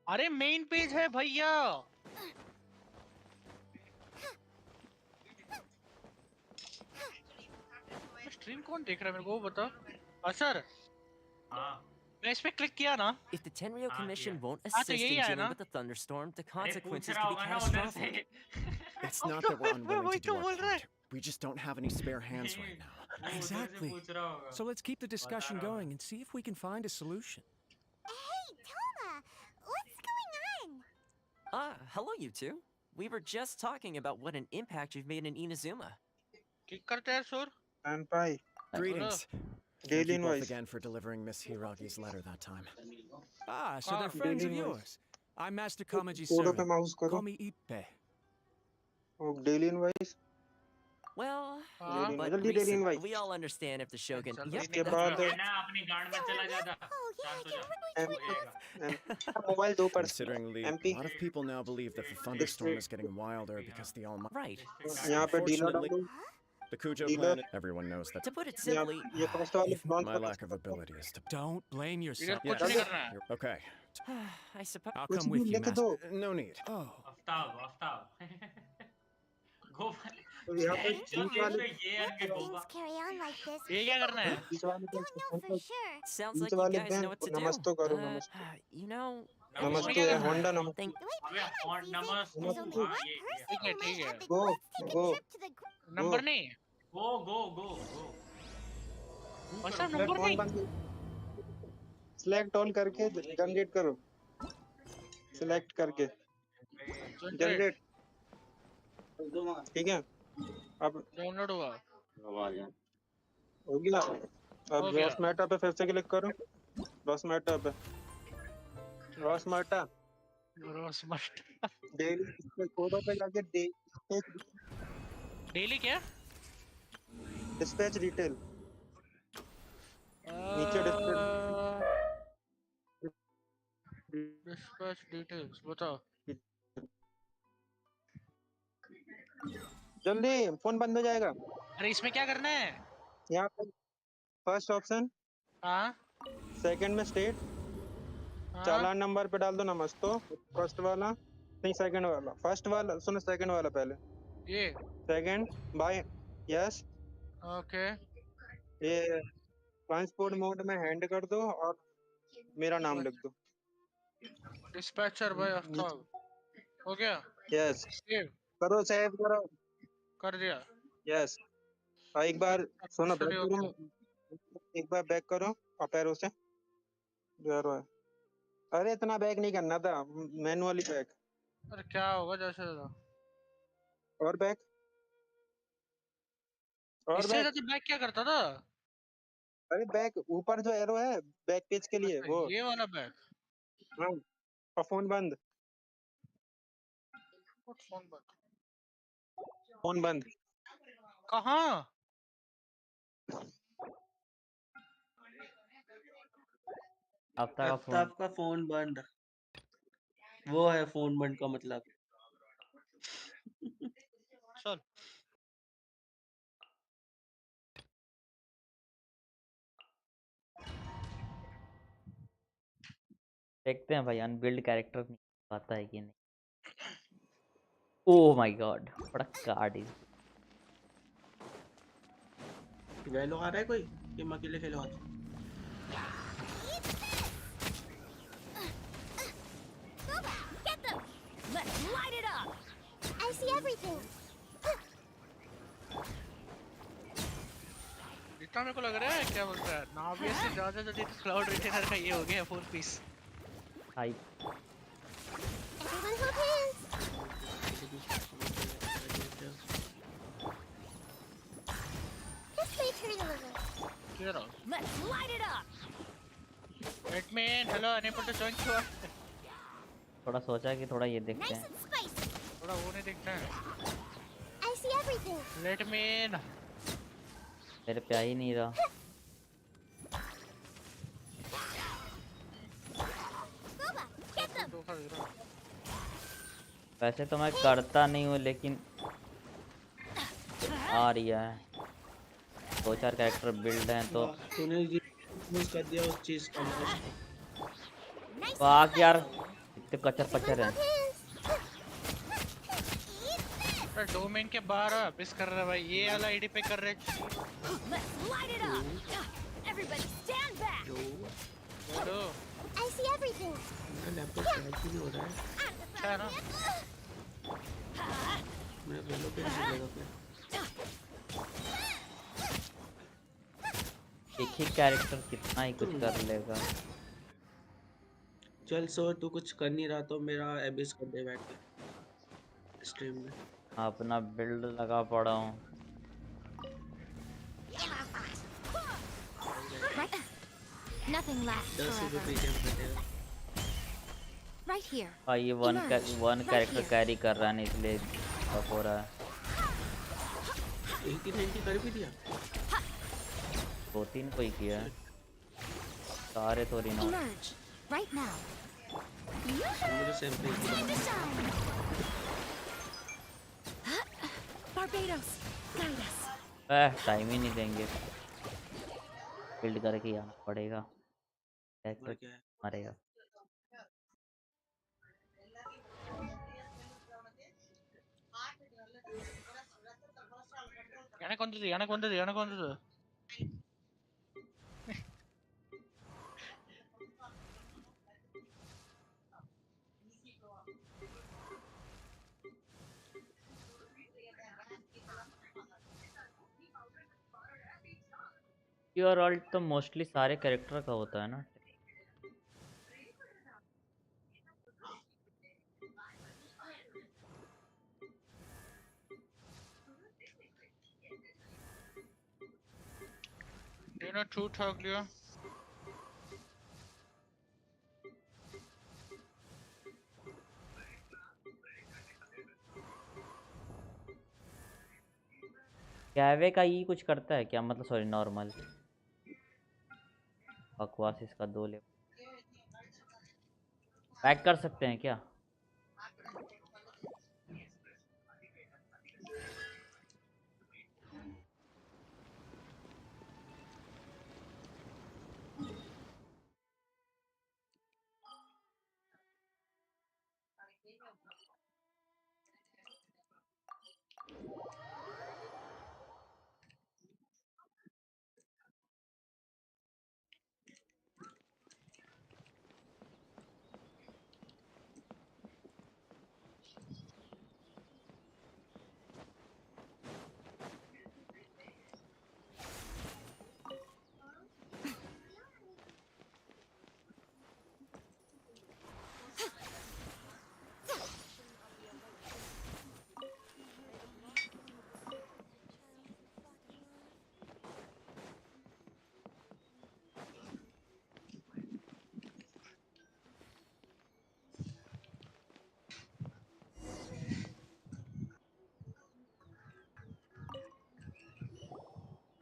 अरे मेन पेज है भैया। स्ट्रीम कौन देख रहा है मेरे को वो बता। असर मैं इस पे क्लिक किया ना। If the Tenryo Commission won't हाँ तो assist यही in आया dealing ना। with the thunderstorm, the अरे पूछ consequences रहा could be होगा ना उधर से। catastrophic. It's not that we're unwilling वही to do तो our बोल रहा है। part. We just don't have any spare hands right now. वो उधर से Exactly. पूछ रहा होगा। So let's keep the discussion बता रहा going and see if we can find a solution. Hey, Toma, what's going on? Hello you two. We were just talking about what an impact you've made in Inazuma. Click करते हैं सुर। चैन भाई Greetings. Thank you both invoice. again for delivering Miss Hiragi's letter that time. Ah, so they're friends Daily of invoice. yours. I'm Master Kamaji's कोडों पे servant. Mouse Call करो. me Ippe. और daily invoice. Well, Daily but जल्दी daily recent, invoice. we all understand if the Shogun. Yep, इसके that's बाद me. है ना अपनी गांड में चला जाता शांत हो जा हो जाएगा mobile 2%. Considering Lee, MP. a lot of people now believe that the thunderstorm is getting wilder because the Almighty. Right. यहाँ पे डीलर Unfortunately, डालो. the Cujo Dealer. clan, everyone knows that. To put it यहाँ simply, ये cost वाले bronze My का lack of ability is to. Don't blame yourself. कुछ नहीं करना है Okay. I suppose. I'll कुछ come भी with you, लिख दो. Master. No need. Oh, Aftab गो तो यहाँ पे चल बीच देख वाले ले ये Hope अनके if Gauba things carry on like this, ये क्या करना है बीच वाले don't know for sure. Sounds beach like you वाले guys बहन know what to do. नमस्ते करो नमस्ते. You know, इसमें नमस्ते क्या है करना है होंडा नमस्ते. thank. The way अबे Paimon sees it, नमस्ते there's only हाँ one ये person ठीक है who ठीक might है have the Go, let's take a go. trip to the number नहीं गो गो गो गो अच्छा Select नंबर all नहीं बंद. Select all करके जनरेट करो. Select करके जनरेट जनरेट. ठीक है. अब डाउनलोड हुआ हो गया. अब हो गया रॉस मेटा पे फिर से क्लिक करो. रॉस मेटा पे. रॉस मेटा. रोस मस्ट डेली कोडों पे जाके डेली क्या डिस्पैच डिटेल. नीचे डिस्पैच डिस्पैच डिटेल्स बताओ जल्दी फोन बंद हो जाएगा. अरे इसमें क्या करना है यहाँ पे फर्स्ट ऑप्शन. हाँ सेकंड में स्टेट. हाँ चालान नंबर पे डाल दो नमस्तो. फर्स्ट वाला नहीं सेकंड वाला. फर्स्ट वाला सुनो सेकंड वाला पहले. ये सेकंड बाय यस. ओके ये ट्रांसपोर्ट मोड में हैंड कर दो और मेरा नाम लिख दो. डिस्पैचर भाई आफ्ताब हो गया यस सेव करो. सेव करो. कर दिया यस. एक बार सुनो बैक स्टडी हो करो. गया एक बार बैक करो अप एरो से. एरो है. अरे इतना बैक नहीं करना था. Manually back. अरे क्या होगा जैसे और बैक. और इससे बैक. ज्यादा बैक क्या करता था अरे बैक ऊपर जो एरो है बैक पेज के लिए अच्छा वो. ये वाला बैक हाँ. और फोन बंद. फोन बंद फोन बंद. कहाँ आफ्ताब का फोन आफ्ताब का फोन बंद. वो है फोन बंद का मतलब. चल देखते हैं भाई अनबिल्ड कैरेक्टर नहीं पाता है कि नहीं. ओह माय गॉड बड़ा कार्ड है. वैलो आ रहा है कोई कि मैं अकेले खेलो आज. Boba, get them! Let's light it up! I see everything. इतना मेरे को लग रहा है क्या बोलता है नाविया से ज्यादा जल्दी क्लाउड रिटेनर का ये हो गया 4 piece high. Everyone hold hands. Just wait for a little. Clear हो Let's light it up! Admin hello unable to join queue थोड़ा सोचा कि थोड़ा ये देखते Nice हैं. and spicy. थोड़ा वो नहीं देखना है I see everything. Let me in मेरे पे आ ही नहीं रहा. Boba, get them. धोखा दे रहा वैसे तो मैं करता नहीं हूँ लेकिन आ रहा है. 2-4 कैरेक्टर बिल्ड हैं तो तूने यूज कर दिया उस चीज का. Nice वाह and यार spicy. इतने कचर पचर हैं. है डोमेन के बाहर मिस कर रहा है भाई ये वाला आईडी पे कर रहे Let's light it up! Everybody stand back! Hello I see everything. Laptop charge भी हो रहा है. अच्छा है ना मैं वैलो पे चलेगा फिर. एक ही कैरेक्टर कितना ही कुछ कर लेगा. चल सो तू कुछ कर नहीं रहा तो मेरा एबिस कर दे बैठ के स्ट्रीम में. अपना बिल्ड लगा पड़ा हूँ. Right. Nothing lasts 10 रुपए forever. पेटीएम कटेगा Right here. हाँ ये one Emerge. Right character here. Carry कर रहा है ना इसलिए टफ हो रहा है 80-90 कर भी दिया 2-3 कोई किया है सारे तो रिनो Emerge. Right now. मुझे sample Barbados. Guide us. Time ही नहीं देंगे बिल्ड करके ही आना पड़ेगा कैरेक्टर मरेगा எனக்கு வந்தது योर ऑल्ट तो मोस्टली सारे कैरेक्टर का होता है ना डिनर 2 ठग लिया कैवे का ये कुछ करता है क्या मतलब सॉरी नॉर्मल बकवास इसका 2 लेवल पैक कर सकते हैं क्या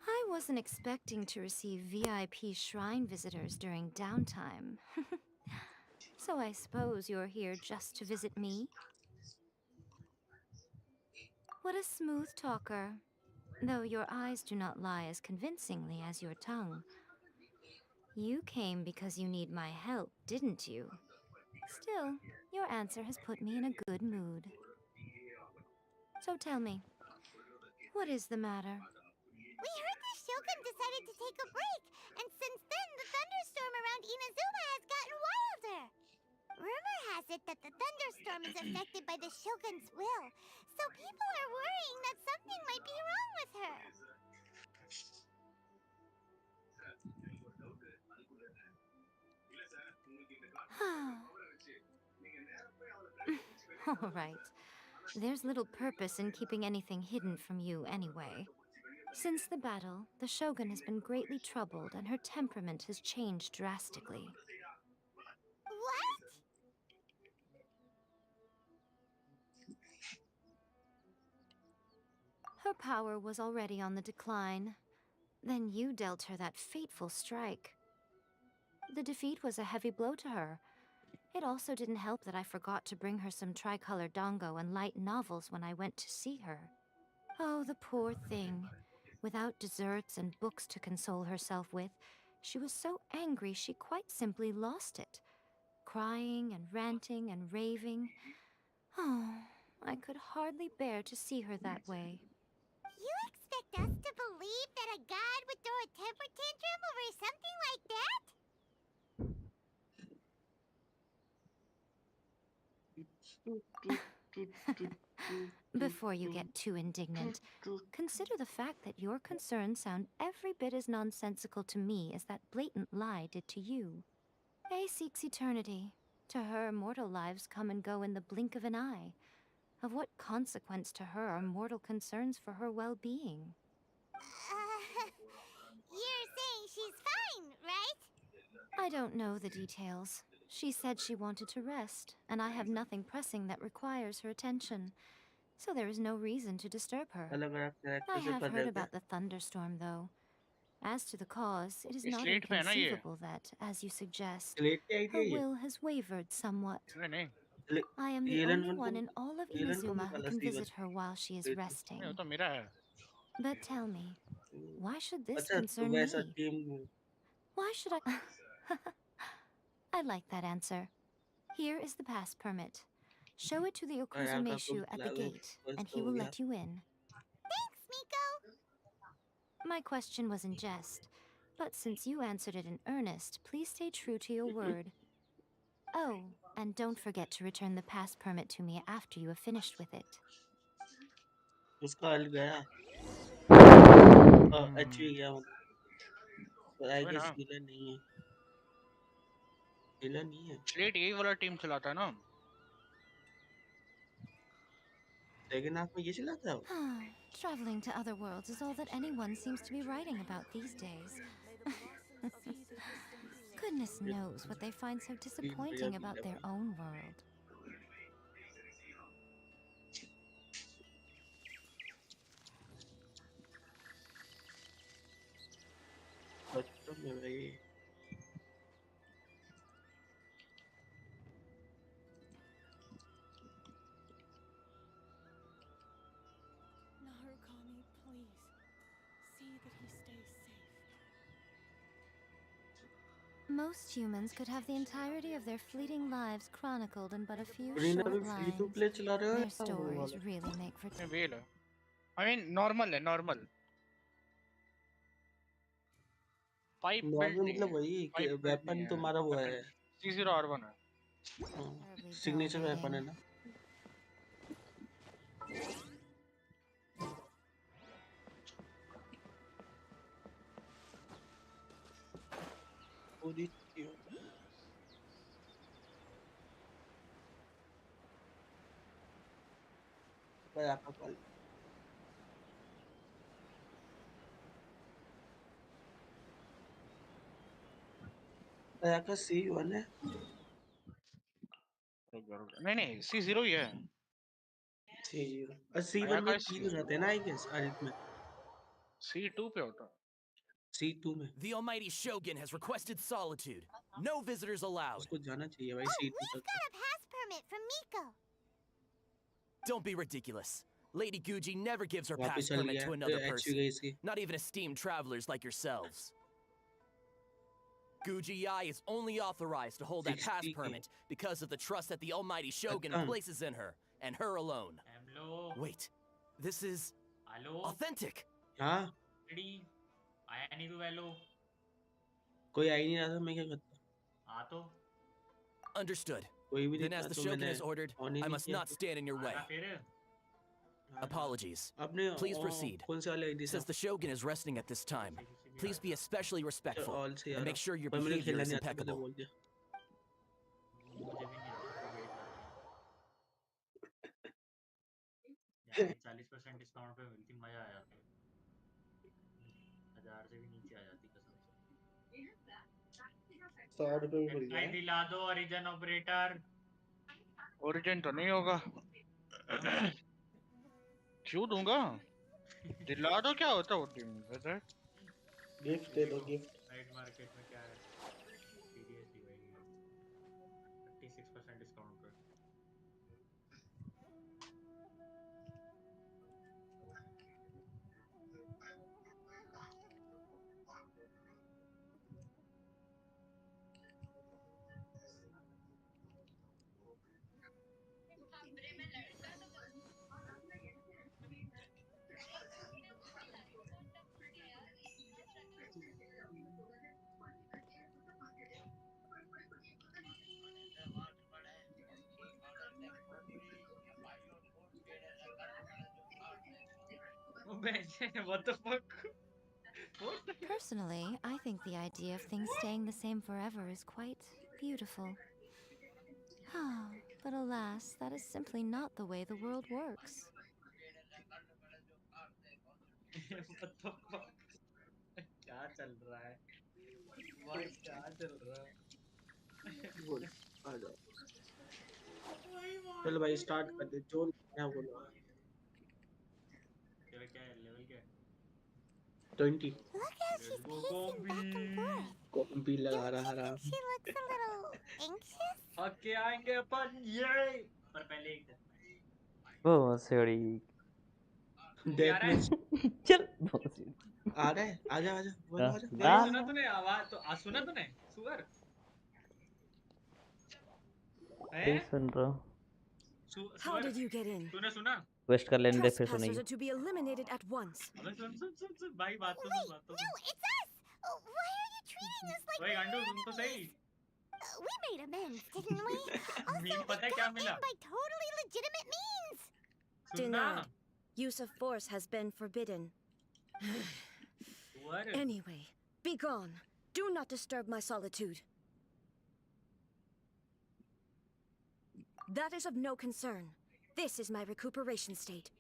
I wasn't expecting to receive VIP shrine visitors during downtime. So I suppose you're here just to visit me? What a smooth talker. Though your eyes do not lie as convincingly as your tongue. You came because you need my help, didn't you? Still, your answer has put me in a good mood. So tell me, what is the matter? We heard the Shogun decided to take a break, and since then the thunderstorm around Inazuma has gotten wilder. Rumor has it that the thunderstorm is affected by the Shogun's will, so people are worrying that something might be wrong with her. All right. There's little purpose in keeping anything hidden from you anyway. Since the battle, the Shogun has been greatly troubled and her temperament has changed drastically. What? Her power was already on the decline. Then you dealt her that fateful strike. The defeat was a heavy blow to her. It also didn't help that I forgot to bring her some tricolor dango and light novels when I went to see her. Oh, the poor thing. Without desserts and books to console herself with, she was so angry she quite simply lost it. Crying and ranting and raving. Oh, I could hardly bear to see her that way. You expect us to believe that a god would throw a temper tantrum over something like that? Before you get too indignant, consider the fact that your concerns sound every bit as nonsensical to me as that blatant lie did to you. A seeks eternity. To her, mortal lives come and go in the blink of an eye. Of what consequence to her are mortal concerns for her well-being? You're saying she's fine, right? I don't know the details. She said she wanted to rest, and I have nothing pressing that requires her attention. So there is no reason to disturb her. अलग-अलग I character से have पढ़ heard रहे थे। about the thunderstorm, though. As to the cause, it is इस not late पे है ना ये? inconceivable that, as you suggest, late की आई थी her ये? will has wavered somewhat. नहीं I am the Alan only one को one in all of Alan को Inazuma who निकाला can see one visit her while she is late में। resting. नहीं वो तो मेरा है। But tell me, why should this अच्छा तो concern वैसा me? Team Why should I? I like that answer. Here is the pass permit. Show it to the यार का Okuzumeshu at the gate, and he will let you in. Thanks, Miko. My question was in jest, but since you answered it in earnest, please stay true to your word. Oh, and don't forget to return the pass permit to me after you have finished with it. उसका हल गया HV गया मतलब पर आई वही guess ना। Healer नहीं है हीलर नहीं है स्लेट यही वाला टीम चलाता है ना। सेकंड हाफ में ये चलाता है वो? Traveling to other worlds is all that anyone seems to be writing about these days. Goodness knows what they find so disappointing about their own world. बचपन में भाई Narukami, please. See that he stays safe. Most humans could have the entirety of their fleeting lives chronicled in but a few Reena भी short free to lines. Play चला रहे हो Their या वो stories वाला really make for नहीं well है। I mean normal है नॉर्मल। पाइप बिल्ड नॉर्मल नहीं मतलब है। वही कि पाइप बिल्ड नहीं वेपन है। तुम्हारा वो है C0R1 है। terribly dull सिग्नेचर वेपन है reading. ना पूरी भाई आपका कॉल आपका C1 है नहीं नहीं C0 ही है। C0 और C1 आया में का 3 रहते हैं ना आई गेस अल्ट में C2 पे होता है। C2 में The almighty Shogun has requested solitude. No visitors allowed. उसको जाना चाहिए भाई Oh, C2 we've तक got a pass permit from Miko. Don't be ridiculous. Lady Guji never gives her वापस pass चल permit गया to another एचवी person. गई इसकी Not even esteemed travelers like yourselves. Guji Ai is only authorized to hold that pass 60 की permit because of the trust that the almighty Shogun अच्छा places in her, and her alone. Hello Wait, this is hello authentic. हाँ ready आया नहीं तू hello कोई आ ही नहीं रहा था मैं क्या करता आ तो Understood. कोई भी नहीं Then, as था the तो Shogun मैंने has ordered, on he I नहीं must किया not stand in your way. आना फिर Apologies. आपने Please proceed. कौन से वाले ID Since the Shogun is resting at this time, please be especially respectful all से and यार make sure your पर मुझे behavior खेलना is नहीं आता मैंने impeccable. बोल दिया मुझे भी नहीं आता तो वेट कर यार 40% डिस्काउंट पे मिलती मजा आ जाता 1000 से भी नीचे आ जाती कसम से 100 रुपए में मिल भाई गया दिला दो ओरिजिन ऑपरेटर ओरिजिन तो नहीं होगा। क्यों दूंगा? दिला दो क्या होता है वो टीम वैसे? गिफ्ट दे दो गिफ्ट नाइट मार्केट में क्या है सीरियसली भाई 36% डिस्काउंट पे What the fuck? Personally, I think the idea of things staying the same forever is quite beautiful. But alas, that is simply not the way the world works. What the fuck? क्या क्या चल रहा है भाई, क्या चल रहा है? बोल आ जाओ। चल भाई स्टार्ट कर दे जो नया बोलो। तेरा क्या है, लेवल क्या है? 20 Look how she's pacing back and forth. कॉम्पी लगा रहा Don't you हराम। think she looks a little anxious? Okay आएंगे अपन ये, पर पहले एक वो सड़ी मूवी आ डेथ रहा में है। चल बहुत आ रहा है। आजा आजा बोलो आजा नहीं बोलो सुना आजा। तूने आवाज तो सुना तूने सुअर है? नहीं सुन रहा हूँ। How did you get in? तूने सुना? वेस्ट कर लेने दे फिर Trespassers सुनेगी। are to be eliminated at once. अबे सुन भाई बात तो सुन, बात तो सुन। No, it's us! Why are you treating us like ओए we're गांडू your सुन तो सही। enemies? We made amends, didn't we? Also, mean we पता है क्या got मिला? in by totally legitimate means. सुनना Denied. Use of force has been forbidden. सुअर Anyway, be gone. Do not disturb my solitude. That is of no concern. This is my recuperation state.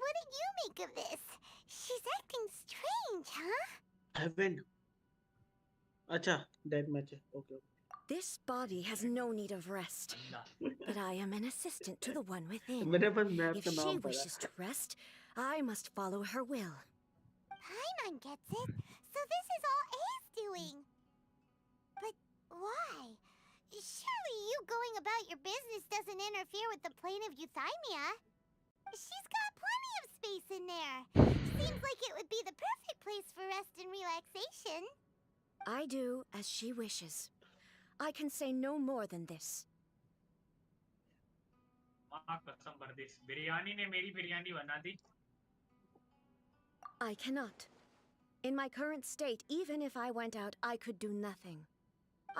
What do you make of this? She's acting strange, huh? Heaven अच्छा death match है okay This body has no need of rest, but I am an assistant to the one within. मेरे पास map If का she नाम पड़ा wishes to rest, I must follow her will. Paimon gets it. So this is all A's doing. But why? Surely you going about your business doesn't interfere with the plane of euthymia. She's got plenty of space in there. Seems like it would be the perfect place for rest and relaxation. I do as she wishes. I can say no more than this. माँ कसम भर दे, बिरयानी ने मेरी बिरयानी बना दी। I cannot. In my current state, even if I went out, I could do nothing.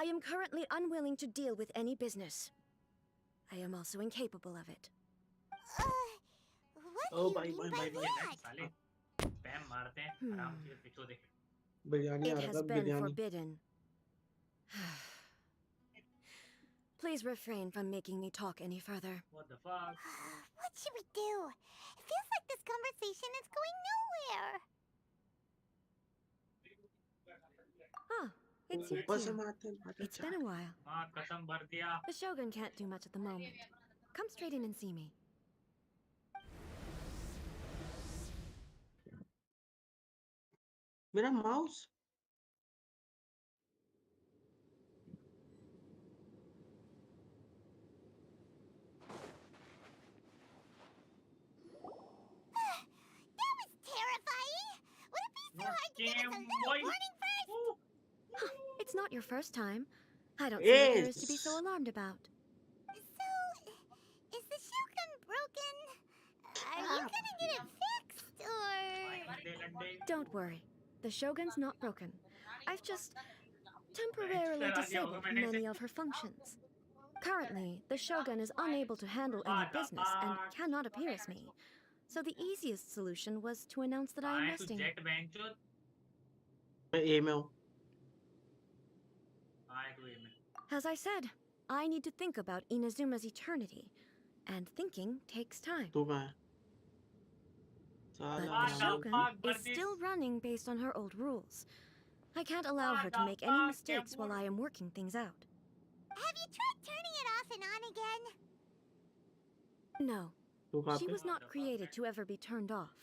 I am currently unwilling to deal with any business. I am also incapable of it. What O do you भाई mean भाई by भाई भाई that? साले spam मारते हैं, आराम से पिछो देख। बिरयानी आ It रहा has था been biryani forbidden. Please refrain from making me talk any further. What the fuck? What should we do? It feels like this conversation is going nowhere. Ah, it's you ऊपर से two. मारते हैं मारते It's been a while. माँ कसम भर दिया। The Shogun can't do much at the moment. Come straight in and see me. मेरा mouse That was terrifying. Would it be so hard to give us a little warning first? It's not your first time. I don't see what there is to be Yes. so alarmed about. So, is the Shogun broken? Are you gonna get it fixed, or...? Don't worry. The Shogun's not broken. I've just temporarily disabled many of her functions. Currently, the Shogun is unable to handle any business and cannot appear as me. So the easiest solution was to announce that I am आए तू resting. Jet बैंचो, मैं ए में हूँ आए तू ए में। As I said, I need to think about Inazuma's eternity, and thinking takes time. तू कहाँ है But साला the Shogun is still running based on her old rules. I can't allow her to make any mistakes while I am working things out. Have you tried turning it off and on again? No, तू कहाँ she पे was not created to ever be turned off.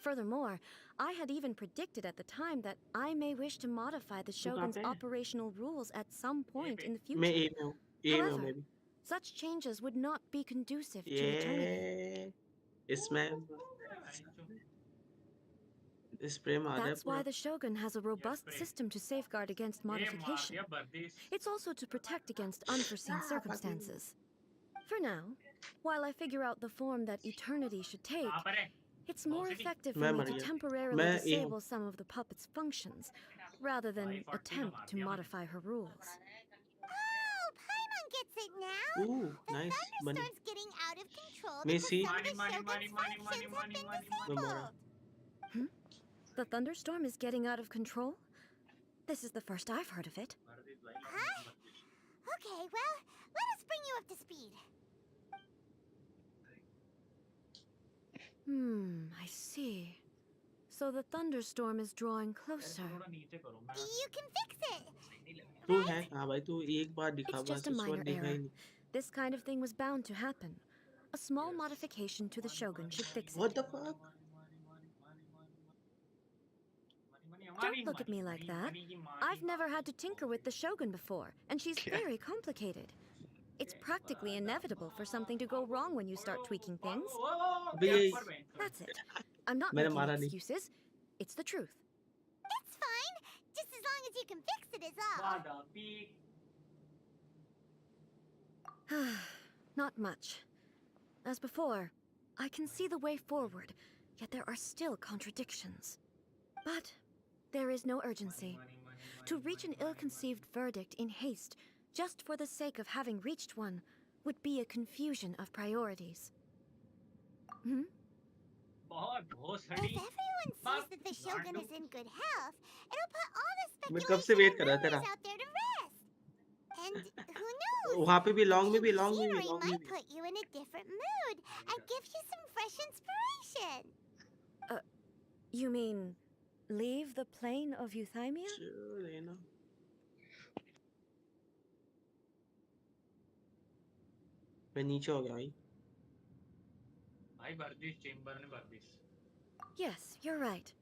Furthermore, I had even predicted at the time that I may wish to modify the Shogun's पे? operational rules at some point in the मैं future. ए में हूँ ए में हूँ However, मैं भी such changes would not be conducive to eternity. ये इसमें स्प्रे मार रहा है That's why पूरा the Shogun has a robust system to safeguard against modification. It's also to protect against unforeseen circumstances. For now, while I figure out the form that eternity should take, it's more effective for मैं me मर to गया temporarily मैं ए हूँ disable some of the puppet's functions, rather than attempt to modify her rules. Oh, Paimon gets it now. The nice बनी thunderstorm's getting out of control मैं because C some of the Shogun's functions have been मैं मरा disabled. The thunderstorm is getting out of control? This is the first I've heard of it. Huh? Okay, well, let us bring you up to speed. I see. So the thunderstorm is drawing closer. You can fix it. तू है कहाँ भाई? तू एक बार दिखा, It's just बस a उसके minor बाद दिखा ही error. नहीं. This kind of thing was bound to happen. A small modification to the Shogun should fix it. What the fuck? Don't look at me like that. I've never had to tinker with the Shogun before, and she's very complicated. It's practically inevitable for something to go wrong when you start tweaking things. That's it. I'm not मैंने making मारा नहीं. excuses. It's the truth. It's fine, just as long as you can fix it is all. Not much. As before, I can see the way forward, yet there are still contradictions. But there is no urgency. To reach an ill-conceived verdict in haste, just for the sake of having reached one, would be a confusion of priorities. Hmm? If everyone sees that the Shogun is in good health, it'll put all the मैं कब से wait speculation कर रहा and था तेरा. rumors out there to rest. And who knows? वहाँ पे भी The लॉन्ग में change भी of लॉन्ग में भी scenery लॉन्ग में might भी. put you in a different mood and give you some fresh inspiration. You mean leave the plane of euthymia? चलो ना. मैं नीचे हो गया भाई. भाई भर दी चेंबर ने भर दी. Yes, you're right.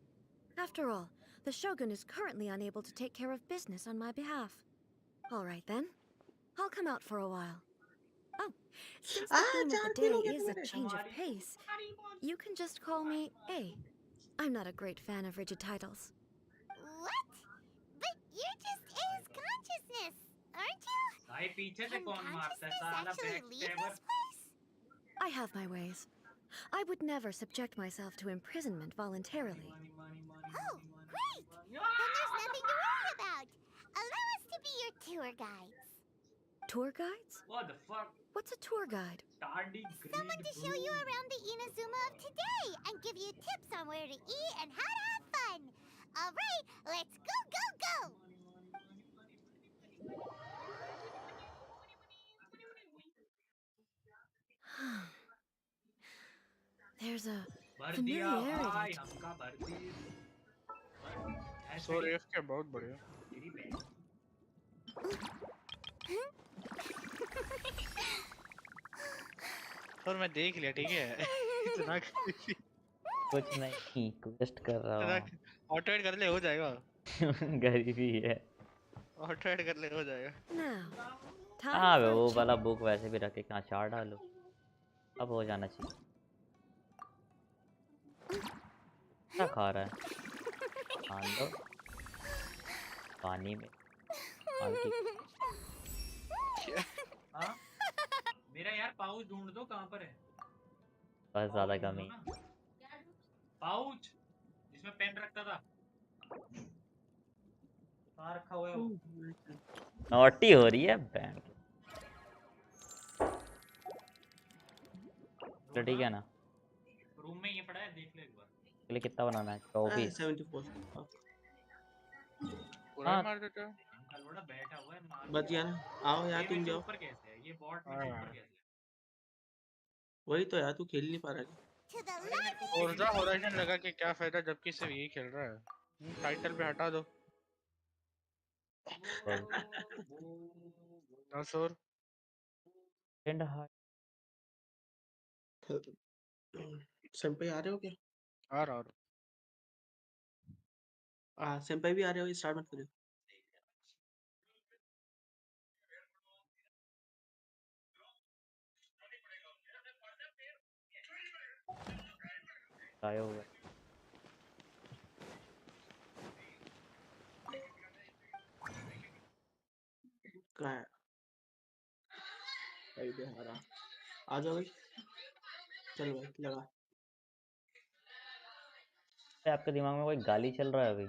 After all, the Shogun is currently unable to take care of business on my behalf. All right then. I'll come out for a while. Oh, since the theme of the day is a change of pace, you can just call me A. I'm not a great fan of rigid titles. What? But you're just A's consciousness, aren't you? भाई पीछे से Can कौन मारता है consciousness साला actually back leave stabber. this place? I have my ways. I would never subject myself to imprisonment voluntarily. Oh, great! Then there's nothing to worry about. Allow us to be your tour guides. Tour guides? What the fuck? What's a tour guide? Someone to show you around the Inazuma of today and give you tips on where to eat and how to have fun. All right, let's go, go, go! There's a भर दिया भाई familiarity. हमका भर दी. सो रेफ के बहुत बढ़िया. और मैं देख लिया ठीक है. इतना कुछ नहीं, क्वेस्ट कर रहा हूँ. ऑटो एड कर ले हो जाएगा. गरीबी है. ऑटो एड कर ले हो जाएगा. हाँ वे वो वाला बुक वैसे भी रखे कहाँ चार डालो. अब हो जाना चाहिए. क्या खा रहा है? खान दो पानी में. हाँ मेरा यार पाउच ढूंढ दो कहाँ पर है. बस ज्यादा कमी. पाउच जिसमें पेन रखता था. कहाँ रखा हुआ है वो? नॉटी हो रही है बैंड. ठीक है ना. रूम में ये पड़ा है देख ले एक बार. के लिए कितना बनाना है? 24. 74. पूरा मार देता है. अलवड़ा बैठा हुआ है मार. बच गया ना. आओ यार तुम जाओ. ऊपर कैसे है ये बॉट में ऊपर कैसे है? वही तो यार तू खेल नहीं पा रहा है. फोर्जा होराइजन लगा के क्या फायदा जबकि सिर्फ यही खेल रहा है. टाइटल पे हटा दो. नसोर सेंपाई आ रहे हो क्या? आ रहा. हाँ सेंपाई भी आ रहे हो. स्टार्ट मत करो. आया हुआ. कहाँ है? भाई बेहारा. आ जाओ भाई. चल भाई लगा. आपके दिमाग में कोई गाली चल रहा है अभी?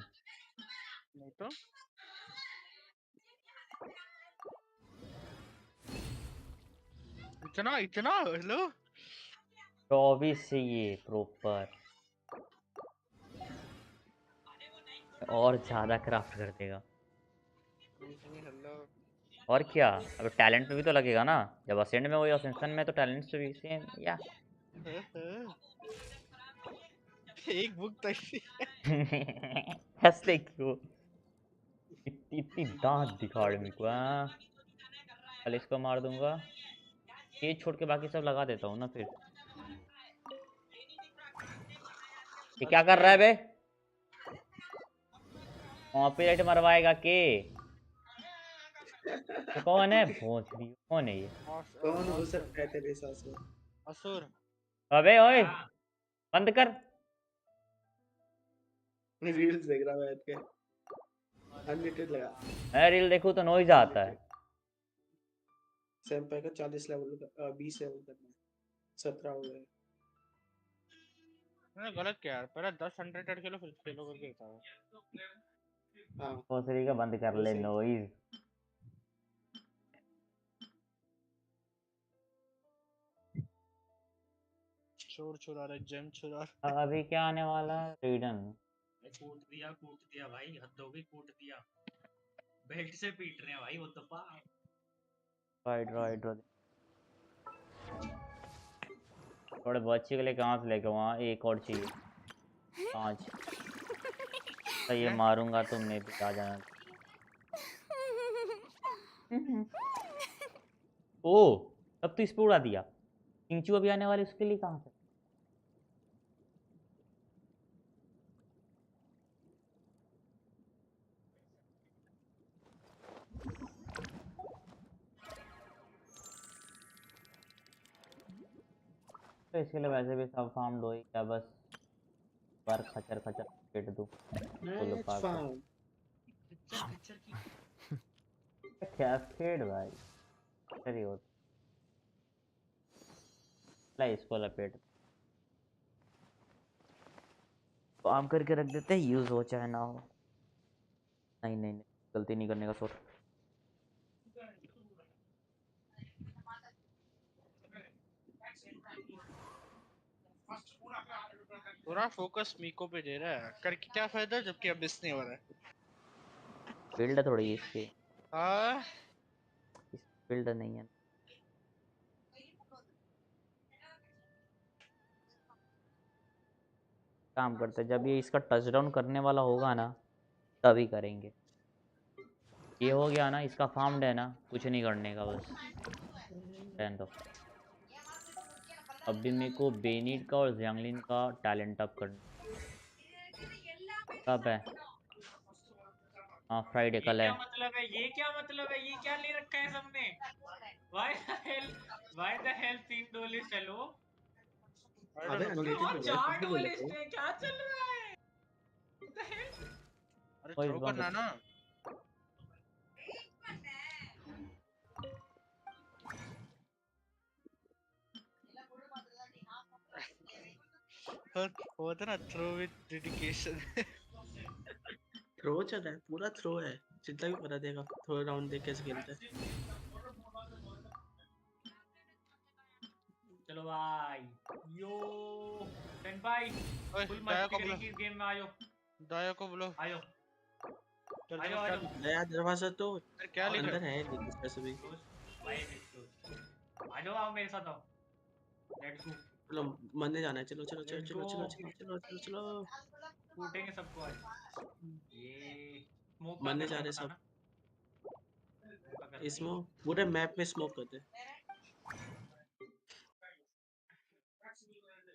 नहीं तो इतना इतना हेलो 24 से ये प्रॉपर और ज्यादा क्राफ्ट कर देगा. और क्या अब टैलेंट पे भी तो लगेगा ना. जब असेंड में वही असेंशन में तो टैलेंट से भी सेम या. एक बुक तक हंसते क्यों? इतनी इतनी दांत दिखाड़ मेरे को। हाँ, कल इसको मार दूंगा, ये छोड़ के बाकी सब लगा देता हूँ ना फिर। ये क्या कर रहा है बे? कॉपीराइट मरवाएगा के? ये कौन है? भोसड़ी कौन है ये? कौन हो सकता है तेरे साथ में? असुर। अबे ओए, बंद कर। रील्स देख रहा बैठ के। अनलिमिटेड लगा। मैं रील देखूं तो नॉइज आता है। सैंपल का 40 लेवल का 20 लेवल करना है। 17 हो गए। मैंने गलत किया यार, पहले 10 अनरेटेड खेलो फिर खेलो करके था। हाँ भोसड़ी का बंद कर ले नॉइज। चोर चुरा रहे, जेम चुरा रहे। अभी क्या आने वाला है? रीडन। कूट दिया भाई, हद हो गई, कूट दिया। बेल्ट से पीट रहे हैं भाई, वो तो राइट राइट राइट। थोड़े बच्चे के लिए कहाँ से लेके वहाँ एक और चाहिए। 5 तो ये मारूंगा तो मैं भी आ जाना। ओ, तब तो इस पे उड़ा दिया। किंचू अभी आने वाले, उसके लिए कहाँ से? तो इसके लिए वैसे भी सब फार्म दो ही क्या, बस बार खचर खचर पेट दूं फुल नेक्स्ट पार फार्म। कैस्केड भाई सही होता। ला इसको लपेट, काम करके रख देते हैं, यूज हो चाहे ना हो। नहीं नहीं नहीं, गलती नहीं करने का सोच। पूरा फोकस मीको पे दे रहा है, करके क्या फायदा जबकि अब मिस नहीं हो रहा है। बिल्ड थोड़ी इसकी, हाँ इस बिल्ड नहीं है। काम करते जब ये इसका टचडाउन करने वाला होगा ना तभी करेंगे। ये हो गया ना, इसका फार्म्ड है ना, कुछ नहीं करने का, बस रहने दो। अब भी मेरे को बेनिट का और जैंगलिन का टैलेंट अप करना। कब है? हाँ फ्राइडे, कल है। क्या मतलब है? ये क्या मतलब है? ये क्या ले रखा है सबने? Why the hell 3 डोलिस्ट है लो? अबे अनलिमिटेड हो गया, 4 कितने ले लेते डोलिस्ट हो? है, क्या चल रहा है? What the hell? अरे ओए थ्रो करना ना। होता ना थ्रो विद डेडिकेशन। थ्रो चल रहा है, पूरा थ्रो है। जितना भी पता देगा थ्रो राउंड देख कैसे खेलते हैं। चलो भाई, यो सेंपाई फुल मस्ती करेंगे इस गेम में। आयो दाया को बोलो। आयो आयो आयो। नया दरवाजा तो क्या लिखा अंदर है, लेकिन इसमें भी भाई आ जाओ, आओ मेरे साथ आओ, लेट्स गो। चलो मरने जाना है। चलो चलो चलो चलो चलो चलो चलो चलो चलो कूटेंगे सबको आज। ये स्मोक का मरने करते जा हैं, रहे सब। बताना का करते हैं। स्मोक पूरे मैप में स्मोक करते।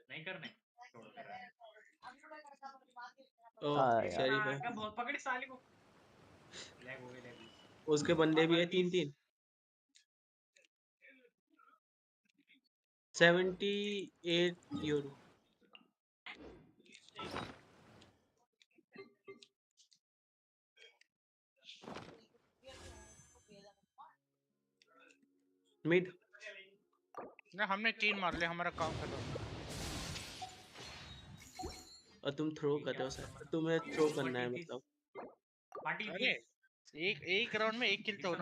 नहीं करने छोड़ कर रहा है। ओह शरीफ है। क्या बहुत पकड़ी साली को। लैग हो गई, लैग। उसके बंदे भी है 3-3। 78 यूरो। मिड ना हमने 3 मार लिया, हमारा काम खत्म। और तुम थ्रो कर रहे हो सर, तुम्हें थ्रो करना है मतलब। पार्टी अरे एक राउंड में 1 किल तो होना